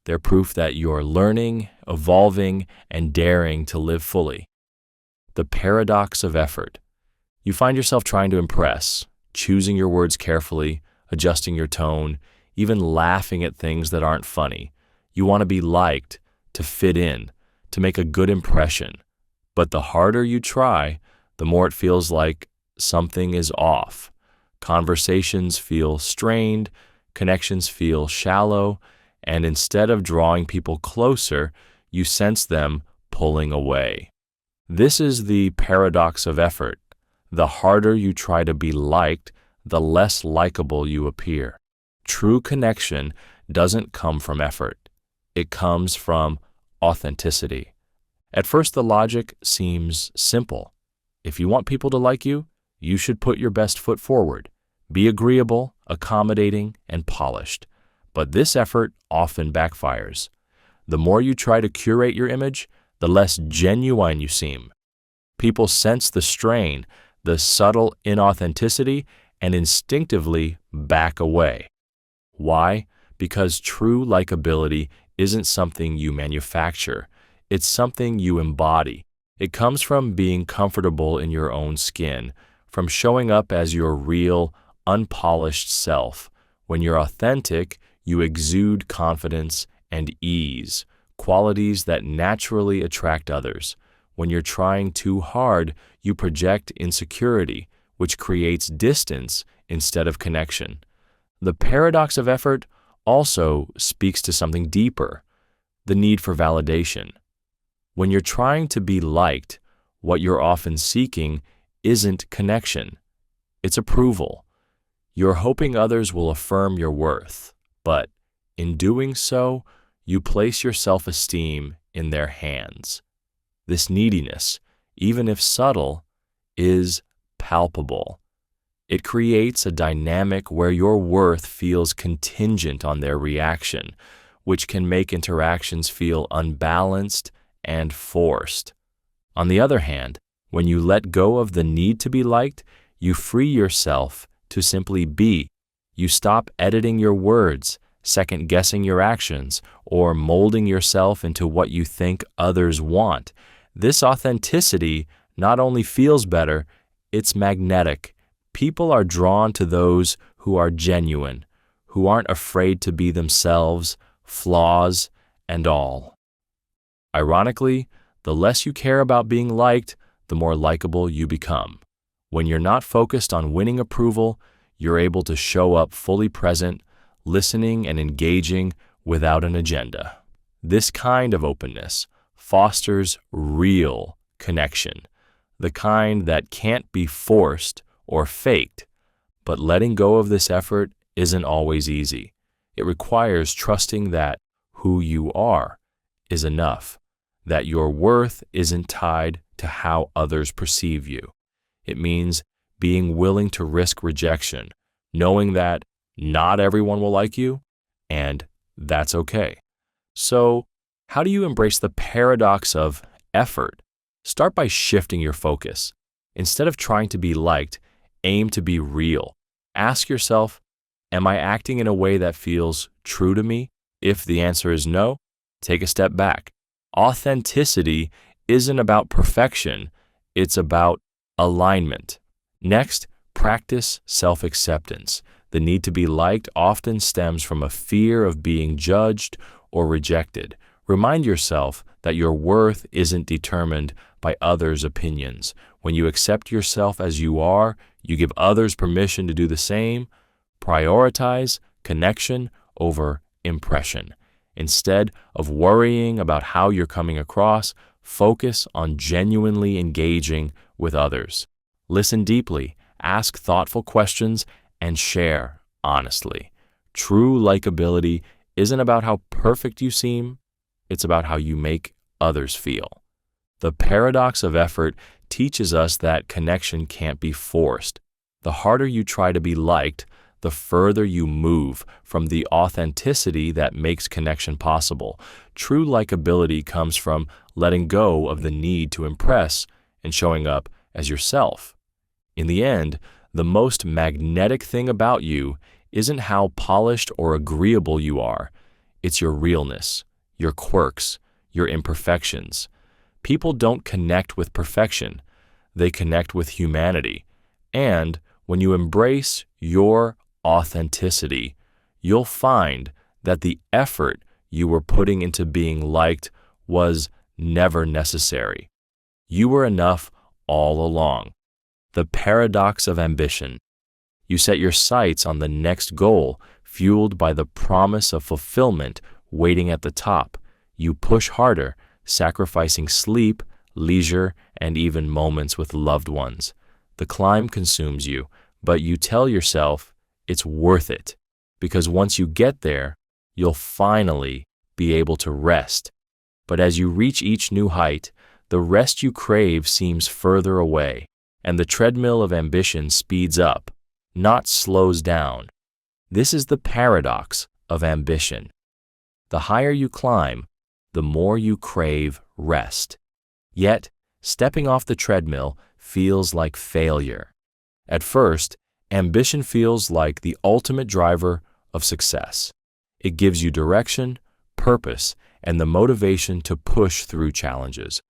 They're proof that you're learning, evolving, and daring to live fully. The paradox of effort. You find yourself trying to impress, choosing your words carefully, adjusting your tone, even laughing at things that aren't funny. You want to be liked, to fit in, to make a good impression. But the harder you try, the more it feels like something is off. Conversations feel strained, connections feel shallow, and instead of drawing people closer, you sense them pulling away. This is the paradox of effort. The harder you try to be liked, the less likable you appear. True connection doesn't come from effort. It comes from authenticity. At first, the logic seems simple. If you want people to like you, you should put your best foot forward. Be agreeable, accommodating, and polished. But this effort often backfires. The more you try to curate your image, the less genuine you seem. People sense the strain, the subtle inauthenticity, and instinctively back away. Why? Because true likability isn't something you manufacture. It's something you embody. It comes from being comfortable in your own skin, from showing up as your real, unpolished self. When you're authentic, you exude confidence and ease, qualities that naturally attract others. When you're trying too hard, you project insecurity, which creates distance instead of connection. The paradox of effort also speaks to something deeper, the need for validation. When you're trying to be liked, what you're often seeking isn't connection. It's approval. You're hoping others will affirm your worth, but in doing so, you place your self-esteem in their hands. This neediness, even if subtle, is palpable. It creates a dynamic where your worth feels contingent on their reaction, which can make interactions feel unbalanced and forced. On the other hand, when you let go of the need to be liked, you free yourself to simply be. You stop editing your words, second-guessing your actions, or molding yourself into what you think others want. This authenticity not only feels better, it's magnetic. People are drawn to those who are genuine, who aren't afraid to be themselves, flaws and all. Ironically, the less you care about being liked, the more likable you become. When you're not focused on winning approval, you're able to show up fully present, listening and engaging without an agenda. This kind of openness fosters real connection, the kind that can't be forced or faked. But letting go of this effort isn't always easy. It requires trusting that who you are is enough, that your worth isn't tied to how others perceive you. It means being willing to risk rejection, knowing that not everyone will like you, and that's okay. So, how do you embrace the paradox of effort? Start by shifting your focus. Instead of trying to be liked, aim to be real. Ask yourself, am I acting in a way that feels true to me? If the answer is no, take a step back. Authenticity isn't about perfection, it's about alignment. Next, practice self-acceptance. The need to be liked often stems from a fear of being judged or rejected. Remind yourself that your worth isn't determined by others' opinions. When you accept yourself as you are, you give others permission to do the same. Prioritize connection over impression. Instead of worrying about how you're coming across, focus on genuinely engaging with others. Listen deeply, ask thoughtful questions, and share honestly. True likability isn't about how perfect you seem, it's about how you make others feel. The paradox of effort teaches us that connection can't be forced. The harder you try to be liked, the further you move from the authenticity that makes connection possible. True likability comes from letting go of the need to impress and showing up as yourself. In the end, the most magnetic thing about you isn't how polished or agreeable you are. It's your realness, your quirks, your imperfections. People don't connect with perfection. They connect with humanity. And when you embrace your authenticity, you'll find that the effort you were putting into being liked was never necessary. You were enough all along. The paradox of ambition. You set your sights on the next goal, fueled by the promise of fulfillment waiting at the top. You push harder, sacrificing sleep, leisure, and even moments with loved ones. The climb consumes you, but you tell yourself it's worth it, because once you get there, you'll finally be able to rest. But as you reach each new height, the rest you crave seems further away, and the treadmill of ambition speeds up, not slows down. This is the paradox of ambition. The higher you climb, the more you crave rest. Yet, stepping off the treadmill feels like failure. At first, ambition feels like the ultimate driver of success. It gives you direction, purpose, and the motivation to push through challenges.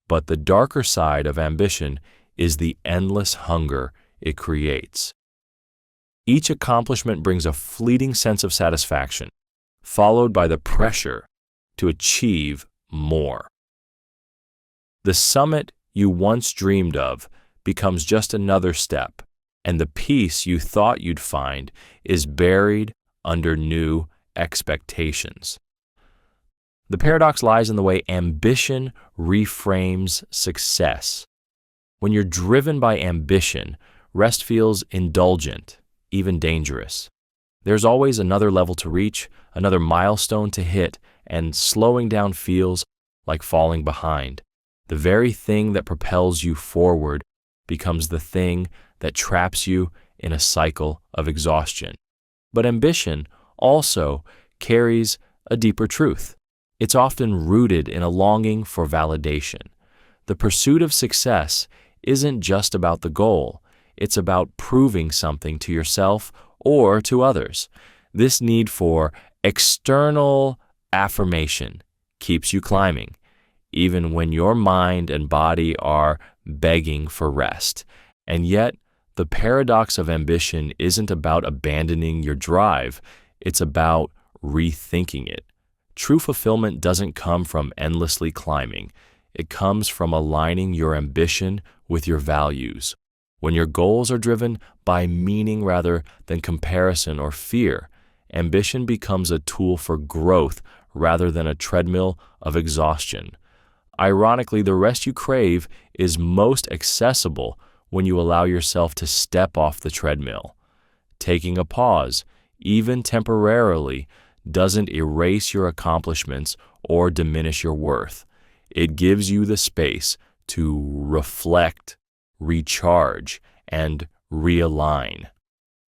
But the darker side of ambition is the endless hunger it creates. Each accomplishment brings a fleeting sense of satisfaction, followed by the pressure to achieve more. The summit you once dreamed of becomes just another step, and the peace you thought you'd find is buried under new expectations. The paradox lies in the way ambition reframes success. When you're driven by ambition, rest feels indulgent, even dangerous. There's always another level to reach, another milestone to hit, and slowing down feels like falling behind. The very thing that propels you forward becomes the thing that traps you in a cycle of exhaustion. But ambition also carries a deeper truth. It's often rooted in a longing for validation. The pursuit of success isn't just about the goal. It's about proving something to yourself or to others. This need for external affirmation keeps you climbing, even when your mind and body are begging for rest. And yet, the paradox of ambition isn't about abandoning your drive. It's about rethinking it. True fulfillment doesn't come from endlessly climbing. It comes from aligning your ambition with your values. When your goals are driven by meaning rather than comparison or fear, ambition becomes a tool for growth rather than a treadmill of exhaustion. Ironically, the rest you crave is most accessible when you allow yourself to step off the treadmill. Taking a pause, even temporarily, doesn't erase your accomplishments or diminish your worth. It gives you the space to reflect, recharge, and realign.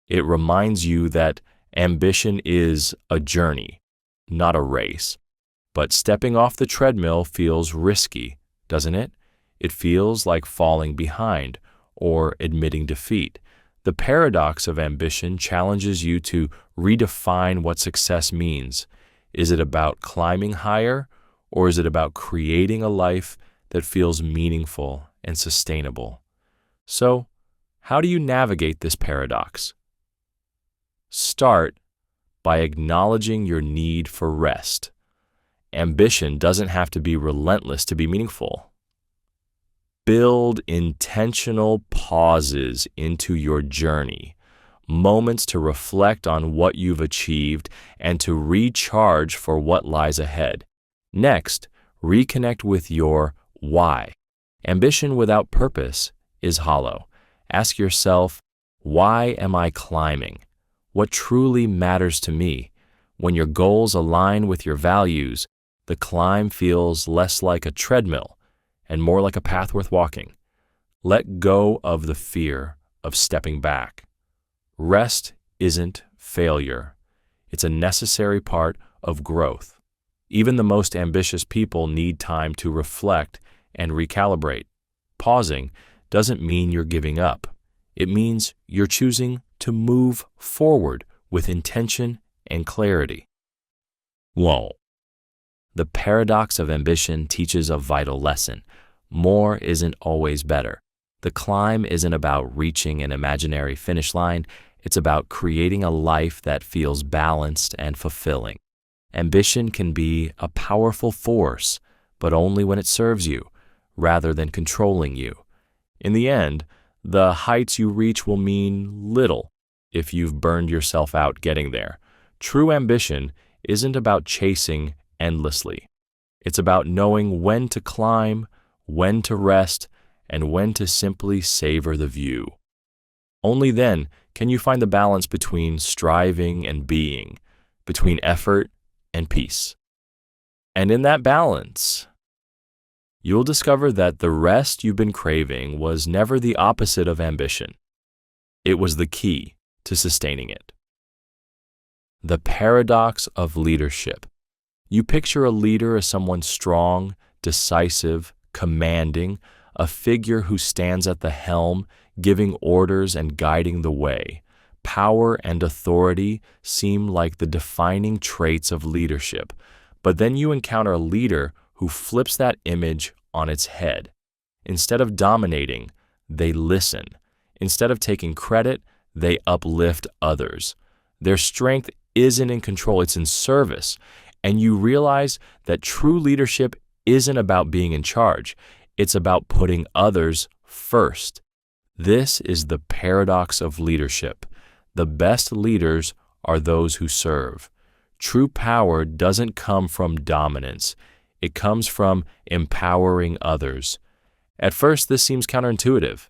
It reminds you that ambition is a journey, not a race. But stepping off the treadmill feels risky, doesn't it? It feels like falling behind or admitting defeat. The paradox of ambition challenges you to redefine what success means. Is it about climbing higher, or is it about creating a life that feels meaningful and sustainable? So, how do you navigate this paradox? Start by acknowledging your need for rest. Ambition doesn't have to be relentless to be meaningful. Build intentional pauses into your journey, moments to reflect on what you've achieved and to recharge for what lies ahead. Next, reconnect with your why. Ambition without purpose is hollow. Ask yourself, why am I climbing? What truly matters to me? When your goals align with your values, the climb feels less like a treadmill and more like a path worth walking. Let go of the fear of stepping back. Rest isn't failure. It's a necessary part of growth. Even the most ambitious people need time to reflect and recalibrate. Pausing doesn't mean you're giving up. It means you're choosing to move forward with intention and clarity. Whoa. The paradox of ambition teaches a vital lesson. More isn't always better. The climb isn't about reaching an imaginary finish line. It's about creating a life that feels balanced and fulfilling. Ambition can be a powerful force, but only when it serves you, rather than controlling you. In the end, the heights you reach will mean little if you've burned yourself out getting there. True ambition isn't about chasing endlessly. It's about knowing when to climb, when to rest, and when to simply savor the view. Only then can you find the balance between striving and being, between effort and peace. And in that balance, you'll discover that the rest you've been craving was never the opposite of ambition. It was the key to sustaining it. The paradox of leadership. You picture a leader as someone strong, decisive, commanding, a figure who stands at the helm, giving orders and guiding the way. Power and authority seem like the defining traits of leadership, but then you encounter a leader who flips that image on its head. Instead of dominating, they listen. Instead of taking credit, they uplift others. Their strength isn't in control, it's in service. And you realize that true leadership isn't about being in charge. It's about putting others first. This is the paradox of leadership. The best leaders are those who serve. True power doesn't come from dominance. It comes from empowering others. At first, this seems counterintuitive.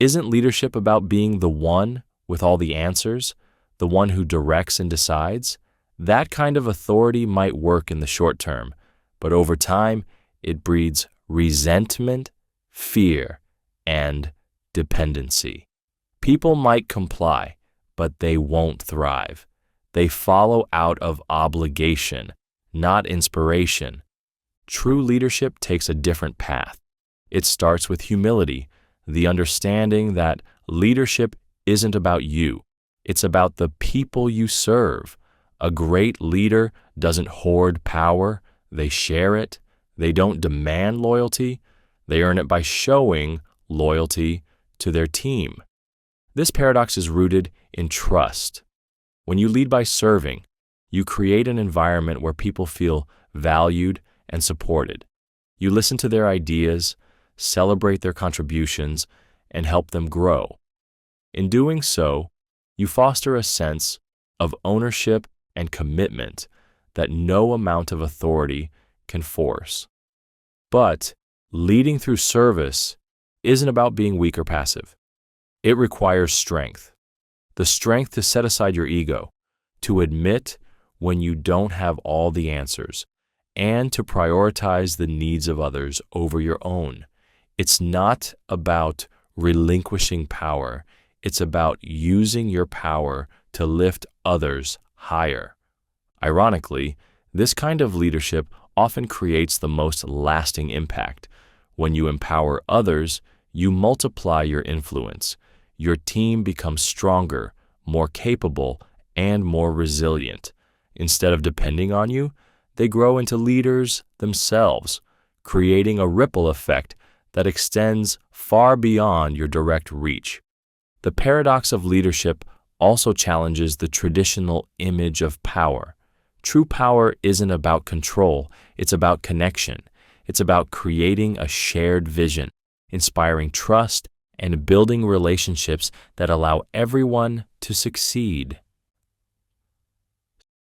Isn't leadership about being the one with all the answers, the one who directs and decides? That kind of authority might work in the short term, but over time, it breeds resentment, fear, and dependency. People might comply, but they won't thrive. They follow out of obligation, not inspiration. True leadership takes a different path. It starts with humility, the understanding that leadership isn't about you. It's about the people you serve. A great leader doesn't hoard power, they share it. They don't demand loyalty, they earn it by showing loyalty to their team. This paradox is rooted in trust. When you lead by serving, you create an environment where people feel valued and supported. You listen to their ideas, celebrate their contributions, and help them grow. In doing so, you foster a sense of ownership and commitment that no amount of authority can force. But leading through service isn't about being weak or passive. It requires strength. The strength to set aside your ego, to admit when you don't have all the answers, and to prioritize the needs of others over your own. It's not about relinquishing power. It's about using your power to lift others higher. Ironically, this kind of leadership often creates the most lasting impact. When you empower others, you multiply your influence. Your team becomes stronger, more capable, and more resilient. Instead of depending on you, they grow into leaders themselves, creating a ripple effect that extends far beyond your direct reach. The paradox of leadership also challenges the traditional image of power. True power isn't about control, it's about connection. It's about creating a shared vision, inspiring trust, and building relationships that allow everyone to succeed.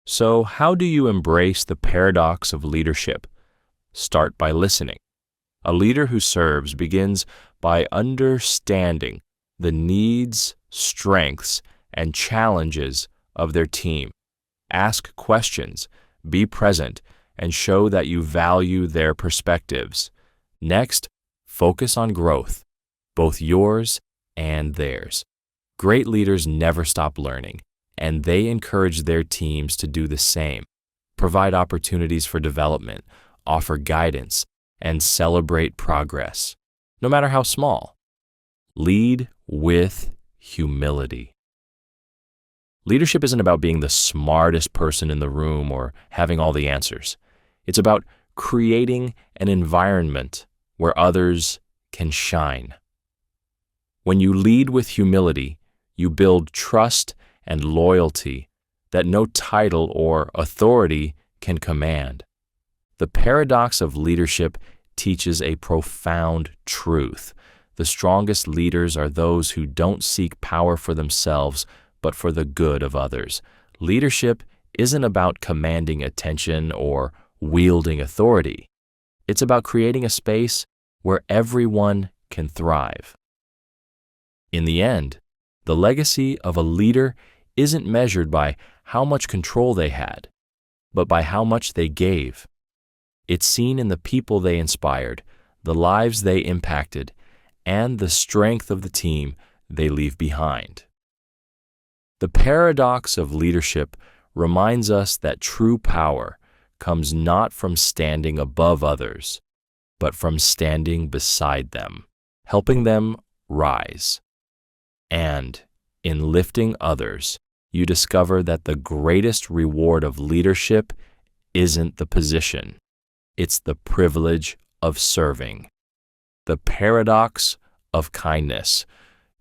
So, how do you embrace the paradox of leadership? Start by listening. A leader who serves begins by understanding the needs, strengths, and challenges of their team. Ask questions, be present, and show that you value their perspectives. Next, focus on growth. both yours and theirs. Great leaders never stop learning, and they encourage their teams to do the same, provide opportunities for development, offer guidance, and celebrate progress, no matter how small. Lead with humility. Leadership isn't about being the smartest person in the room or having all the answers. It's about creating an environment where others can shine. When you lead with humility, you build trust and loyalty that no title or authority can command. The paradox of leadership teaches a profound truth. The strongest leaders are those who don't seek power for themselves, but for the good of others. Leadership isn't about commanding attention or wielding authority. It's about creating a space where everyone can thrive. In the end, the legacy of a leader isn't measured by how much control they had, but by how much they gave. It's seen in the people they inspired, the lives they impacted, and the strength of the team they leave behind. The paradox of leadership reminds us that true power comes not from standing above others, but from standing beside them, helping them rise. And in lifting others, you discover that the greatest reward of leadership isn't the position, it's the privilege of serving. The paradox of kindness.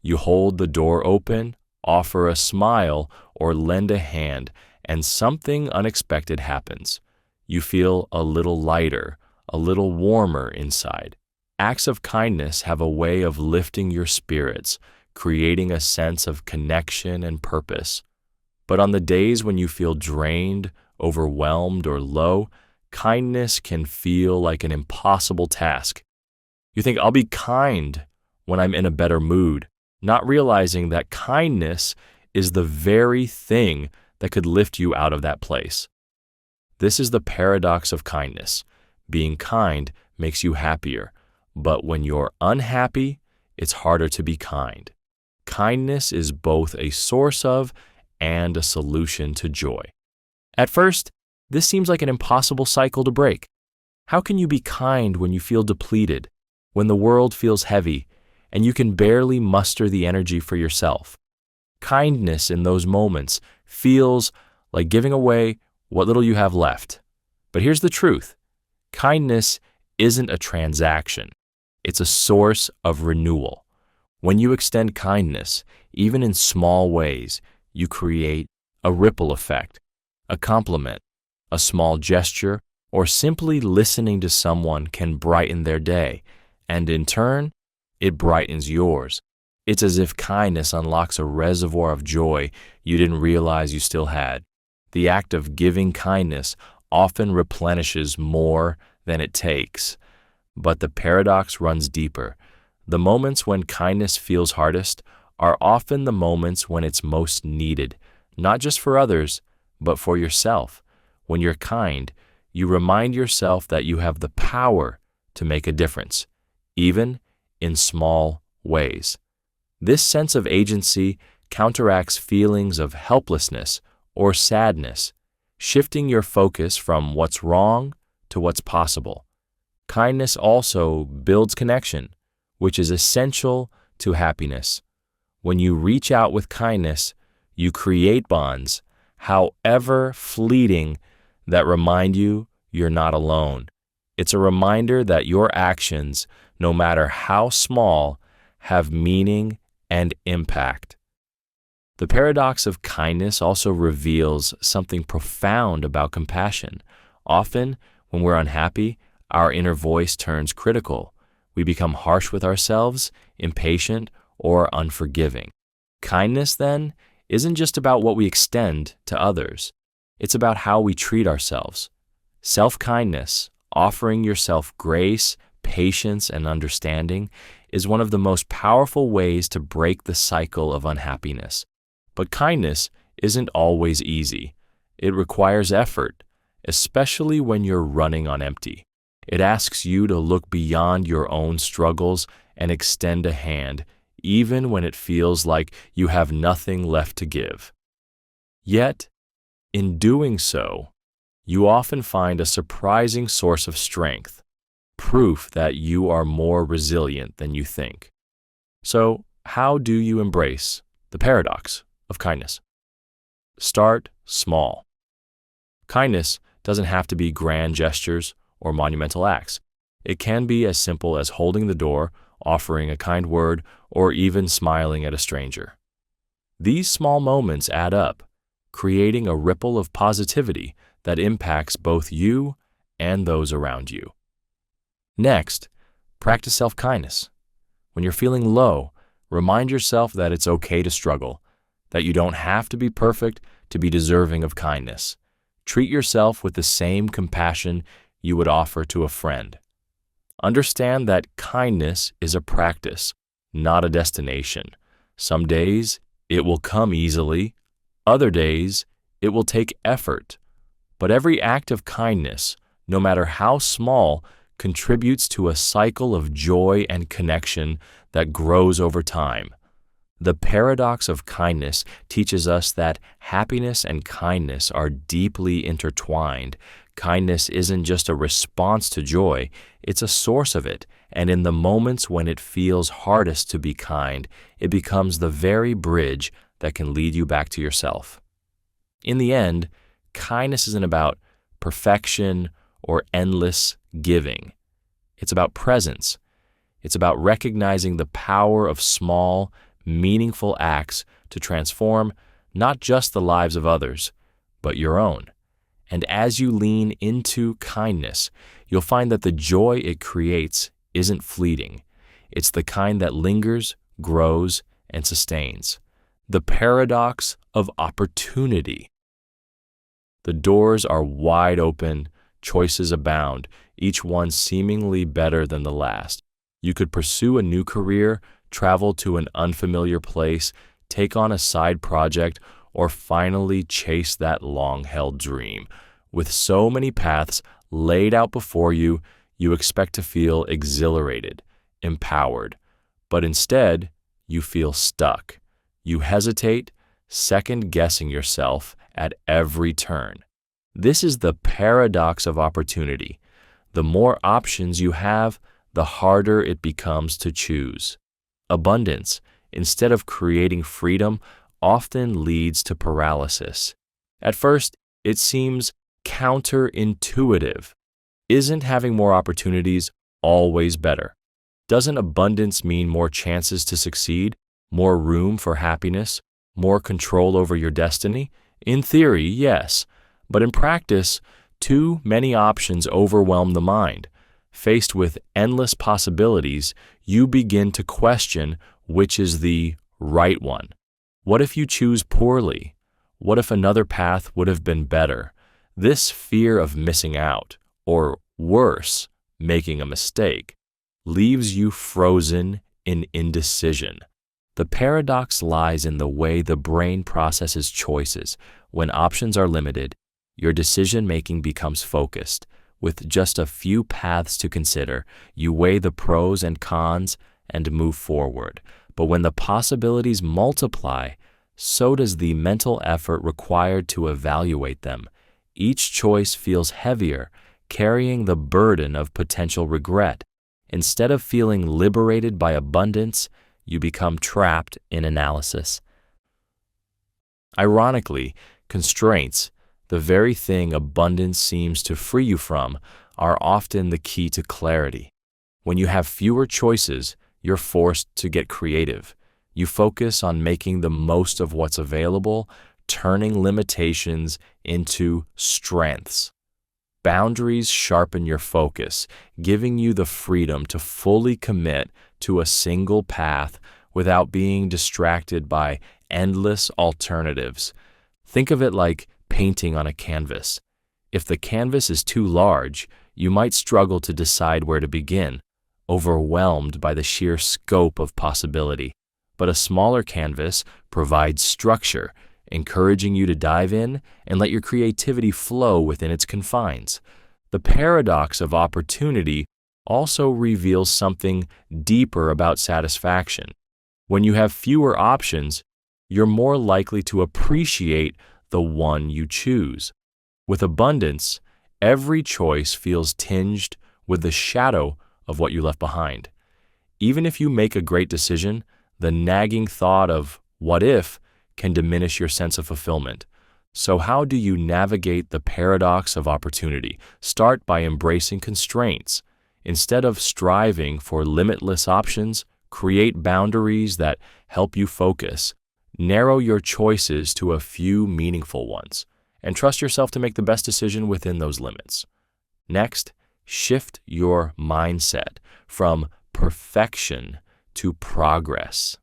You hold the door open, offer a smile, or lend a hand, and something unexpected happens. You feel a little lighter, a little warmer inside. Acts of kindness have a way of lifting your spirits, creating a sense of connection and purpose. But on the days when you feel drained, overwhelmed, or low, kindness can feel like an impossible task. You think, I'll be kind when I'm in a better mood, not realizing that kindness is the very thing that could lift you out of that place. This is the paradox of kindness. Being kind makes you happier, but when you're unhappy, it's harder to be kind. Kindness is both a source of and a solution to joy. At first, this seems like an impossible cycle to break. How can you be kind when you feel depleted, when the world feels heavy, and you can barely muster the energy for yourself? Kindness in those moments feels like giving away what little you have left. But here's the truth. Kindness isn't a transaction. It's a source of renewal. When you extend kindness, even in small ways, you create a ripple effect, a compliment, a small gesture, or simply listening to someone can brighten their day, and in turn, it brightens yours. It's as if kindness unlocks a reservoir of joy you didn't realize you still had. The act of giving kindness often replenishes more than it takes. But the paradox runs deeper. The moments when kindness feels hardest are often the moments when it's most needed, not just for others, but for yourself. When you're kind, you remind yourself that you have the power to make a difference, even in small ways. This sense of agency counteracts feelings of helplessness or sadness, shifting your focus from what's wrong to what's possible. Kindness also builds connection, which is essential to happiness. When you reach out with kindness, you create bonds, however fleeting, that remind you you're not alone. It's a reminder that your actions, no matter how small, have meaning and impact. The paradox of kindness also reveals something profound about compassion. Often, when we're unhappy, our inner voice turns critical. We become harsh with ourselves, impatient, or unforgiving. Kindness, then, isn't just about what we extend to others. It's about how we treat ourselves. Self-kindness, offering yourself grace, patience, and understanding, is one of the most powerful ways to break the cycle of unhappiness. But kindness isn't always easy. It requires effort, especially when you're running on empty. It asks you to look beyond your own struggles and extend a hand, even when it feels like you have nothing left to give. Yet, in doing so, you often find a surprising source of strength, proof that you are more resilient than you think. So, how do you embrace the paradox of kindness? Start small. Kindness doesn't have to be grand gestures or monumental acts. It can be as simple as holding the door, offering a kind word, or even smiling at a stranger. These small moments add up, creating a ripple of positivity that impacts both you and those around you. Next, practice self-kindness. When you're feeling low, remind yourself that it's okay to struggle, that you don't have to be perfect to be deserving of kindness. Treat yourself with the same compassion you would offer to a friend. Understand that kindness is a practice, not a destination. Some days it will come easily, other days it will take effort. But every act of kindness, no matter how small, contributes to a cycle of joy and connection that grows over time. The paradox of kindness teaches us that happiness and kindness are deeply intertwined. Kindness isn't just a response to joy, it's a source of it, and in the moments when it feels hardest to be kind, it becomes the very bridge that can lead you back to yourself. In the end, kindness isn't about perfection or endless giving. It's about presence. It's about recognizing the power of small, meaningful acts to transform not just the lives of others, but your own. And as you lean into kindness, you'll find that the joy it creates isn't fleeting. It's the kind that lingers, grows, and sustains. The paradox of opportunity. The doors are wide open, choices abound, each one seemingly better than the last. You could pursue a new career, travel to an unfamiliar place, take on a side project, or finally chase that long-held dream. With so many paths laid out before you, you expect to feel exhilarated, empowered. But instead, you feel stuck. You hesitate, second-guessing yourself at every turn. This is the paradox of opportunity. The more options you have, the harder it becomes to choose. Abundance, instead of creating freedom, often leads to paralysis. At first, it seems counterintuitive. Isn't having more opportunities always better? Doesn't abundance mean more chances to succeed, more room for happiness, more control over your destiny? In theory, yes, but in practice, too many options overwhelm the mind. Faced with endless possibilities, you begin to question which is the right one. What if you choose poorly? What if another path would have been better? This fear of missing out, or worse, making a mistake, leaves you frozen in indecision. The paradox lies in the way the brain processes choices. When options are limited, your decision-making becomes focused. With just a few paths to consider, you weigh the pros and cons and move forward. But when the possibilities multiply, so does the mental effort required to evaluate them. Each choice feels heavier, carrying the burden of potential regret. Instead of feeling liberated by abundance, you become trapped in analysis. Ironically, constraints, the very thing abundance seems to free you from, are often the key to clarity. When you have fewer choices, you're forced to get creative. You focus on making the most of what's available, turning limitations into strengths. Boundaries sharpen your focus, giving you the freedom to fully commit to a single path without being distracted by endless alternatives. Think of it like painting on a canvas. If the canvas is too large, you might struggle to decide where to begin, overwhelmed by the sheer scope of possibility. But a smaller canvas provides structure, encouraging you to dive in and let your creativity flow within its confines. The paradox of opportunity also reveals something deeper about satisfaction. When you have fewer options, you're more likely to appreciate the one you choose. With abundance, every choice feels tinged with the shadow of what you left behind. Even if you make a great decision, the nagging thought of what if can diminish your sense of fulfillment. So how do you navigate the paradox of opportunity? Start by embracing constraints. Instead of striving for limitless options, create boundaries that help you focus. Narrow your choices to a few meaningful ones, and trust yourself to make the best decision within those limits. Next, shift your mindset from perfection to progress.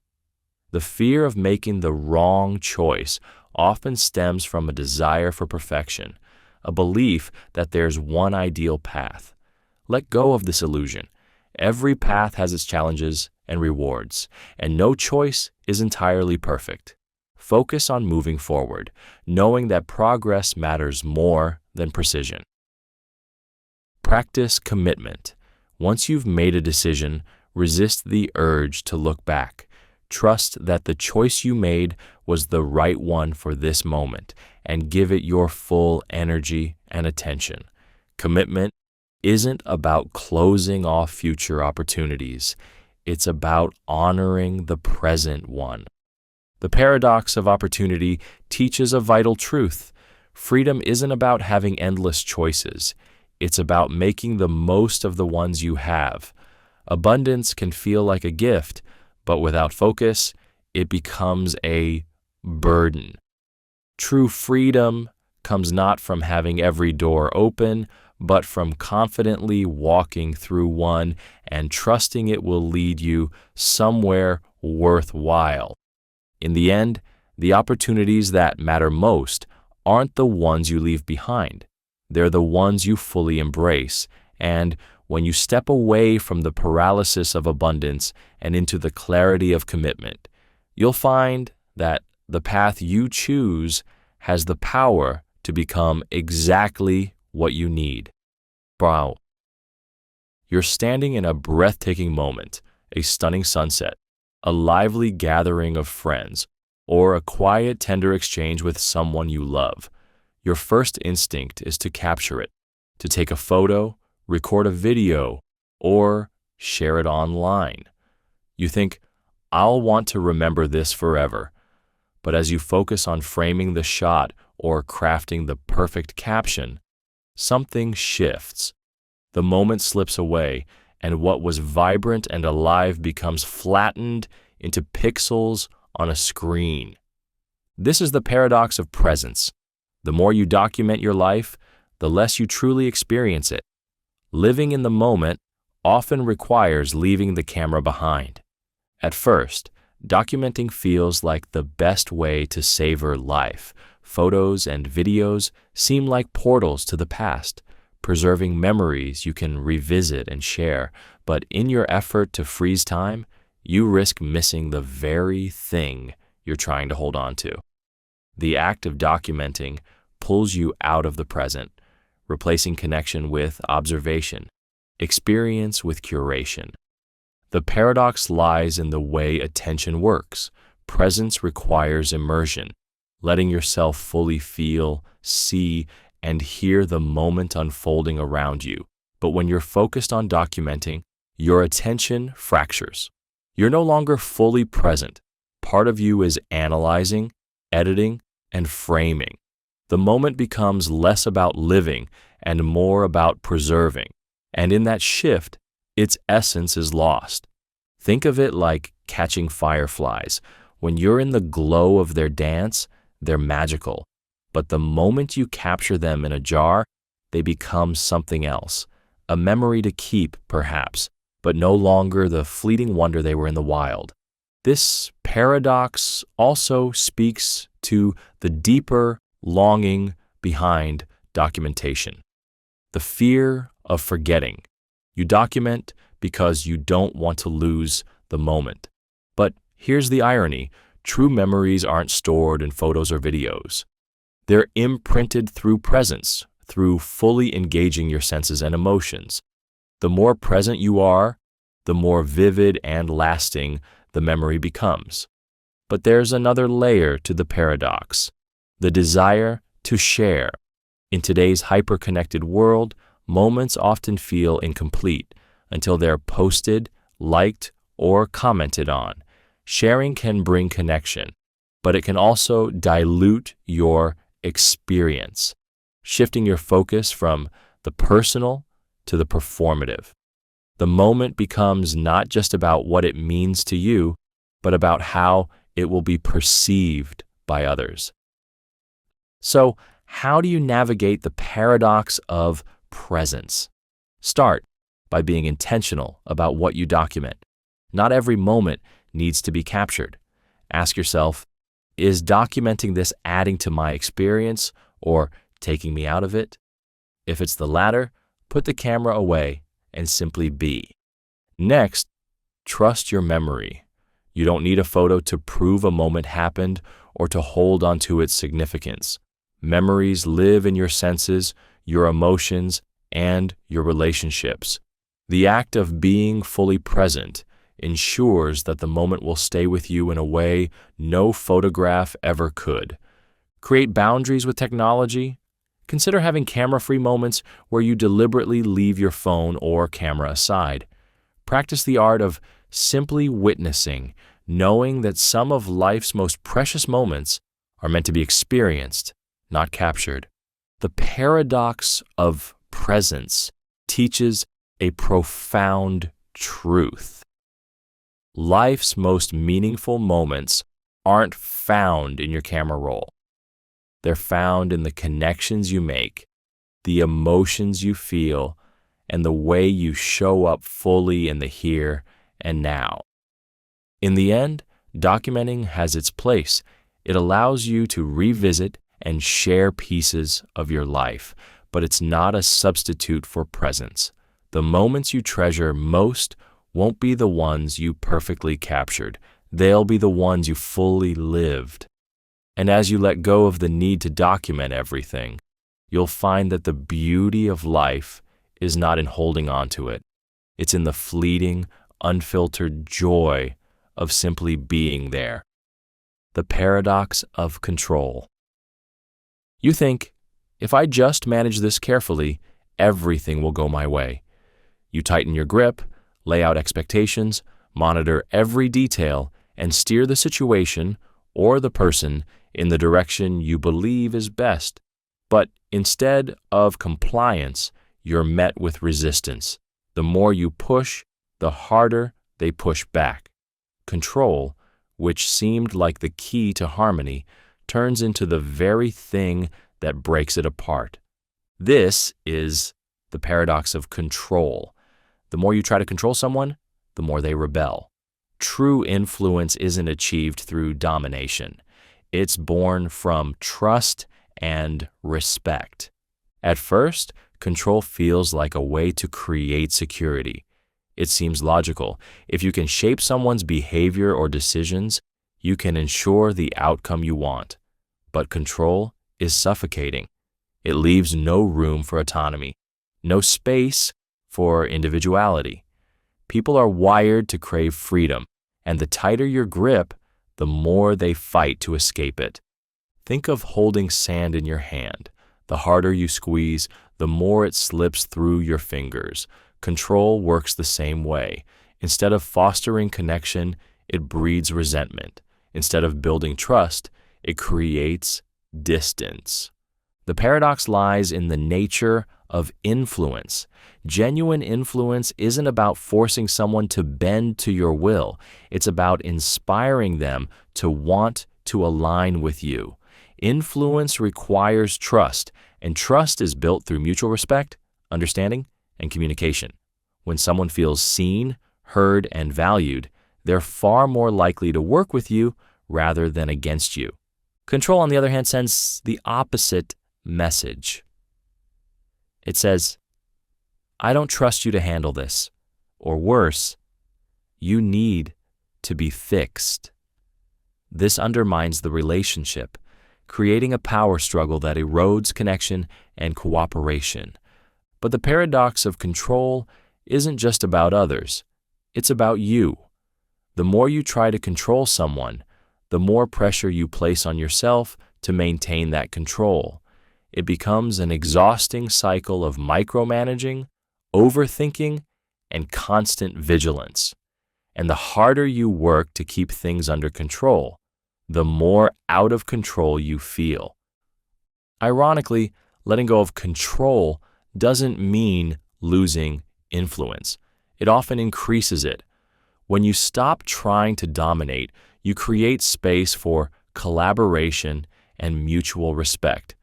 The fear of making the wrong choice often stems from a desire for perfection, a belief that there's one ideal path. Let go of this illusion. Every path has its challenges and rewards, and no choice is entirely perfect. Focus on moving forward, knowing that progress matters more than precision. Practice commitment. Once you've made a decision, resist the urge to look back. Trust that the choice you made was the right one for this moment, and give it your full energy and attention. Commitment isn't about closing off future opportunities. It's about honoring the present one. The paradox of opportunity teaches a vital truth. Freedom isn't about having endless choices. It's about making the most of the ones you have. Abundance can feel like a gift, but without focus, it becomes a burden. True freedom comes not from having every door open, but from confidently walking through one and trusting it will lead you somewhere worthwhile. In the end, the opportunities that matter most aren't the ones you leave behind. They're the ones you fully embrace. And when you step away from the paralysis of abundance and into the clarity of commitment, you'll find that the path you choose has the power to become exactly what you need. Wow. You're standing in a breathtaking moment, a stunning sunset, a lively gathering of friends, or a quiet, tender exchange with someone you love. Your first instinct is to capture it, to take a photo, record a video, or share it online. You think, I'll want to remember this forever. But as you focus on framing the shot or crafting the perfect caption, something shifts. The moment slips away, and what was vibrant and alive becomes flattened into pixels on a screen. This is the paradox of presence. The more you document your life, the less you truly experience it. Living in the moment often requires leaving the camera behind. At first, documenting feels like the best way to savor life. Photos and videos seem like portals to the past, preserving memories you can revisit and share. But in your effort to freeze time, you risk missing the very thing you're trying to hold on to. The act of documenting pulls you out of the present, replacing connection with observation, experience with curation. The paradox lies in the way attention works. Presence requires immersion, letting yourself fully feel, see, and hear the moment unfolding around you. But when you're focused on documenting, your attention fractures. You're no longer fully present. Part of you is analyzing, editing, and framing. The moment becomes less about living and more about preserving. And in that shift, its essence is lost. Think of it like catching fireflies. When you're in the glow of their dance, they're magical. But the moment you capture them in a jar, they become something else. A memory to keep, perhaps, but no longer the fleeting wonder they were in the wild. This paradox also speaks to the deeper longing behind documentation. The fear of forgetting. You document because you don't want to lose the moment. But here's the irony. True memories aren't stored in photos or videos. They're imprinted through presence, through fully engaging your senses and emotions. The more present you are, the more vivid and lasting the memory becomes. But there's another layer to the paradox: the desire to share. In today's hyper-connected world, moments often feel incomplete until they're posted, liked, or commented on. Sharing can bring connection, but it can also dilute your experience, shifting your focus from the personal to the performative. The moment becomes not just about what it means to you, but about how it will be perceived by others. So, how do you navigate the paradox of presence? Start by being intentional about what you document. Not every moment needs to be captured. Ask yourself, is documenting this adding to my experience or taking me out of it? If it's the latter, put the camera away and simply be. Next, trust your memory. You don't need a photo to prove a moment happened or to hold onto its significance. Memories live in your senses, your emotions, and your relationships. The act of being fully present ensures that the moment will stay with you in a way no photograph ever could. Create boundaries with technology. Consider having camera-free moments where you deliberately leave your phone or camera aside. Practice the art of simply witnessing, knowing that some of life's most precious moments are meant to be experienced, not captured. The paradox of presence teaches a profound truth. Life's most meaningful moments aren't found in your camera roll. They're found in the connections you make, the emotions you feel, and the way you show up fully in the here and now. In the end, documenting has its place. It allows you to revisit and share pieces of your life, but it's not a substitute for presence. The moments you treasure most won't be the ones you perfectly captured. They'll be the ones you fully lived. And as you let go of the need to document everything, you'll find that the beauty of life is not in holding on to it. It's in the fleeting, unfiltered joy of simply being there. The paradox of control. You think, if I just manage this carefully, everything will go my way. You tighten your grip, lay out expectations, monitor every detail, and steer the situation or the person in the direction you believe is best. But instead of compliance, you're met with resistance. The more you push, the harder they push back. Control, which seemed like the key to harmony, turns into the very thing that breaks it apart. This is the paradox of control. The more you try to control someone, the more they rebel. True influence isn't achieved through domination. It's born from trust and respect. At first, control feels like a way to create security. It seems logical. If you can shape someone's behavior or decisions, you can ensure the outcome you want. But control is suffocating. It leaves no room for autonomy, no space for individuality. People are wired to crave freedom, and the tighter your grip, the more they fight to escape it. Think of holding sand in your hand. The harder you squeeze, the more it slips through your fingers. Control works the same way. Instead of fostering connection, it breeds resentment. Instead of building trust, it creates distance. The paradox lies in the nature of influence. Genuine influence isn't about forcing someone to bend to your will. It's about inspiring them to want to align with you. Influence requires trust, and trust is built through mutual respect, understanding, and communication. When someone feels seen, heard, and valued, they're far more likely to work with you rather than against you. Control, on the other hand, sends the opposite message. It says, I don't trust you to handle this. Or worse, you need to be fixed. This undermines the relationship, creating a power struggle that erodes connection and cooperation. But the paradox of control isn't just about others, it's about you. The more you try to control someone, the more pressure you place on yourself to maintain that control. It becomes an exhausting cycle of micromanaging, overthinking, and constant vigilance. And the harder you work to keep things under control, the more out of control you feel. Ironically, letting go of control doesn't mean losing influence. It often increases it. When you stop trying to dominate, you create space for collaboration and mutual respect.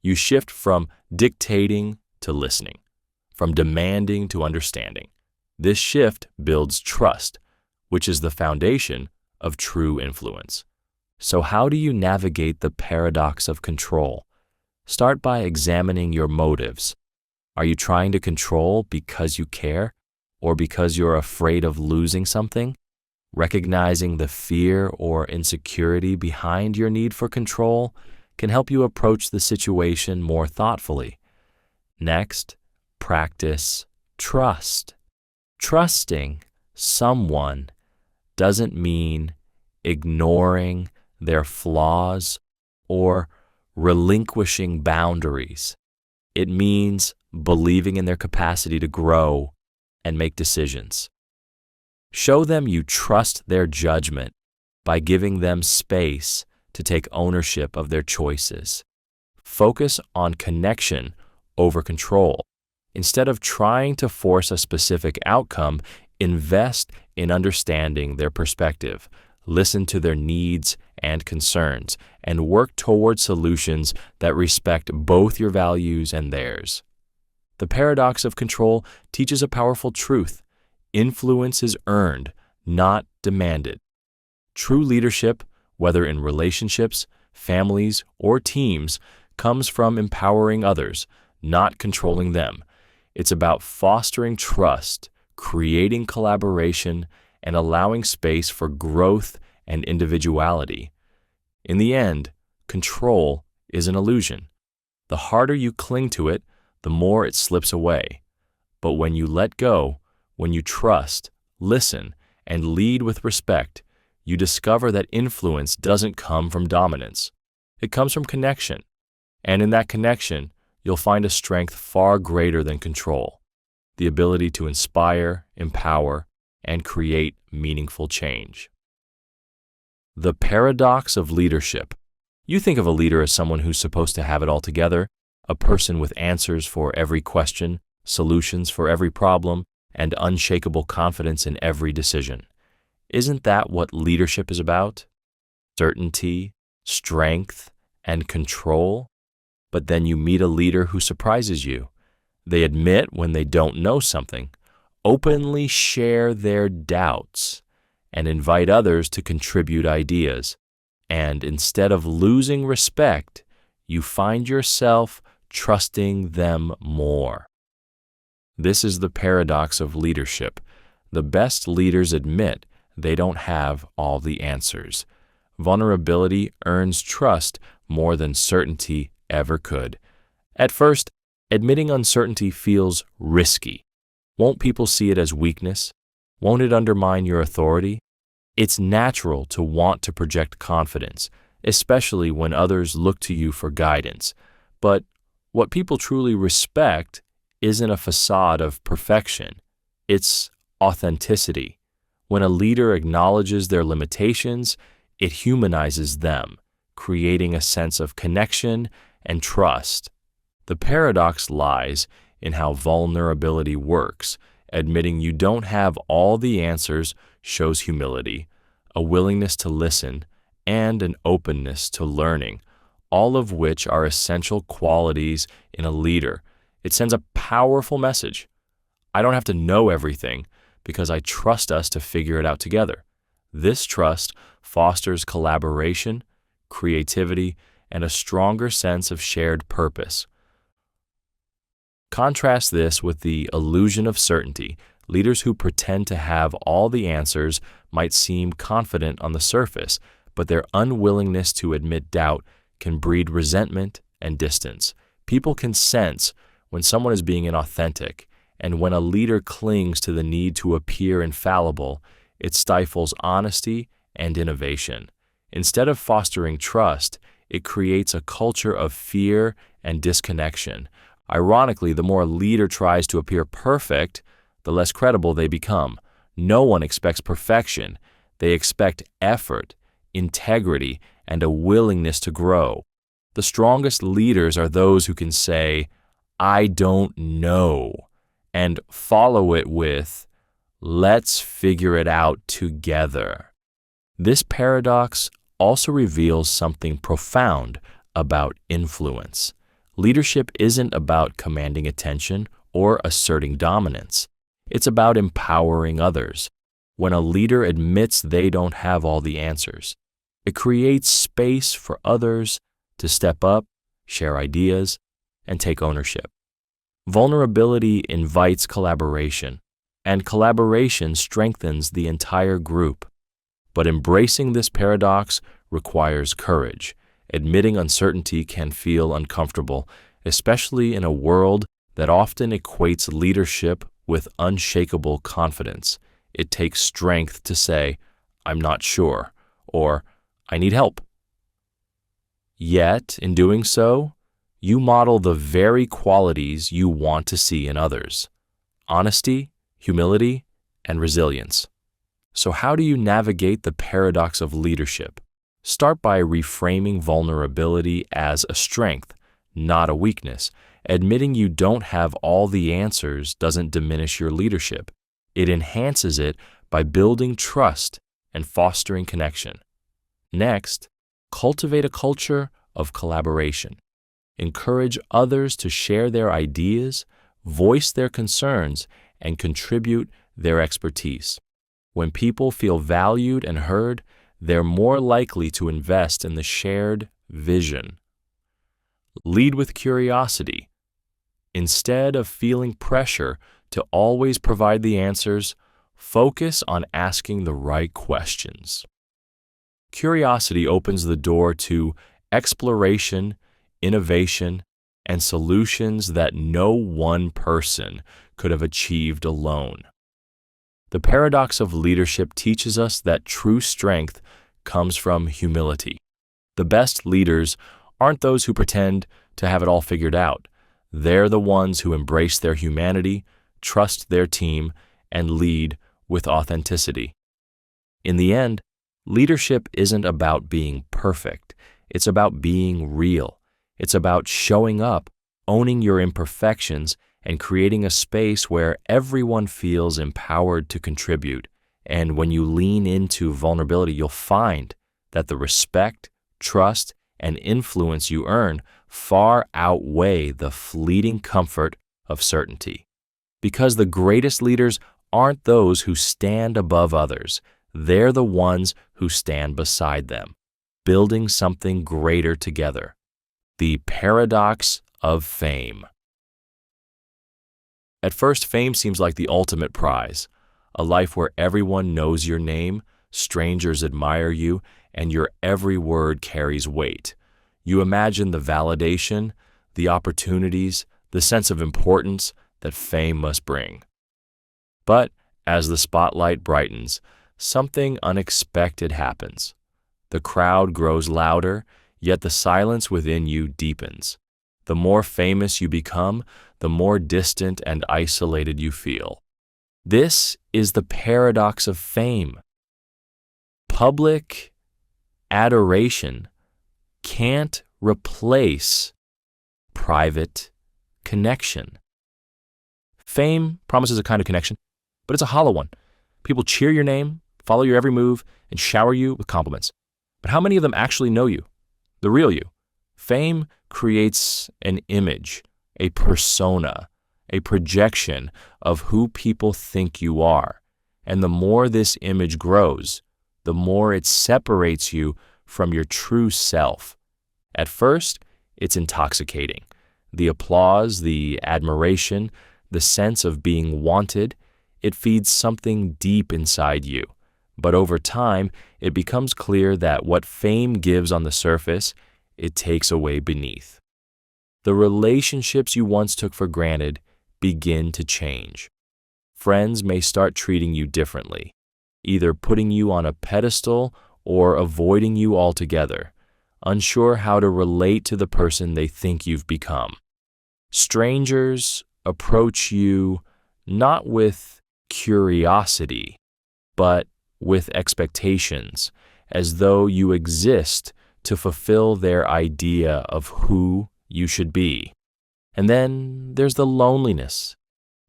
You shift from dictating to listening, from demanding to understanding. This shift builds trust, which is the foundation of true influence. So how do you navigate the paradox of control? Start by examining your motives. Are you trying to control because you care or because you're afraid of losing something? Recognizing the fear or insecurity behind your need for control can help you approach the situation more thoughtfully. Next, practice trust. Trusting someone doesn't mean ignoring their flaws or relinquishing boundaries. It means believing in their capacity to grow and make decisions. Show them you trust their judgment by giving them space to take ownership of their choices. Focus on connection over control. Instead of trying to force a specific outcome, invest in understanding their perspective, listen to their needs and concerns, and work toward solutions that respect both your values and theirs. The paradox of control teaches a powerful truth. Influence is earned, not demanded. True leadership, whether in relationships, families, or teams, comes from empowering others, not controlling them. It's about fostering trust, creating collaboration, and allowing space for growth and individuality. In the end, control is an illusion. The harder you cling to it, the more it slips away. But when you let go, when you trust, listen, and lead with respect, you discover that influence doesn't come from dominance. It comes from connection. And in that connection, you'll find a strength far greater than control, the ability to inspire, empower, and create meaningful change. The paradox of leadership. You think of a leader as someone who's supposed to have it all together, a person with answers for every question, solutions for every problem, and unshakable confidence in every decision. Isn't that what leadership is about? Certainty, strength, and control? But then you meet a leader who surprises you. They admit when they don't know something, openly share their doubts, and invite others to contribute ideas. And instead of losing respect, you find yourself trusting them more. This is the paradox of leadership. The best leaders admit they don't have all the answers. Vulnerability earns trust more than certainty ever could. At first, admitting uncertainty feels risky. Won't people see it as weakness? Won't it undermine your authority? It's natural to want to project confidence, especially when others look to you for guidance. But what people truly respect isn't a facade of perfection. It's authenticity. When a leader acknowledges their limitations, it humanizes them, creating a sense of connection and trust. The paradox lies in how vulnerability works. Admitting you don't have all the answers shows humility, a willingness to listen, and an openness to learning, all of which are essential qualities in a leader. It sends a powerful message. I don't have to know everything because I trust us to figure it out together. This trust fosters collaboration, creativity, and a stronger sense of shared purpose. Contrast this with the illusion of certainty. Leaders who pretend to have all the answers might seem confident on the surface, but their unwillingness to admit doubt can breed resentment and distance. People can sense when someone is being inauthentic, And when a leader clings to the need to appear infallible, it stifles honesty and innovation. Instead of fostering trust, it creates a culture of fear and disconnection. Ironically, the more a leader tries to appear perfect, the less credible they become. No one expects perfection. They expect effort, integrity, and a willingness to grow. The strongest leaders are those who can say, "I don't know," and follow it with, "Let's figure it out together." This paradox also reveals something profound about influence. Leadership isn't about commanding attention or asserting dominance. It's about empowering others. When a leader admits they don't have all the answers, it creates space for others to step up, share ideas, and take ownership. Vulnerability invites collaboration, and collaboration strengthens the entire group. But embracing this paradox requires courage. Admitting uncertainty can feel uncomfortable, especially in a world that often equates leadership with unshakable confidence. It takes strength to say, "I'm not sure," or "I need help." Yet, in doing so, you model the very qualities you want to see in others: honesty, humility, and resilience. So how do you navigate the paradox of leadership? Start by reframing vulnerability as a strength, not a weakness. Admitting you don't have all the answers doesn't diminish your leadership. It enhances it by building trust and fostering connection. Next, cultivate a culture of collaboration. Encourage others to share their ideas, voice their concerns, and contribute their expertise. When people feel valued and heard, they're more likely to invest in the shared vision. Lead with curiosity. Instead of feeling pressure to always provide the answers, focus on asking the right questions. Curiosity opens the door to exploration, innovation, and solutions that no one person could have achieved alone. The paradox of leadership teaches us that true strength comes from humility. The best leaders aren't those who pretend to have it all figured out. They're the ones who embrace their humanity, trust their team, and lead with authenticity. In the end, leadership isn't about being perfect. It's about being real. It's about showing up, owning your imperfections, and creating a space where everyone feels empowered to contribute. And when you lean into vulnerability, you'll find that the respect, trust, and influence you earn far outweigh the fleeting comfort of certainty. Because the greatest leaders aren't those who stand above others. They're the ones who stand beside them, building something greater together. The paradox of fame. At first, fame seems like the ultimate prize, a life where everyone knows your name, strangers admire you, and your every word carries weight. You imagine the validation, the opportunities, the sense of importance that fame must bring. But as the spotlight brightens, something unexpected happens. The crowd grows louder, yet the silence within you deepens. The more famous you become, the more distant and isolated you feel. This is the paradox of fame. Public adoration can't replace private connection. Fame promises a kind of connection, but it's a hollow one. People cheer your name, follow your every move, and shower you with compliments. But how many of them actually know you, the real you? Fame creates an image, a persona, a projection of who people think you are. And the more this image grows, the more it separates you from your true self. At first, it's intoxicating. The applause, the admiration, the sense of being wanted, it feeds something deep inside you. But over time, it becomes clear that what fame gives on the surface, it takes away beneath. The relationships you once took for granted begin to change. Friends may start treating you differently, either putting you on a pedestal or avoiding you altogether, unsure how to relate to the person they think you've become. Strangers approach you not with curiosity, but with expectations, as though you exist to fulfill their idea of who you should be. And then there's the loneliness,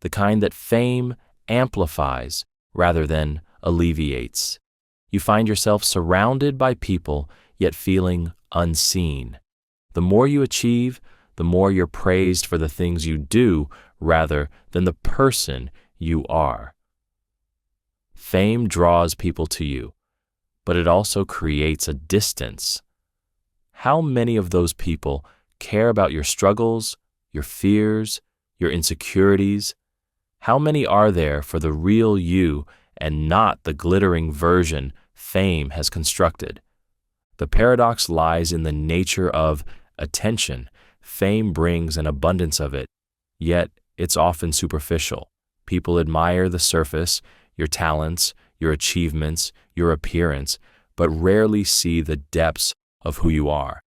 the kind that fame amplifies rather than alleviates. You find yourself surrounded by people, yet feeling unseen. The more you achieve, the more you're praised for the things you do rather than the person you are. Fame draws people to you, but it also creates a distance. How many of those people care about your struggles, your fears, your insecurities? How many are there for the real you and not the glittering version fame has constructed? The paradox lies in the nature of attention. Fame brings an abundance of it, yet it's often superficial. People admire the surface, your talents, your achievements, your appearance, but rarely see the depths of who you are.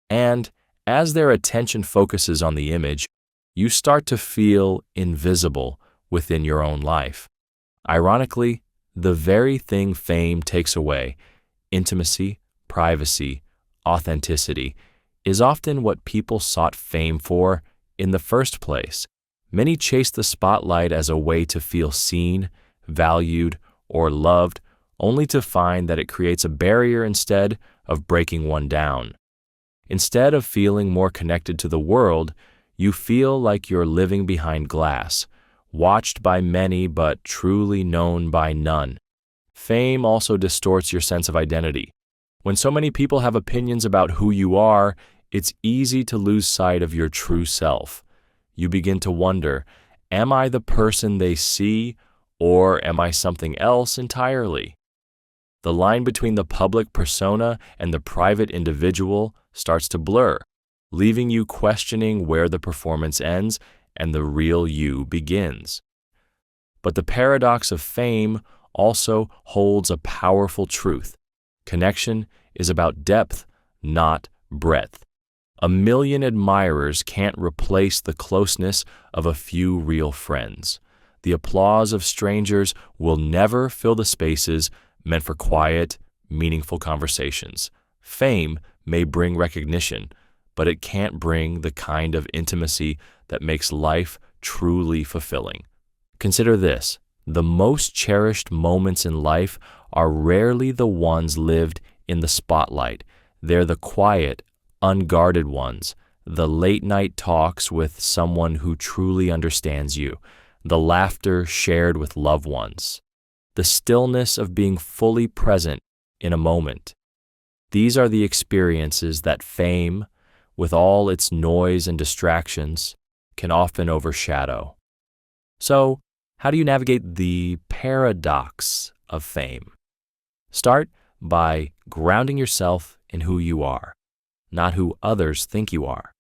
And as their attention focuses on the image, you start to feel invisible within your own life. Ironically, the very thing fame takes away, intimacy, privacy, authenticity, is often what people sought fame for in the first place. Many chase the spotlight as a way to feel seen, valued, or loved, only to find that it creates a barrier instead of breaking one down. Instead of feeling more connected to the world, you feel like you're living behind glass, watched by many but truly known by none. Fame also distorts your sense of identity. When so many people have opinions about who you are, it's easy to lose sight of your true self. You begin to wonder, am I the person they see, or am I something else entirely? The line between the public persona and the private individual starts to blur, leaving you questioning where the performance ends and the real you begins. But the paradox of fame also holds a powerful truth. Connection is about depth, not breadth. A million admirers can't replace the closeness of a few real friends. The applause of strangers will never fill the spaces meant for quiet, meaningful conversations. Fame may bring recognition, but it can't bring the kind of intimacy that makes life truly fulfilling. Consider this: the most cherished moments in life are rarely the ones lived in the spotlight. They're the quiet, unguarded ones, the late-night talks with someone who truly understands you, the laughter shared with loved ones, the stillness of being fully present in a moment. These are the experiences that fame, with all its noise and distractions, can often overshadow. So, how do you navigate the paradox of fame? Start by grounding yourself in who you are, not who others think you are.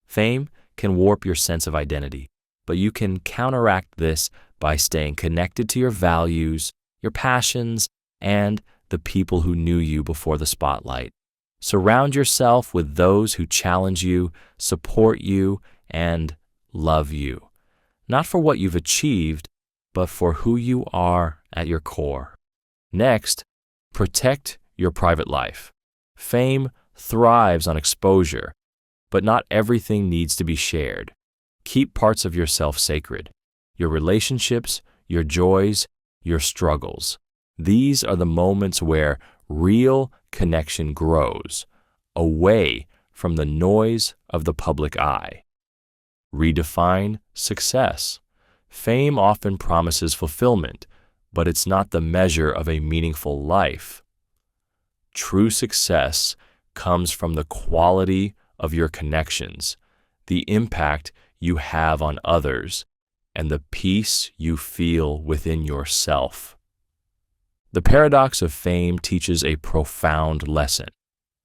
Fame can warp your sense of identity, but you can counteract this by staying connected to your values, your passions, and the people who knew you before the spotlight. Surround yourself with those who challenge you, support you, and love you, not for what you've achieved, but for who you are at your core. Next, protect your private life. Fame thrives on exposure, but not everything needs to be shared. Keep parts of yourself sacred: your relationships, your joys, your struggles. These are the moments where real connection grows, away from the noise of the public eye. Redefine success. Fame often promises fulfillment, but it's not the measure of a meaningful life. True success comes from the quality of your connections, the impact you have on others, and the peace you feel within yourself. The paradox of fame teaches a profound lesson.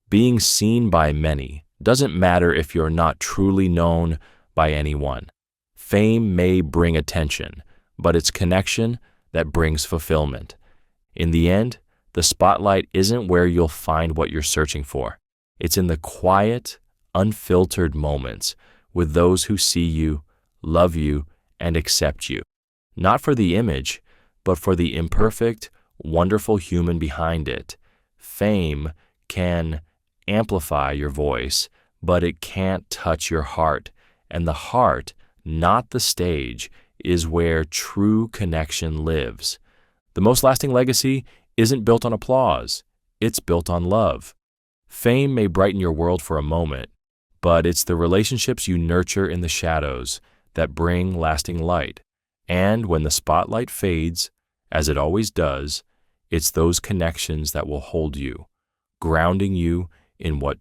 Being seen by many doesn't matter if you're not truly known by anyone. Fame may bring attention, but it's connection that brings fulfillment. In the end, the spotlight isn't where you'll find what you're searching for. It's in the quiet, unfiltered moments with those who see you, love you, and accept you. Not for the image, but for the imperfect, wonderful human behind it. Fame can amplify your voice, but it can't touch your heart. And the heart, not the stage, is where true connection lives. The most lasting legacy isn't built on applause, it's built on love. Fame may brighten your world for a moment, but it's the relationships you nurture in the shadows that bring lasting light. And when the spotlight fades, as it always does, it's those connections that will hold you, grounding you in what